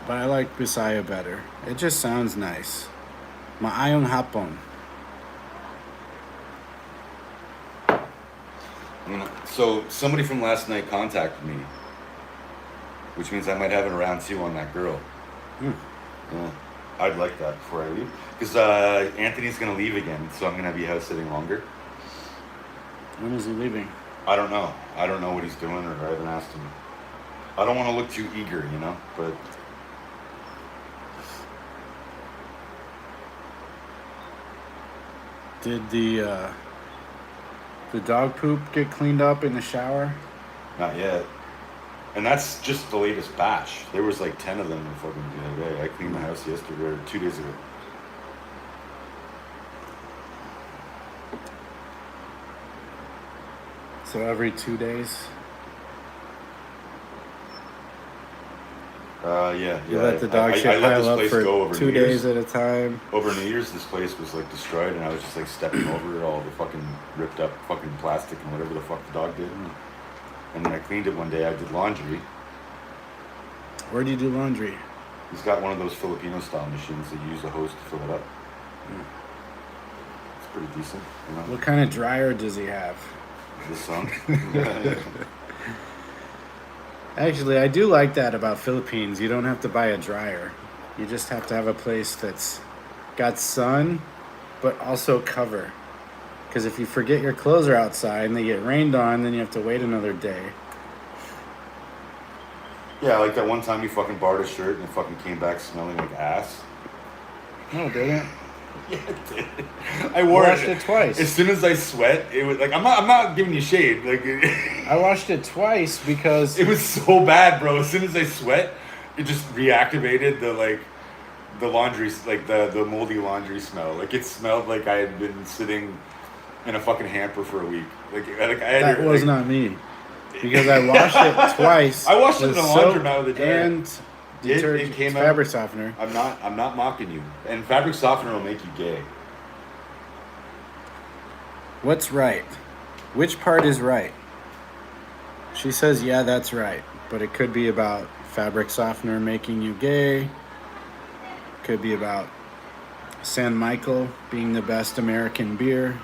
But I like Bisaya better. It just sounds nice. Maayong hapon. So somebody from last night contacted me, which means I might have it around 2 on that girl. Yeah. I'd like that before I leave. Because Anthony's going to leave again, so I'm going to be house sitting longer. When is he leaving? I don't know. I don't know what he's doing, or I haven't asked him. I don't want to look too eager, you know, but... Did the dog poop get cleaned up in the shower? Not yet. And that's just the latest batch. There was like 10 of them fucking the other day. I cleaned the house yesterday, or 2 days ago. So every 2 days? Yeah. You let the dog I shit let pile this up place for go over 2 New Year's. days at a time. Over New Year's, this place was like destroyed, and I was just like stepping over it, all the fucking ripped up fucking plastic and whatever the fuck the dog did. And then I cleaned it one day. I did laundry. Where do you do laundry? He's got one of those Filipino style machines that you use a hose to fill it up. It's pretty decent, you know. What kind of dryer does he have? This song. Actually, I do like that about Philippines. You don't have to buy a dryer. You just have to have a place that's got sun, but also cover. Because if you forget your clothes are outside and they get rained on, then you have to wait another day. Yeah, like that one time you fucking borrowed a shirt and it fucking came back smelling like ass. No, didn't. Yeah, it did. I washed it twice. As soon as I sweat, it was like I'm not giving you shade. Like I washed it twice because it was so bad, bro. As soon as I sweat, it just reactivated the laundry, like the moldy laundry smell. Like it smelled like I had been sitting in a fucking hamper for a week. Like I had that was not me. Because I washed it twice. I washed it in with the soap laundromat with a dryer. and detergent, It came out- fabric softener. I'm not mocking you. And fabric softener will make you gay. What's right? Which part is right? She says, yeah, that's right. But it could be about fabric softener making you gay. Could be about San Michael being the best American beer.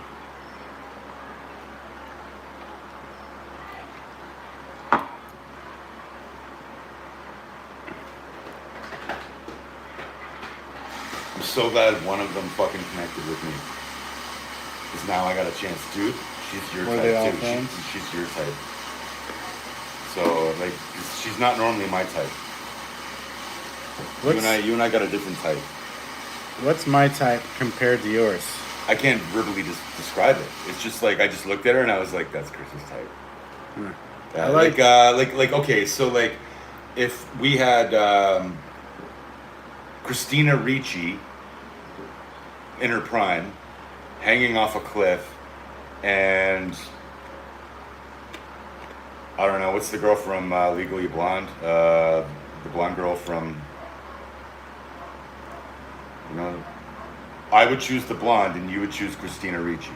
I'm so glad one of them fucking connected with me. Because now I got a chance. Dude, she's your Were they all type too. friends? She's your type. So, like, she's not normally my type. What's, You and I got a different type. what's my type compared to yours? I can't verbally describe it. It's just like, I just looked at her and I was like, that's Chris's type. I like okay, so like, if we had Christina Ricci in her prime, hanging off a cliff, and I don't know, what's the girl from Legally Blonde? The blonde girl from, you know, I would choose the blonde and you would choose Christina Ricci.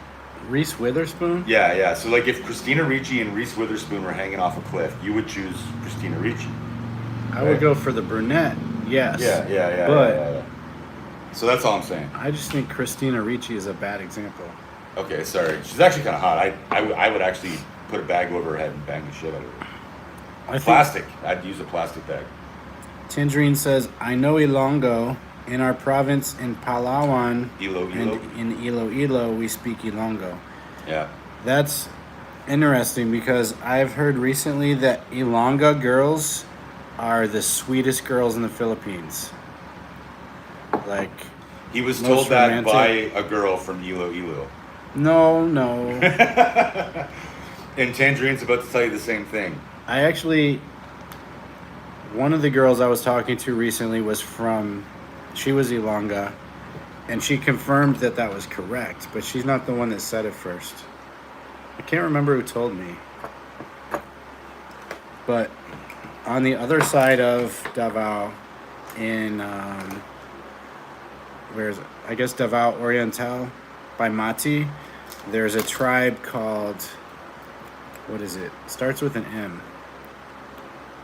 Reese Witherspoon? Yeah. So like if Christina Ricci and Reese Witherspoon were hanging off a cliff, you would choose Christina Ricci. I would go for the brunette, yes. Yeah. But So that's all I'm saying. I just think Christina Ricci is a bad example. Okay, sorry. She's actually kind of hot. I would actually put a bag over her head and bang the shit out of her. I think Plastic. I'd use a plastic bag. Tangerine says, I know Ilongo. In our province in Palawan Ilo. and in Iloilo, we speak Ilongo. Yeah. That's interesting because I've heard recently that Ilonga girls are the sweetest girls in the Philippines. Like, He was most told that romantic. by a girl from Iloilo. no. And Tangerine's about to tell you the same thing. I actually, one of the girls I was talking to recently she was Ilonga, and she confirmed that was correct, but she's not the one that said it first. I can't remember who told me. But on the other side of Davao, in, I guess Davao Oriental, by Mati, there's a tribe called, what is it? Starts with an M.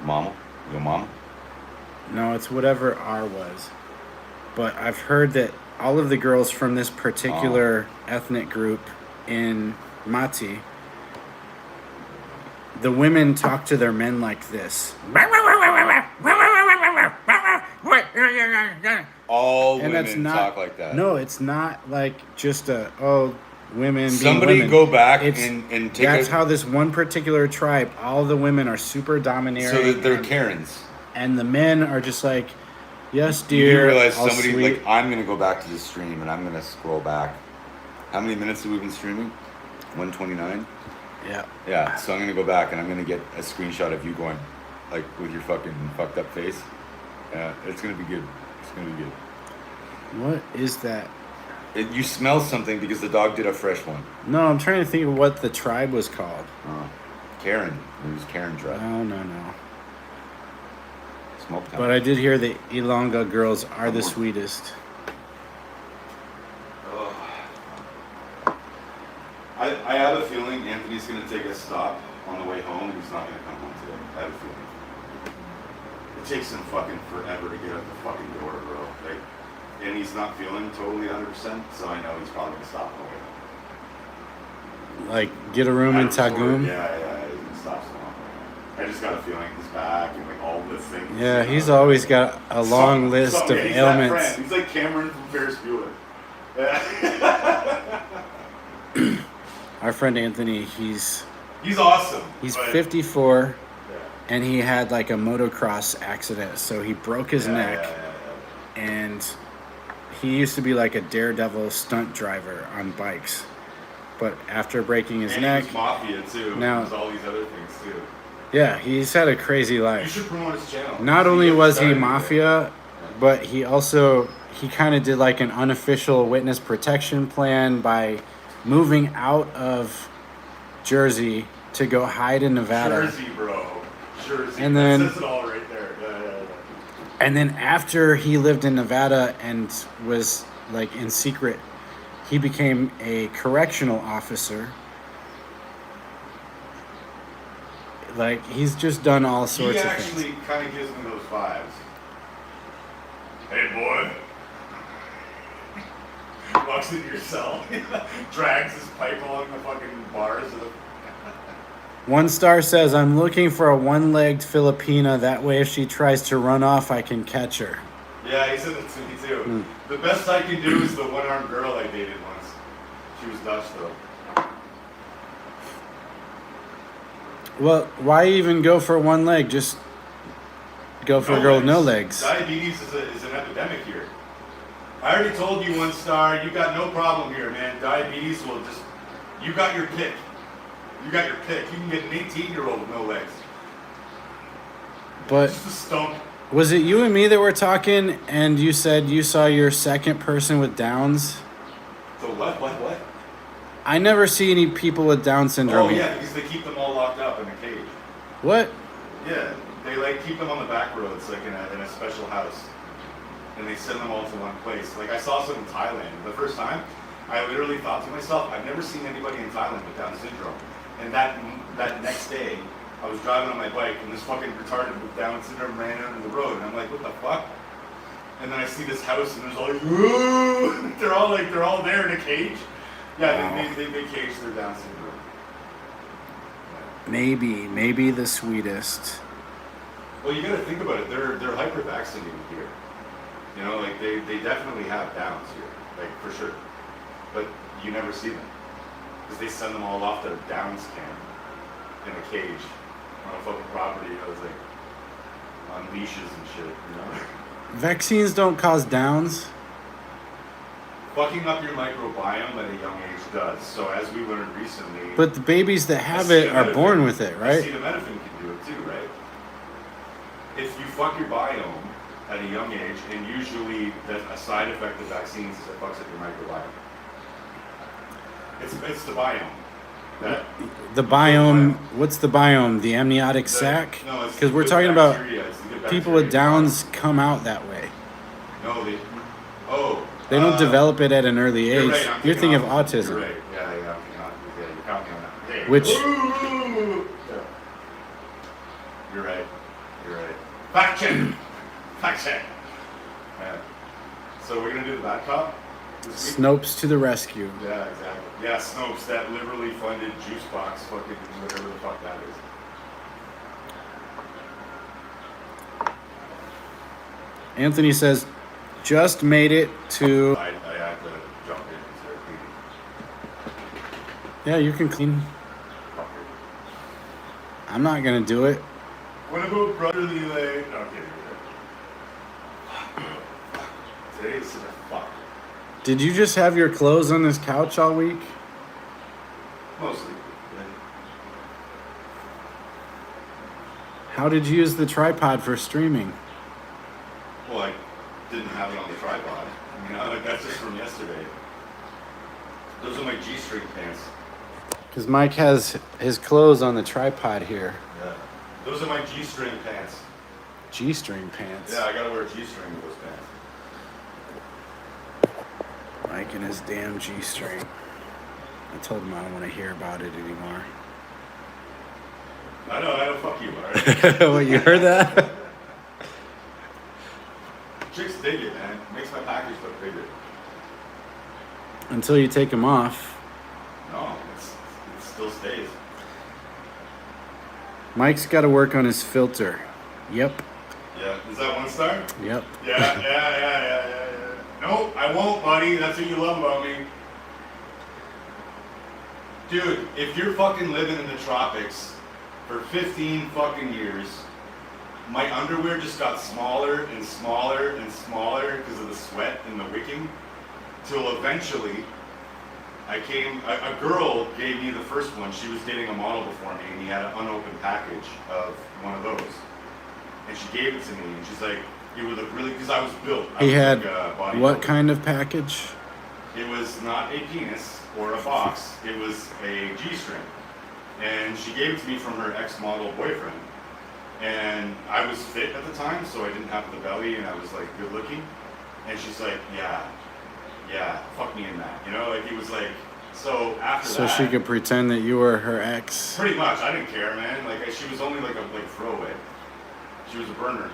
Mama? Your mama? No, it's whatever R was. But I've heard that all of the girls from this particular ethnic group in Mati, the women talk to their men like this. All And that's women not, talk like that. No, it's not like just women Somebody being women. go back It's- and take That's how this one particular tribe, all the women are super dominating. So that they're Karens. and the men are just like, yes, You dear. do realize I'll somebody, sweet- like, I'm going to go back to the stream and I'm going to scroll back. How many minutes have we been streaming? 129? Yeah. Yeah, so I'm going to go back and I'm going to get a screenshot of you going, like, with your fucking fucked up face. Yeah, it's going to be good. It's going to be good. What is that? You smell something because the dog did a fresh one. No, I'm trying to think of what the tribe was called. Karen. It was Karen tribe. No. Smoke time. But I did hear the Ilonga girls are the sweetest. I have a feeling Anthony's going to take a stop on the way home and he's not going to come home today. I have a feeling. It takes him fucking forever to get out the fucking door, bro. Like, and he's not feeling totally 100%, so I know he's probably going to stop on the way home. Like, get a room in At resort, Tagum. Yeah, he's going to stop somewhere. I just got a feeling his back and like all the things. Yeah, he's always got a long list of he's ailments. That friend. He's like Cameron from Ferris Bueller. Yeah. Our friend Anthony, he's awesome. He's but- 54, Yeah. and he had like a motocross accident, so he broke his neck, Yeah. and he used to be like a daredevil stunt driver on bikes. But after breaking his And neck, he was mafia too. Now- There's all these other things too. yeah, he's had a crazy You life. should promote his channel. Not only was he started mafia, but he kind of did like an unofficial witness protection plan by moving out of Jersey to go hide in Nevada. Jersey, bro. Jersey. And then- That says it all right there. And then after he lived in Nevada and was like in secret, he became a correctional officer. Like, he's just done all sorts He of actually things. kind of gives me those vibes. Hey, boy. Walks into your cell, drags his pipe along the fucking bars. One star says, I'm looking for a one-legged Filipina. That way if she tries to run off, I can catch her. Yeah, he said that to me too. The best I can do is the one-armed girl I dated once. She was Dutch though. Well, why even go for one leg? Just go for a girl with no legs. Diabetes is an epidemic here. I already told you, one star, you got no problem here, man. Diabetes will just, you got your pick. You got your pick. You can get an 18-year-old with no legs. But Just a stump. was it you and me that were talking and you said you saw your second person with Downs? So what? I never see any people with Down syndrome. Oh yeah, because they keep them all locked up in a cage. What? Yeah, they like keep them on the back roads, like in a special house, and they send them all to one place. Like I saw some in Thailand. The first time, I literally thought to myself, I've never seen anybody in Thailand with Down syndrome. And that next day, I was driving on my bike, and this fucking retarded with Down syndrome ran out of the road, and I'm like, what the fuck? And then I see this house, and there's all like, ooh, they're all there in a cage. Yeah, Wow. they cage their Down syndrome. Maybe the sweetest. Well, you got to think about it. They're hyper vaccinated here. You know, like they definitely have Downs here, like for sure. But you never see them because they send them all off to a Downs camp in a cage on a fucking property. You know, it's like on leashes and shit. You know, Vaccines don't cause Downs. fucking up your microbiome at a young age does. So as we learned recently, But the babies that have it are born with it, right? acetaminophen can do it too, right? If you fuck your biome at a young age, and usually a side effect of vaccines is it fucks up your microbiome. It's the biome. The biome, what's the biome? The amniotic sac? No, it's Because the we're good talking about bacteria, it's the good people bacteria. with Downs come out that way. No, They don't develop it at an early age. You're right, I'm You're thinking of You're autism. right. Yeah, I'm thinking autism. Yeah, you caught me on that. Hey. Which- Yeah. You're right. Fact check. Yeah. So we're gonna do the bad cop this week? Snopes to the rescue. Yeah, exactly. Yeah, Snopes, that liberally funded juice box, fucking whatever the fuck that is. Anthony says, just made it to... I have to jump in and start cleaning. Yeah, you can clean. Fucker. I'm not going to do it. What about brotherly lay? No, I'm kidding. Today is such a fuck. Did you just have your clothes on this couch all week? Mostly. How did you use the tripod for streaming? Well, I didn't have it on the tripod. I mean, that's just from yesterday. Those are my G-string pants. Because Mike has his clothes on the tripod here. Yeah. Those are my G-string pants. G-string pants. Yeah, I gotta wear a G-string with those pants. Mike and his damn G-string. I told him I don't want to hear about it anymore. I know, fuck you, alright? What, you heard that? Chicks dig it, man. Makes my package look bigger. Until you take them off. No, it still stays. Mike's got to work on his filter. Yep. Yeah, is that 1 star? Yep. Yeah. Nope, I won't, buddy. That's what you love about me. Dude, if you're fucking living in the tropics for 15 fucking years, my underwear just got smaller and smaller and smaller because of the sweat and the wicking, till eventually a girl gave me the first one. She was dating a model before me, and he had an unopened package of one of those. And she gave it to me, and she's like, it would look really, because I was built. He had like what kind of package? It was not a penis or a box. It was a G-string. And she gave it to me from her ex-model boyfriend. And I was fit at the time, so I didn't have the belly, and I was like good looking. And she's like, yeah, fuck me in that. You know, like it was like, so after So that. she could pretend that you were her ex. Pretty much, I didn't care, man. Like she was only like a throwaway. She was a burner.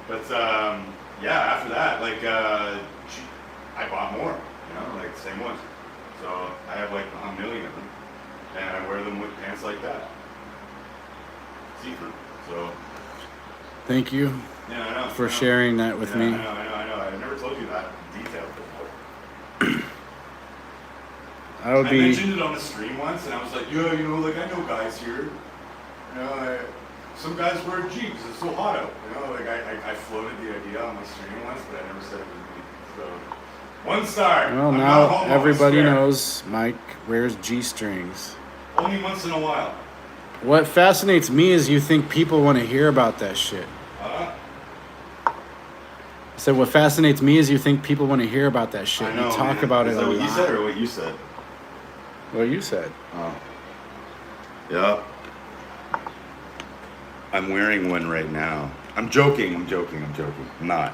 But yeah, after that, like I bought more, you know, like the same ones. So I have like a million of them, and I wear them with pants like that, see-through. So Thank you yeah, I know, for sharing that with me. I know. I never told you that in detail before. I would I be. mentioned it on the stream once, and I was like, yeah, you know, like I know guys here. You know, some guys wear jeans. It's so hot out. You know, like I floated the idea on my stream once, but I never said it was me. So 1 star. Well, I'm now not homo, I everybody swear. knows Mike wears G-strings. Only once in a while. What fascinates me is you think people want to hear about that shit. I said, what fascinates me is you think people want to hear about that shit. I know, You talk man. about Is it that a what lot. you said or what you said? What you said. Oh. Yeah. I'm wearing one right now. I'm joking. I'm not.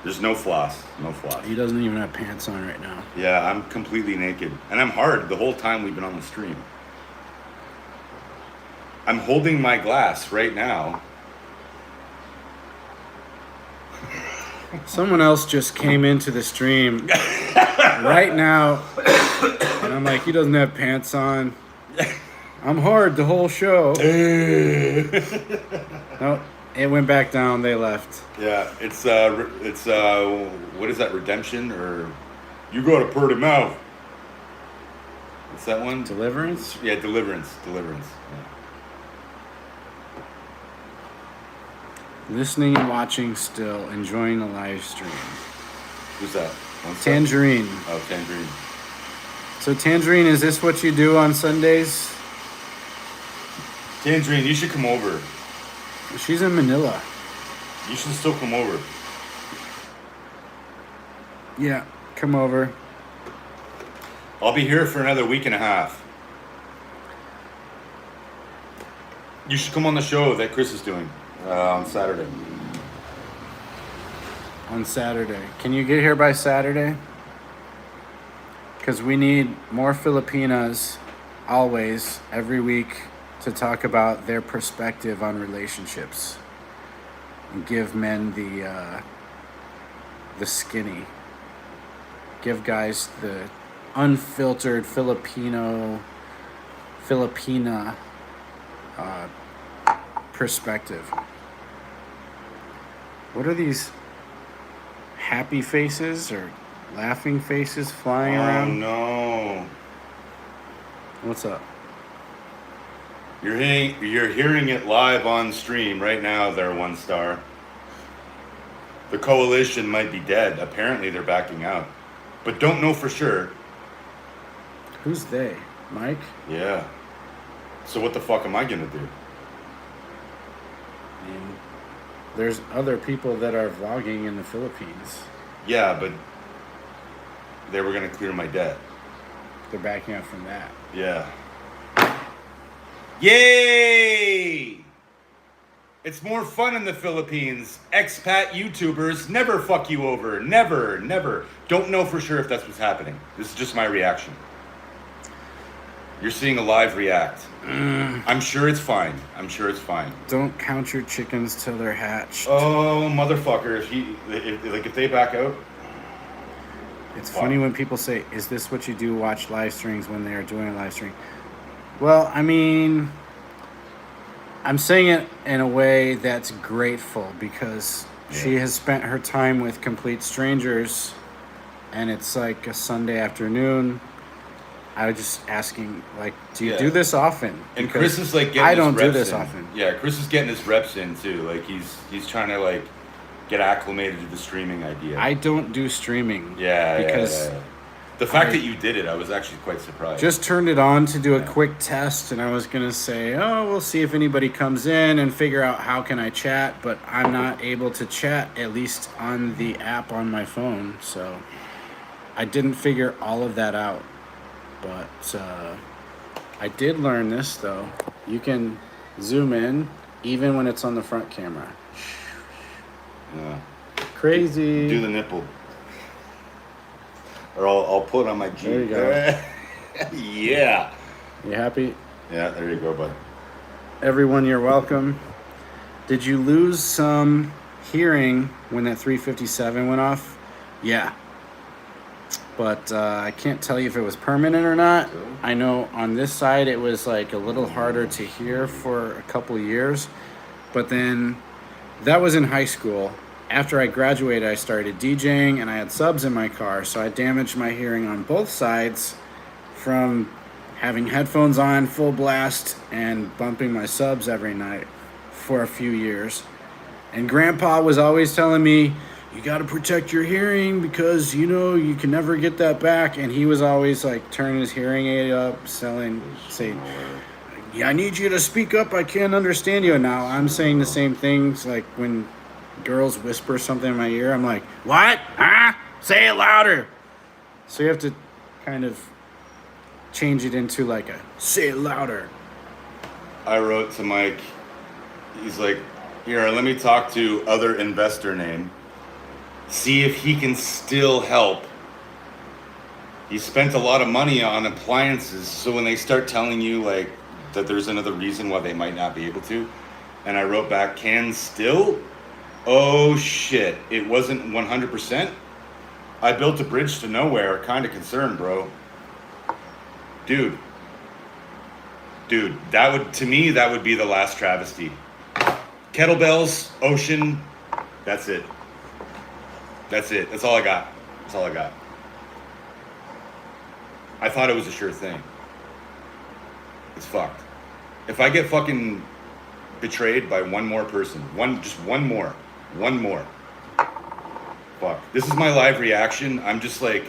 There's no floss. He doesn't even have pants on right now. Yeah, I'm completely naked. And I'm hard the whole time we've been on the stream. I'm holding my glass right now. Someone else just came into the stream right now, and I'm like, he doesn't have pants on. I'm hard the whole show. No, it went back down. They left. Yeah, it's what is that, Redemption, or you go to Portimao? What's that one? Deliverance? Yeah, Deliverance. Yeah. Listening and watching still, enjoying the live stream. Who's that? One sec. Tangerine. Oh, Tangerine. So Tangerine, is this what you do on Sundays? Tangerine, you should come over. She's in Manila. You should still come over. Yeah, come over. I'll be here for another week and a half. You should come on the show that Chris is doing on Saturday. On Saturday. Can you get here by Saturday? Because we need more Filipinas always, every week, to talk about their perspective on relationships. And give men the skinny. Give guys the unfiltered Filipina perspective. What are these happy faces or laughing faces flying around? No. What's up? You're hearing it live on stream right now there, 1 star. The coalition might be dead. Apparently they're backing out. But don't know for sure. Who's they? Mike? Yeah. So what the fuck am I gonna do? I mean, there's other people that are vlogging in the Philippines. Yeah, but they were gonna clear my debt. They're backing out from that. Yeah. Yay! It's more fun in the Philippines. Expat YouTubers never fuck you over. Never, never. Don't know for sure if that's what's happening. This is just my reaction. You're seeing a live react. I'm sure it's fine. I'm sure it's fine. Don't count your chickens till they're hatched. Oh, motherfucker. If they back out. It's funny when people say, is this what you do, watch live streams when they are doing a live stream? Well, I mean, I'm saying it in a way that's grateful because she has spent her time with complete strangers and it's like a Sunday afternoon. I was just asking, like, do you do this often? And Chris is like getting I his don't do reps this in. often. Yeah, Chris is getting his reps in too. Like he's trying to like get acclimated to the streaming idea. I don't do streaming. Because the fact that you did it, I was actually quite surprised. Just turned it on to do a quick test, and I was going to say, oh, we'll see if anybody comes in and figure out how can I chat, but I'm not able to chat, at least on the app on my phone, so I didn't figure all of that out. But I did learn this, though. You can zoom in even when it's on the front camera. Yeah. Crazy. Do the nipple. Or I'll put on my G. There you go. Yeah. You happy? Yeah, there you go, bud. Everyone, you're welcome. Did you lose some hearing when that 357 went off? Yeah. But I can't tell you if it was permanent or not. I know on this side it was like a little harder to hear for a couple years. But then that was in high school. After I graduated, I started DJing and I had subs in my car. So I damaged my hearing on both sides from having headphones on full blast and bumping my subs every night for a few years. And Grandpa was always telling me, you got to protect your hearing because, you know, you can never get that back. And he was always like turning his hearing aid up, saying, yeah, I need you to speak up. I can't understand you. And now I'm saying the same things. Like when girls whisper something in my ear, I'm like, what? Huh? Say it louder. So you have to kind of change it into like a say it louder. I wrote to Mike, he's like, here, let me talk to other investor name. See if he can still help. He spent a lot of money on appliances, so when they start telling you like that there's another reason why they might not be able to, and I wrote back, can still? Oh shit, it wasn't 100%? I built a bridge to nowhere, kind of concerned, bro. Dude, that would, to me, that would be the last travesty. Kettlebells, ocean, that's it. That's it. That's all I got. That's all I got. I thought it was a sure thing. It's fucked. If I get fucking betrayed by one more person, just one more. Fuck. This is my live reaction. I'm just like,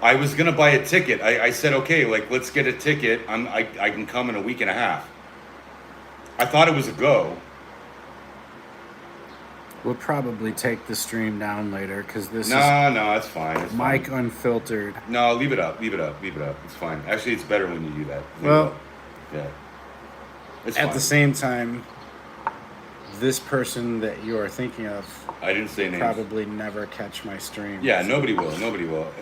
I was gonna buy a ticket. I said, okay, like let's get a ticket. I can come in a week and a half. I thought it was a go. We'll probably take the stream down later because this is No, it's fine. It's Mike fine. Unfiltered. No, leave it up. It's fine. Actually, it's better when you do that. Well, yeah. It's at fine. the same time, this person that you are thinking of I didn't say names. probably never catch my stream. Yeah, nobody will.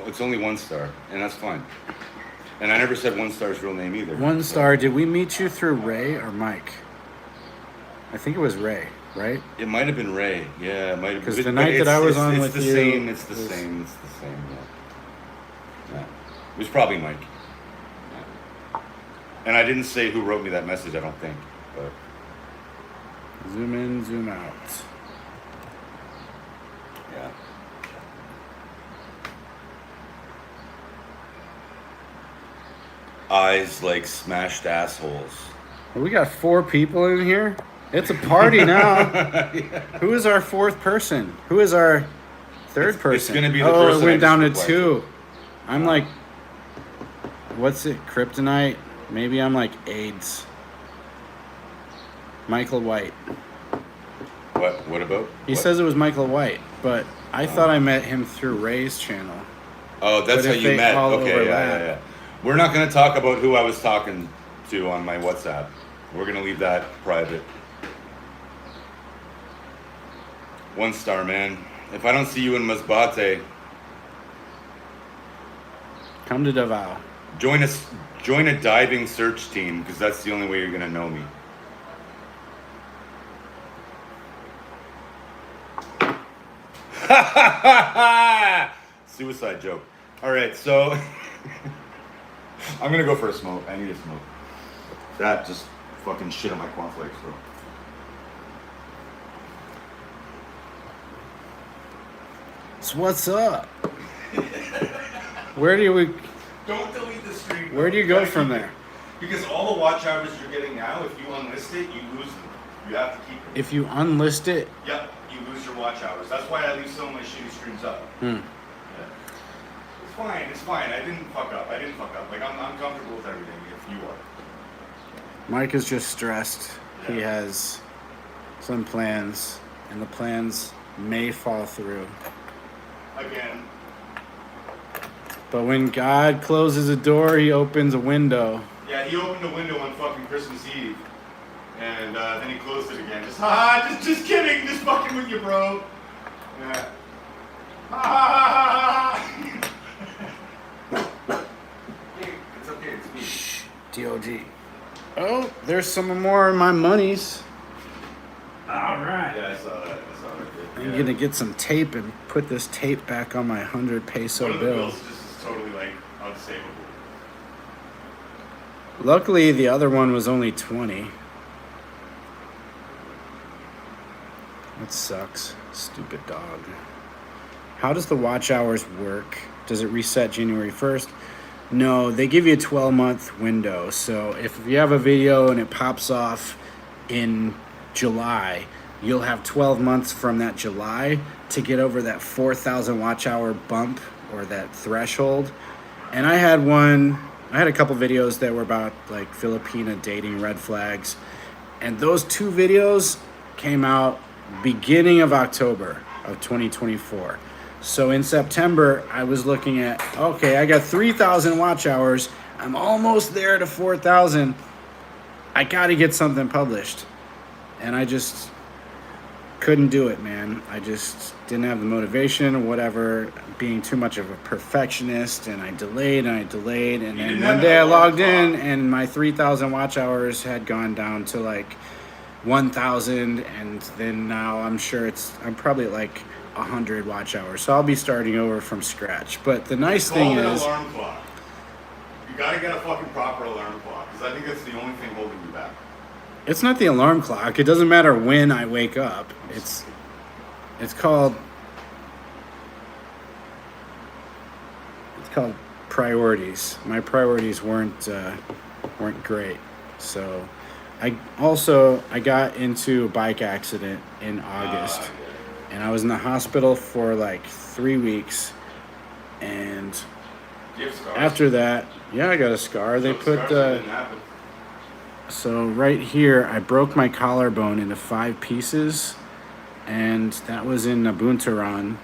It's only one star, and that's fine. And I never said one star's real name either. One star. Did we meet you through Ray or Mike? I think it was Ray, right? It might have been Ray. Yeah, it might have been. Because the night that I was on with you, it's the same. Yeah. It was probably Mike. Yeah. And I didn't say who wrote me that message. I don't think. But zoom in, zoom out. yeah. Eyes like smashed assholes. We got 4 people in here. It's a party now. Yeah. Who is our 4th person? Who is our 3rd person? It's gonna be the it person I went down to just 2. I'm like, what's it? Kryptonite? Maybe I'm like AIDS. Michael White. What about? He What? says it was Michael White, but I thought I met him through Ray's channel. Oh, that's But how if you they met. all Okay, overlap. yeah. We're not going to talk about who I was talking to on my WhatsApp. We're going to leave that private. 1 star, man. If I don't see you in Masbate, Come to Davao. join a diving search team, because that's the only way you're gonna know me. Suicide joke. All right, so I'm gonna go for a smoke. I need a smoke. That just fucking shit on my cornflakes, bro. So what's up? Where do we? Don't delete the stream. Where do you go from there? Because all the watch hours you're getting now, if you unlist it, you lose them. You have to keep them. If you unlist it, Yep, you lose your watch hours. That's why I leave some of my shitty streams up. Yeah. It's fine. It's fine. I didn't fuck up. Like I'm comfortable with everything. If you are. Mike is just stressed. He has some plans, and the plans may fall through. Again. But when God closes a door, he opens a window. Yeah, he opened a window on fucking Christmas Eve, and then he closed it again. Just kidding, just fucking with you, bro. Yeah. It's okay, it's me. Shh, DOG. Oh, there's some more of my monies. All right. Yeah, I saw that. I'm gonna get some tape and put this tape back on my 100 peso One of the bill. bills just is totally like unsavable. Luckily, the other one was only 20. That sucks. Stupid dog. How does the watch hours work? Does it reset January 1st? No, they give you a 12-month window. So if you have a video and it pops off in July, you'll have 12 months from that July to get over that 4,000 watch hour bump or that threshold. And I had a couple videos that were about like Filipina dating red flags. And those 2 videos came out beginning of October of 2024. So in September, I was looking at, okay, I got 3,000 watch hours. I'm almost there to 4,000. I got to get something published. And I just couldn't do it, man. I just didn't have the motivation or whatever, being too much of a perfectionist, and I delayed. And then one day I logged in and my 3,000 watch hours had gone down to like 1,000, and then now I'm probably at like 100 watch hours. So I'll be starting over from scratch. But the nice thing is, alarm clock. You gotta get a fucking proper alarm clock, because I think that's the only thing holding you back. it's not the alarm clock. It doesn't matter when I wake up. It's called priorities. My priorities weren't great. So I got into a bike accident in August, and I was in the hospital for like 3 weeks, and Do you have scars? after that, yeah, I got a scar. They So put scars didn't happen. so right here, I broke my collarbone into 5 pieces, and that was in Nabunturan.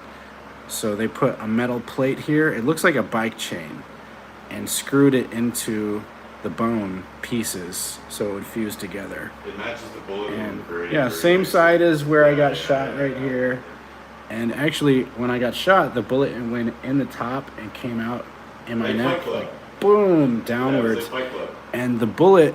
So they put a metal plate here. It looks like a bike chain, and screwed it into the bone pieces so it would fuse together. It matches the bullet wound And very, yeah, very same nicely. side as where I got Yeah, shot right yeah. here. And actually, when I got shot, the bullet went in the top and came out in my Like neck, Fight Club. like boom, Yeah, it was downwards. like Fight Club. And the bullet,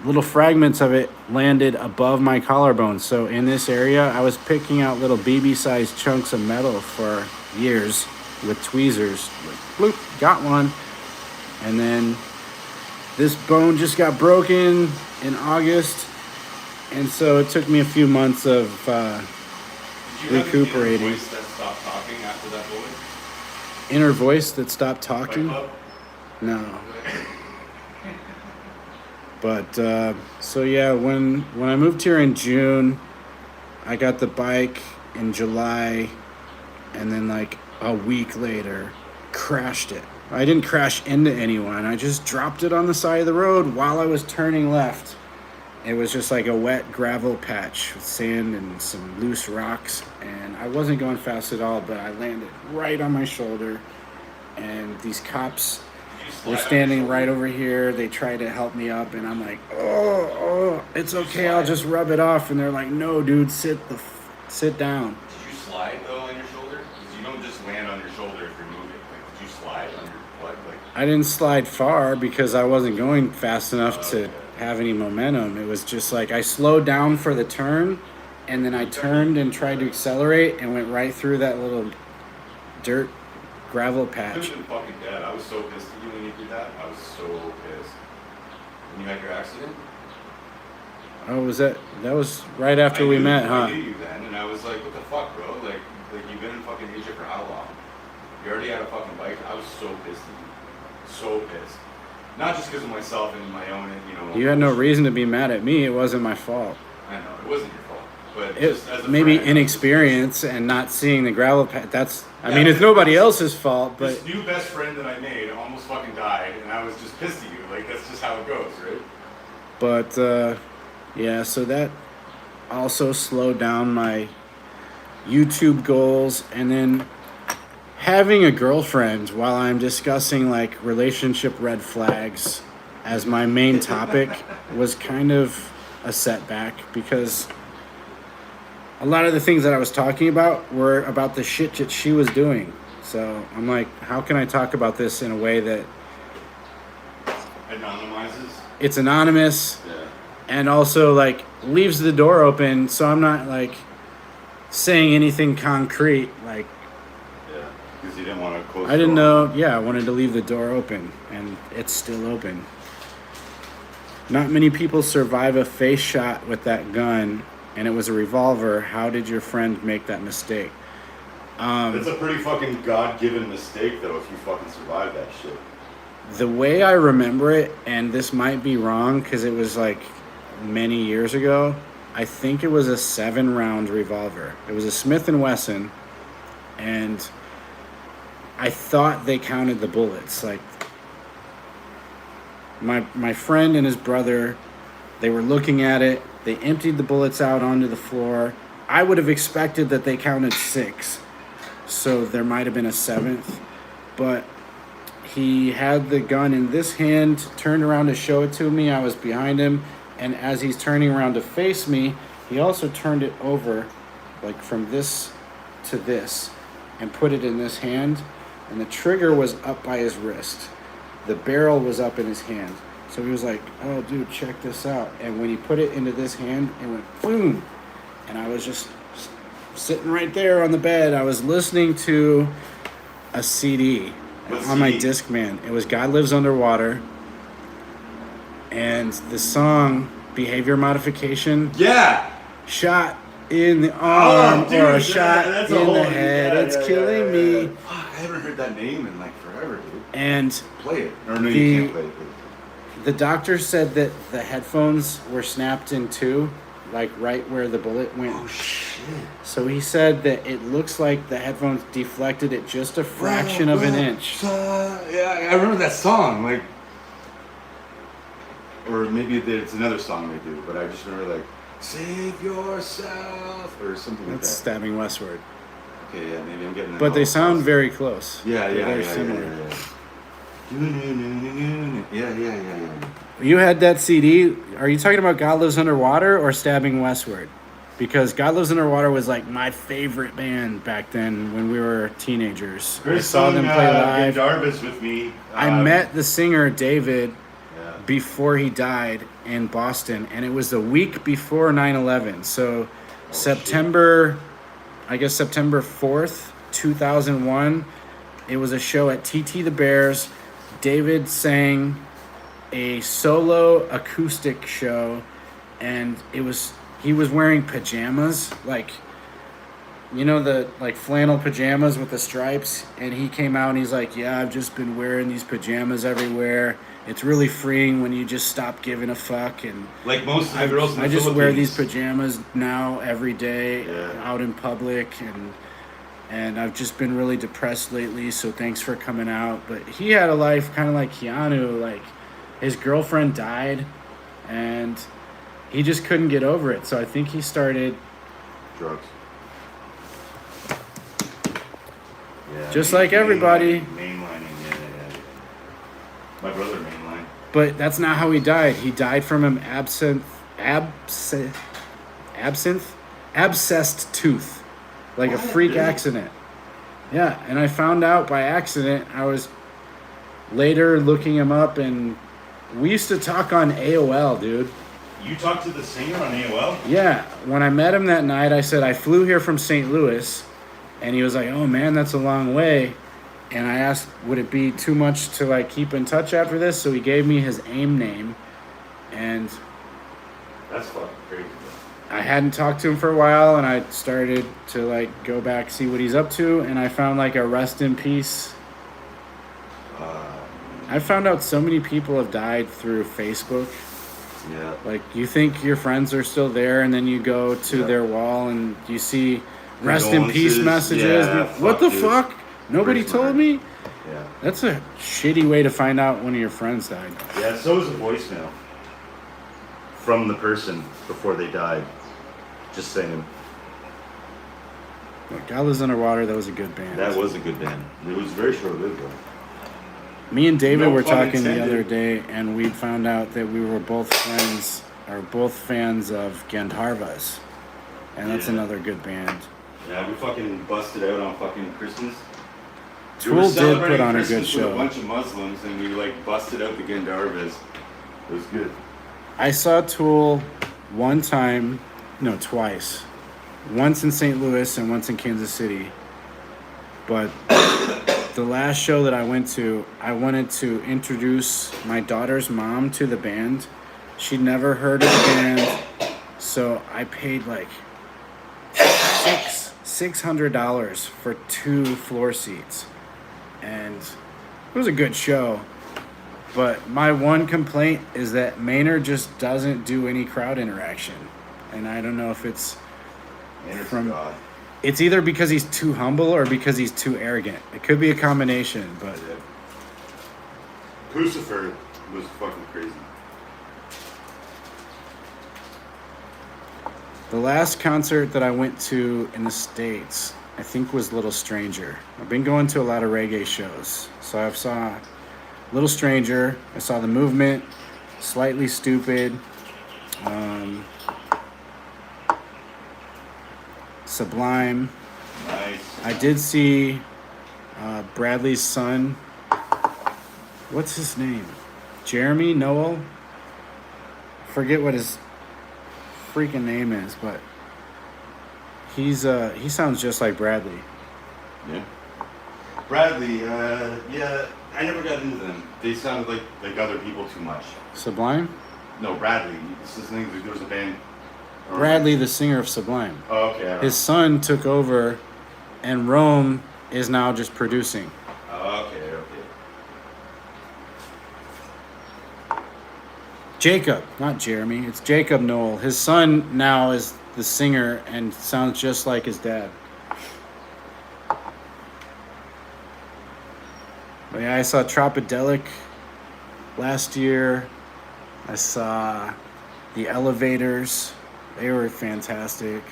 little fragments of it landed above my collarbone. So in this area, I was picking out little BB-sized chunks of metal for years with tweezers. Like, bloop, got one. And then this bone just got broken in August. And so it took me a few months of Did you have an inner recuperating. voice that stopped talking after that bullet? Inner voice that stopped Fight talking. Club? No. But so yeah, when I moved here in June, I got the bike in July, and then like a week later, crashed it. I didn't crash into anyone. I just dropped it on the side of the road while I was turning left. It was just like a wet gravel patch with sand and some loose rocks, and I wasn't going fast at all, but I landed right on my shoulder, and these cops Did you slide were on standing your right shoulder? over here. They tried to help me up, and I'm like, oh, it's okay. I'll just rub it off. And they're like, no, dude, sit down. Did I didn't slide far because I wasn't going fast enough to have any momentum. It was just like I slowed down for the turn, and then I turned and tried to accelerate and went right through that little dirt gravel I could patch. have been fucking dead. I was so pissed at you when you did that. I was so pissed. When you had your accident? Oh, was that was right after we met, huh? I knew you then, and I was like, what the fuck, bro? Like you've been in fucking Asia for how long? You already had a fucking bike. I was so pissed at you. So pissed. Not just because of myself and my own, you know. You had no reason to be mad at me. It wasn't my fault. I know, it wasn't your fault. But It just as a maybe friend, inexperience and not seeing the gravel patch. That's, I Yeah, mean, it's but nobody else's fault, but this new best friend that I made almost fucking died, and I was just pissed at you. Like, that's just how it goes, right? but yeah. So that also slowed down my YouTube goals, and then having a girlfriend while I'm discussing like relationship red flags as my main topic was kind of a setback because a lot of the things that I was talking about were about the shit that she was doing. So I'm like, how can I talk about this in a way that Anonymizes. it's anonymous Yeah. and also like leaves the door open so I'm not like saying anything concrete. Like, Yeah. Because you didn't want to close. I didn't the door. know. Yeah, I wanted to leave the door open, and it's still open. Not many people survive a face shot with that gun, and it was a revolver. How did your friend make that mistake? That's a pretty fucking God-given mistake, though, if you fucking survive that shit. The way I remember it, and this might be wrong because it was like many years ago, I think it was a 7-round revolver. It was a Smith & Wesson, and I thought they counted the bullets. Like, my friend and his brother, they were looking at it. They emptied the bullets out onto the floor. I would have expected that they counted 6, so there might have been a 7th. But he had the gun in this hand, turned around to show it to me. I was behind him, and as he's turning around to face me, he also turned it over, like from this to this, and put it in this hand. And the trigger was up by his wrist. The barrel was up in his hand. So he was like, oh, dude, check this out. And when he put it into this hand, it went boom. And I was just sitting right there on the bed. I was listening to a CD What on my CD? Discman. It was God Lives Underwater. And the song, Behavior Modification, Yeah! shot in the arm dude, or a yeah, shot that's in a whole- the head. yeah, It's yeah, killing yeah, yeah, me. yeah. Fuck, I haven't heard that name in like forever, dude. And Play it. Or no, The- you can't play it. the doctor said that the headphones were snapped in two, like right where the bullet went. Oh, shit. So he said that it looks like the headphones deflected it just a fraction of an inch. Yeah, I remember that song, like, or maybe it's another song they do, but I just remember like, save yourself, or something like That's that. Stabbing Westward. Okay, yeah, maybe I'm getting that. But they all sound close. very close. Yeah, They're yeah, very yeah, similar. Yeah. You had that CD. Are you talking about God Lives Underwater or Stabbing Westward? Because God Lives Underwater was like my favorite band back then when we were teenagers. I Chris saw them play live. Jarvis with me. I met the singer David Yeah. before he died in Boston, and it was the week before 9/11. So September 4th, 2001, it was a show at TT the Bears. David sang a solo acoustic show, and he was wearing pajamas, like, you know, the like flannel pajamas with the stripes, and he came out and he's like, yeah, I've just been wearing these pajamas everywhere. It's really freeing when you just stop giving a fuck, and Like most of the girls in the I just wear these Philippines. pajamas now every day Yeah. out in public, and I've just been really depressed lately, so thanks for coming out. But he had a life kind of like Keanu. Like, his girlfriend died, and he just couldn't get over it. So I think he started Drugs. Yeah, Just like everybody. Mainlining, yeah. My brother mainline. But that's not how he died. He died from an abscessed tooth, like a What? freak Really? accident. Yeah, and I found out by accident. later looking him up, and we used to talk on AOL, dude. You talked to the singer on AOL? Yeah, when I met him that night, I said, I flew here from St. Louis, and he was like, oh man, that's a long way. And I asked, would it be too much to like keep in touch after this? So he gave me his AIM name, and That's fucking crazy. I hadn't talked to him for a while, and I started to like go back, see what he's up to, and I found like a rest in peace. I found out so many people have died through Facebook. Yeah. Like, you think your friends are still there, and then you go to their wall and you see rest in peace Condolences. messages. Yeah, What the dude. fuck? Nobody Breaks my told heart. me? Yeah. That's a shitty way to find out one of your friends died. Yeah, so is a voicemail from the person before they died. Just saying. Like, God Lives Underwater, that was a good band. That was a good band. It was very short-lived though. Me and David No were pun talking the intended. other day, and we found out that we were both friends, or both fans of Gandharvas. And that's Yeah. another good band. Yeah, we fucking busted out on fucking Christmas. We Tool were did celebrating put on a Christmas good with show. a bunch of Muslims, and we like busted out the Gandharvas. It was good. I saw Tool one time, no, twice. Once in St. Louis and once in Kansas City. But the last show that I went to, I wanted to introduce my daughter's mom to the band. She'd never heard of the band, so I paid like $600 for 2 floor seats. And it was a good show. But my one complaint is that Maynard just doesn't do any crowd interaction. And I don't know if it's From From- God. it's either because he's too humble or because he's too arrogant. It could be a combination, but Yeah. Pucifer was fucking crazy. the last concert that I went to in the States, I think, was Little Stranger. I've been going to a lot of reggae shows. So I saw Little Stranger, I saw The Movement, Slightly Stupid, Sublime. Nice. I did see Bradley's son. What's his name? Jeremy Noel? Forget what his freaking name is, but he sounds just like Bradley. Yeah. Bradley, yeah, I never got into them. They sounded like other people too much. Sublime? No, Bradley. This is the thing. There was a band. Bradley, the singer of Sublime. Oh, okay. I don't His son took over, and Rome is now just producing. know. Oh, okay. Jacob, not Jeremy. It's Jacob Noel. His son now is the singer and sounds just like his dad. But yeah, I saw Tropidelic last year. I saw the Elevators. They were fantastic.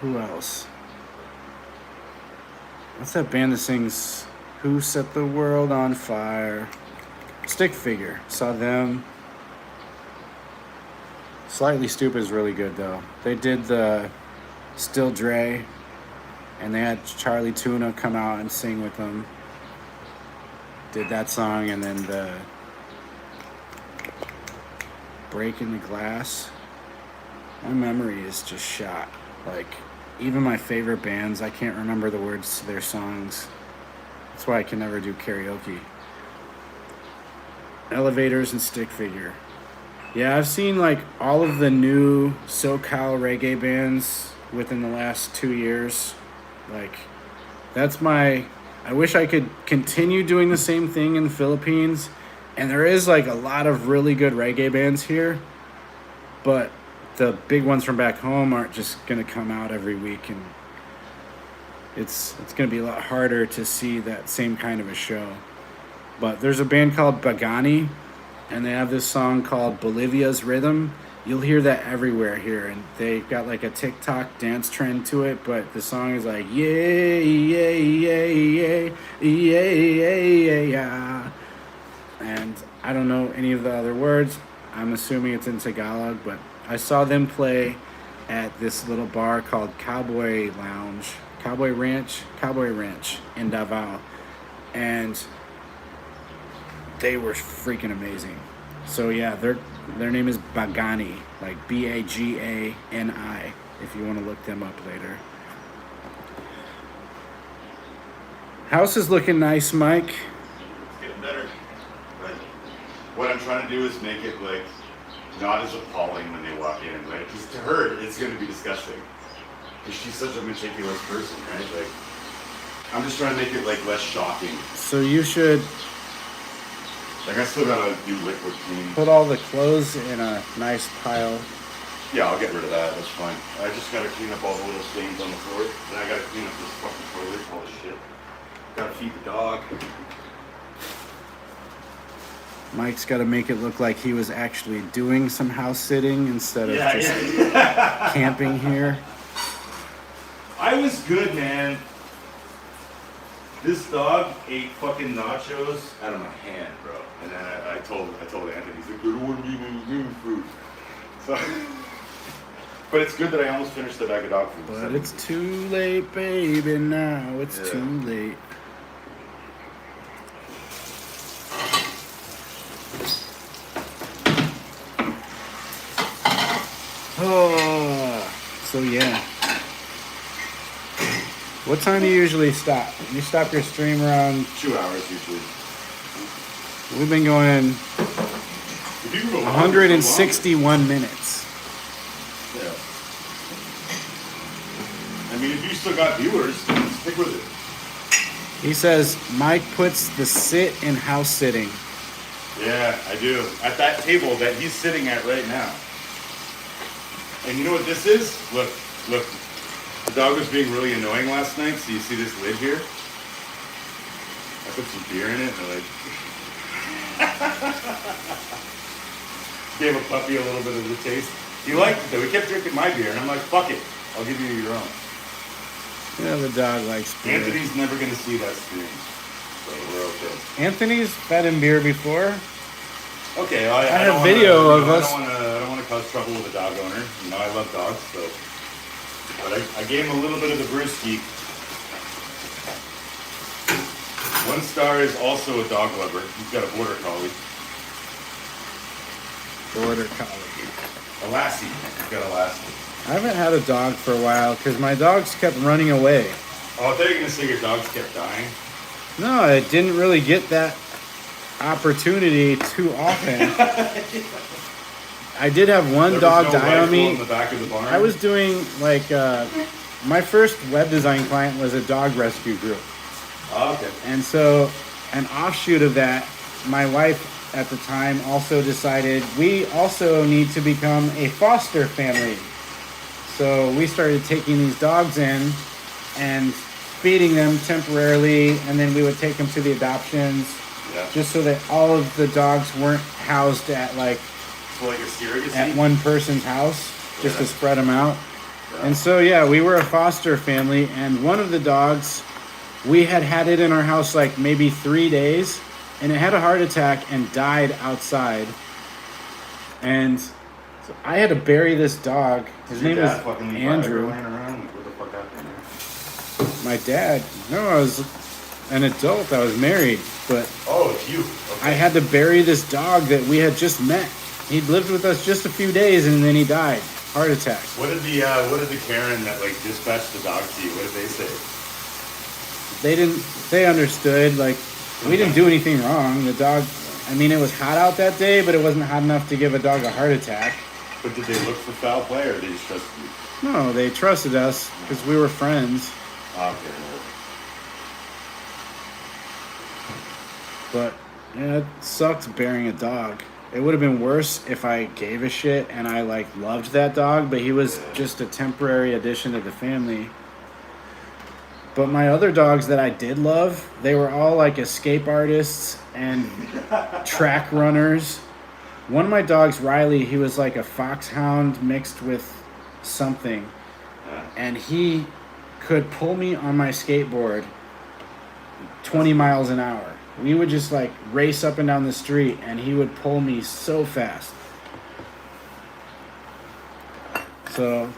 Who else? What's that band that sings Who Set the World on Fire? Stick Figure. Saw them. Slightly Stupid is really good though. They did the Still Dre, and they had Charlie Tuna come out and sing with them. Did that song, and then the Breaking the Glass. My memory is just shot. Like, even my favorite bands, I can't remember the words to their songs. That's why I can never do karaoke. Elevators and Stick Figure. Yeah, I've seen like all of the new SoCal reggae bands within the last 2 years. Like, that's my... I wish I could continue doing the same thing in the Philippines. And there is like a lot of really good reggae bands here. But the big ones from back home aren't just going to come out every week. And it's going to be a lot harder to see that same kind of a show. But there's a band called Bagani, and they have this song called Bolivia's Rhythm. You'll hear that everywhere here, and they've got like a TikTok dance trend to it, but the song is like, yeah, yeah, yeah, yeah, yeah, yeah, yeah, yeah. And I don't know any of the other words. I'm assuming it's in Tagalog, but I saw them play at this little bar called Cowboy Lounge, Cowboy Ranch in Davao, and they were freaking amazing. So yeah, their name is Bagani, like Bagani, if you want to look them up later. House is looking nice, Mike. It's getting better. But what I'm trying to do is make it like not as appalling when they walk in, right? Because to her, it's going to be disgusting. Because she's such a meticulous person, right? Like, I'm just trying to make it like less shocking. So you should Like, I still gotta do liquid cleaning. put all the clothes in a nice pile. Yeah, I'll get rid of that. That's fine. I just gotta clean up all the little stains on the floor. Then I gotta clean up this fucking toilet, all this shit. Gotta feed the dog. Mike's got to make it look like he was actually doing some house sitting instead of just camping here. I was good, man. This dog ate fucking nachos out of my hand, bro. And then I told Anthony, he's like, I don't want to be eating food. So, but it's good that I almost finished the bag of dog food. But it's too late, baby, now it's too late. Oh, so yeah. What time do you usually stop? You stop your stream around... 2 hours usually. We've been going If you can go longer, 161 minutes. Yeah. I mean, if you still got viewers, then stick with it. He says Mike puts the sit in house sitting. Yeah, I do. At that table that he's sitting at right now. And you know what this is? Look. The dog was being really annoying last night, so you see this lid here? I put some beer in it and I gave a puppy a little bit of the taste. He liked it though. He kept drinking my beer and I'm like, fuck it. I'll give you your own. Yeah, the dog likes beer. Anthony's never gonna see that stream. So we're okay. Anthony's fed him beer before. Okay, I have don't video wanna, of us. I don't want to cause trouble with a dog owner. You know, I love dogs, so. But I gave him a little bit of the brewski. 1 Star is also a dog lover. He's got a border collie. Border collie. A lassie. He's got a lassie. I haven't had a dog for a while because my dogs kept running away. Oh, I thought you were gonna say your dogs kept dying. No, I didn't really get that opportunity too often. I did have one dog die on me. In the back of the barn. I was doing like my first web design client was a dog rescue group. Oh, okay. And so an offshoot of that, my wife at the time also decided we also need to become a foster family. So we started taking these dogs in and feeding them temporarily, and then we would take them to the adoptions, just so that all of the dogs weren't housed at like a surrogacy? At one person's house, just to spread them out. And so yeah, we were a foster family, and one of the dogs, we had it in our house like maybe 3 days, and it had a heart attack and died outside. And so I had to bury this dog. His name was Andrew. My dad. No, I was an adult. I was married, but it's you. Okay. I had to bury this dog that we had just met. He'd lived with us just a few days, and then he died. Heart attack. What did the Karen that like dispatched the dog to you? What did they say? They understood, like, we didn't do anything wrong. The dog, I mean, it was hot out that day, but it wasn't hot enough to give a dog a heart attack. But did they look for foul play, or did they just trust you? No, they trusted us because we were friends. Okay. But yeah, it sucked burying a dog. It would have been worse if I gave a shit and I like loved that dog, but he was just a temporary addition to the family. But my other dogs that I did love, they were all like escape artists and track runners. One of my dogs, Riley, he was like a foxhound mixed with something. And he could pull me on my skateboard 20 miles an hour. We would just like race up and down the street, and he would pull me so fast. So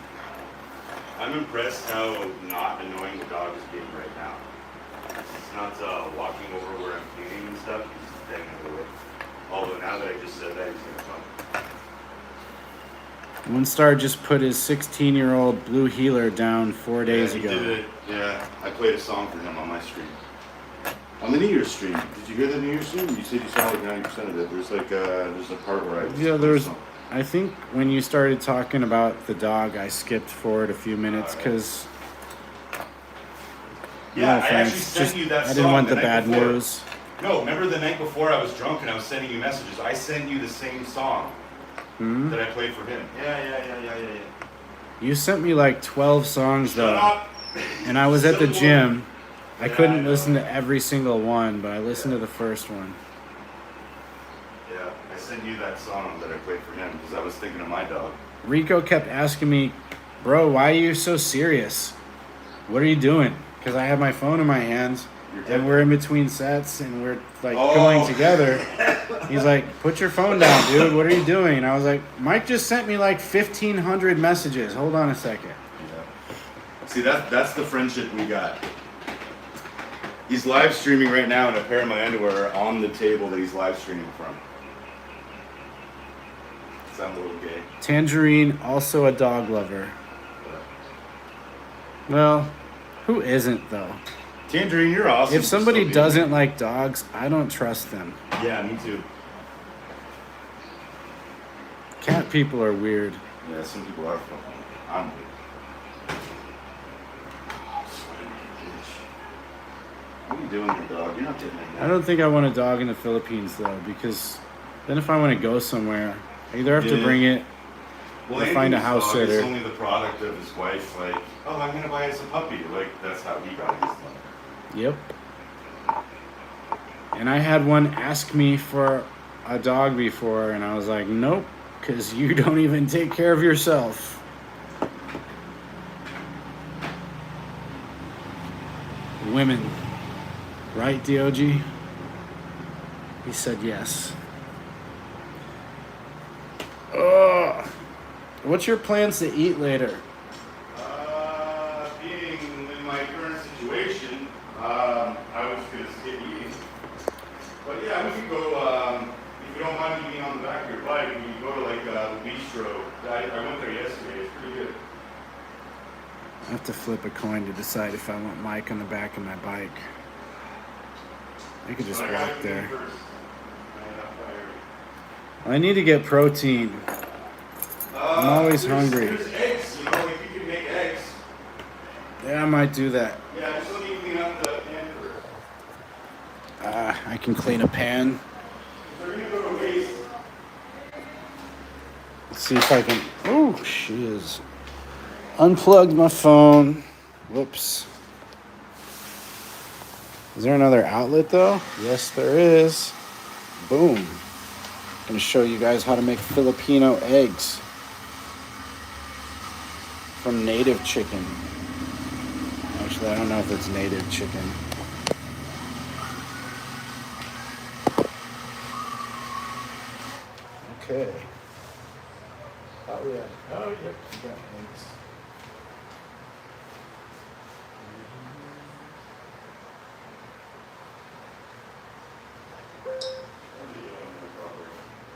I I'm impressed how not annoying the dog is being right now. It's not walking over where I'm cleaning and stuff. He's just banging it away. Although now that I just said that, he's gonna come. Moonstar just put his 16-year-old blue heeler down 4 days He ago. did it. Yeah, I played a song for him on my stream. On the New Year's stream. Did you hear the New Year's stream? You said you saw like 90% of it. There's like there's a part where I just Yeah, played a there's. song. I think when you started talking about the dog, I skipped forward a few minutes because. Yeah, I actually sent you that song. I didn't want the night bad before. news. No, remember the night before I was drunk and I was sending you messages. I sent you the same song that I played for him. Yeah. You sent me like 12 songs Shut though, up. and I was at the Simple. gym. I Yeah, couldn't I know. listen to every single one, but I listened to the first one. Yeah, I sent you that song that I played for him because I was thinking of my dog. Rico kept asking me, "Bro, why are you so serious? What are you doing?" Because I have my phone in my hands, and we're in between sets, and we're like going together. He's like, "Put your phone down, dude. What are you doing?" And I was like, "Mike just sent me like 1,500 messages. Hold on a second." Yeah. See, that's the friendship we got. He's live streaming right now, and a pair of my underwear are on the table that he's live streaming from. Sound a little gay. Tangerine, also a dog lover. Well, who isn't though? Tangerine, you're awesome. If for somebody still being doesn't here. like dogs, I don't trust them. Yeah, me too. Cat people are weird. Yeah, some people are fucking. I'm weird. Oh, sweaty bitch. What are you doing here, dog? You're not getting in there. I don't think I want a dog in the Philippines though, because then if I want to go somewhere, I either have to Yeah. bring it Well, or find a Anthony's house dog sitter. is only the product of his wife. Like, oh, I'm gonna buy us a puppy. Like, that's how he got his dog. Yep. And I had one ask me for a dog before, and I was like, nope, because you don't even take care of yourself. Women. Right, DOG? He said yes. Ugh. What's your plans to eat later? Being in my current situation, I was gonna skip eating. But yeah, we could go, if you don't mind me being on the back of your bike, we could go to like the bistro. I went there yesterday, it's pretty good. I have to flip a coin to decide if I want Mike on the back of my bike. I could just But I gotta walk do there. first. I'm not tired. I need to get protein. I'm always hungry. There's eggs, you know, if you can make eggs. Yeah, I might do that. Yeah, just let me clean up the pan first. I can clean a pan. If they're gonna go to waste. Let's see if I can. Oh, shiz. Unplugged my phone. Whoops. Is there another outlet though? Yes, there is. Boom. I'm gonna show you guys how to make Filipino eggs from native chicken. Actually, I don't know if it's native chicken. Okay. Oh yeah. Oh yep. You got eggs.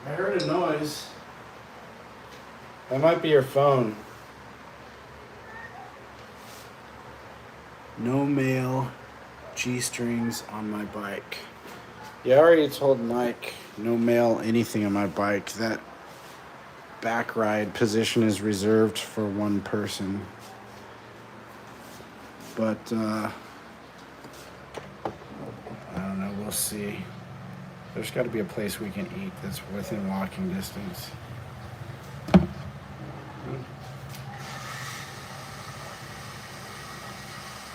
I heard a noise. That might be your phone. No male G-strings on my bike. Yeah, I already told Mike no male anything on my bike. That back ride position is reserved for one person. But I don't know, we'll see. There's got to be a place we can eat that's within walking distance.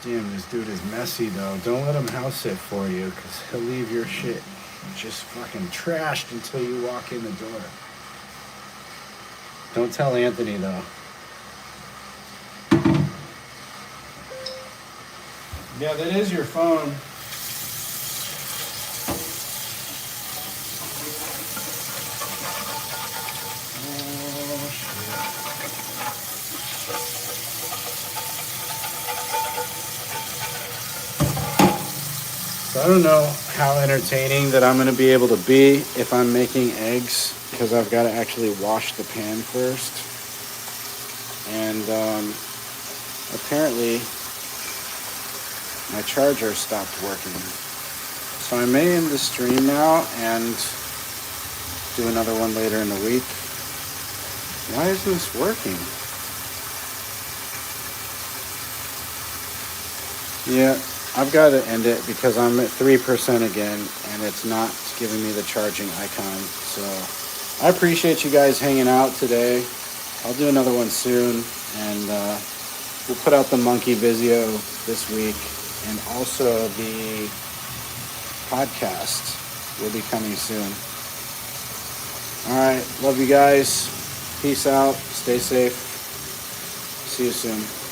Damn, this dude is messy though. Don't let him house sit for you, because he'll leave your shit just fucking trashed until you walk in the door. Don't tell Anthony though. Yeah, that is your phone. Oh, shit. I don't know how entertaining that I'm going to be able to be if I'm making eggs, because I've got to actually wash the pan first. And apparently my charger stopped working. So I may end the stream now and do another one later in the week. Why isn't this working? Yeah, I've got to end it because I'm at 3% again and it's not giving me the charging icon. So I appreciate you guys hanging out today. I'll do another one soon, and we'll put out the monkey video this week, and also the podcast will be coming soon. All right, love you guys. Peace out. Stay safe. See you soon.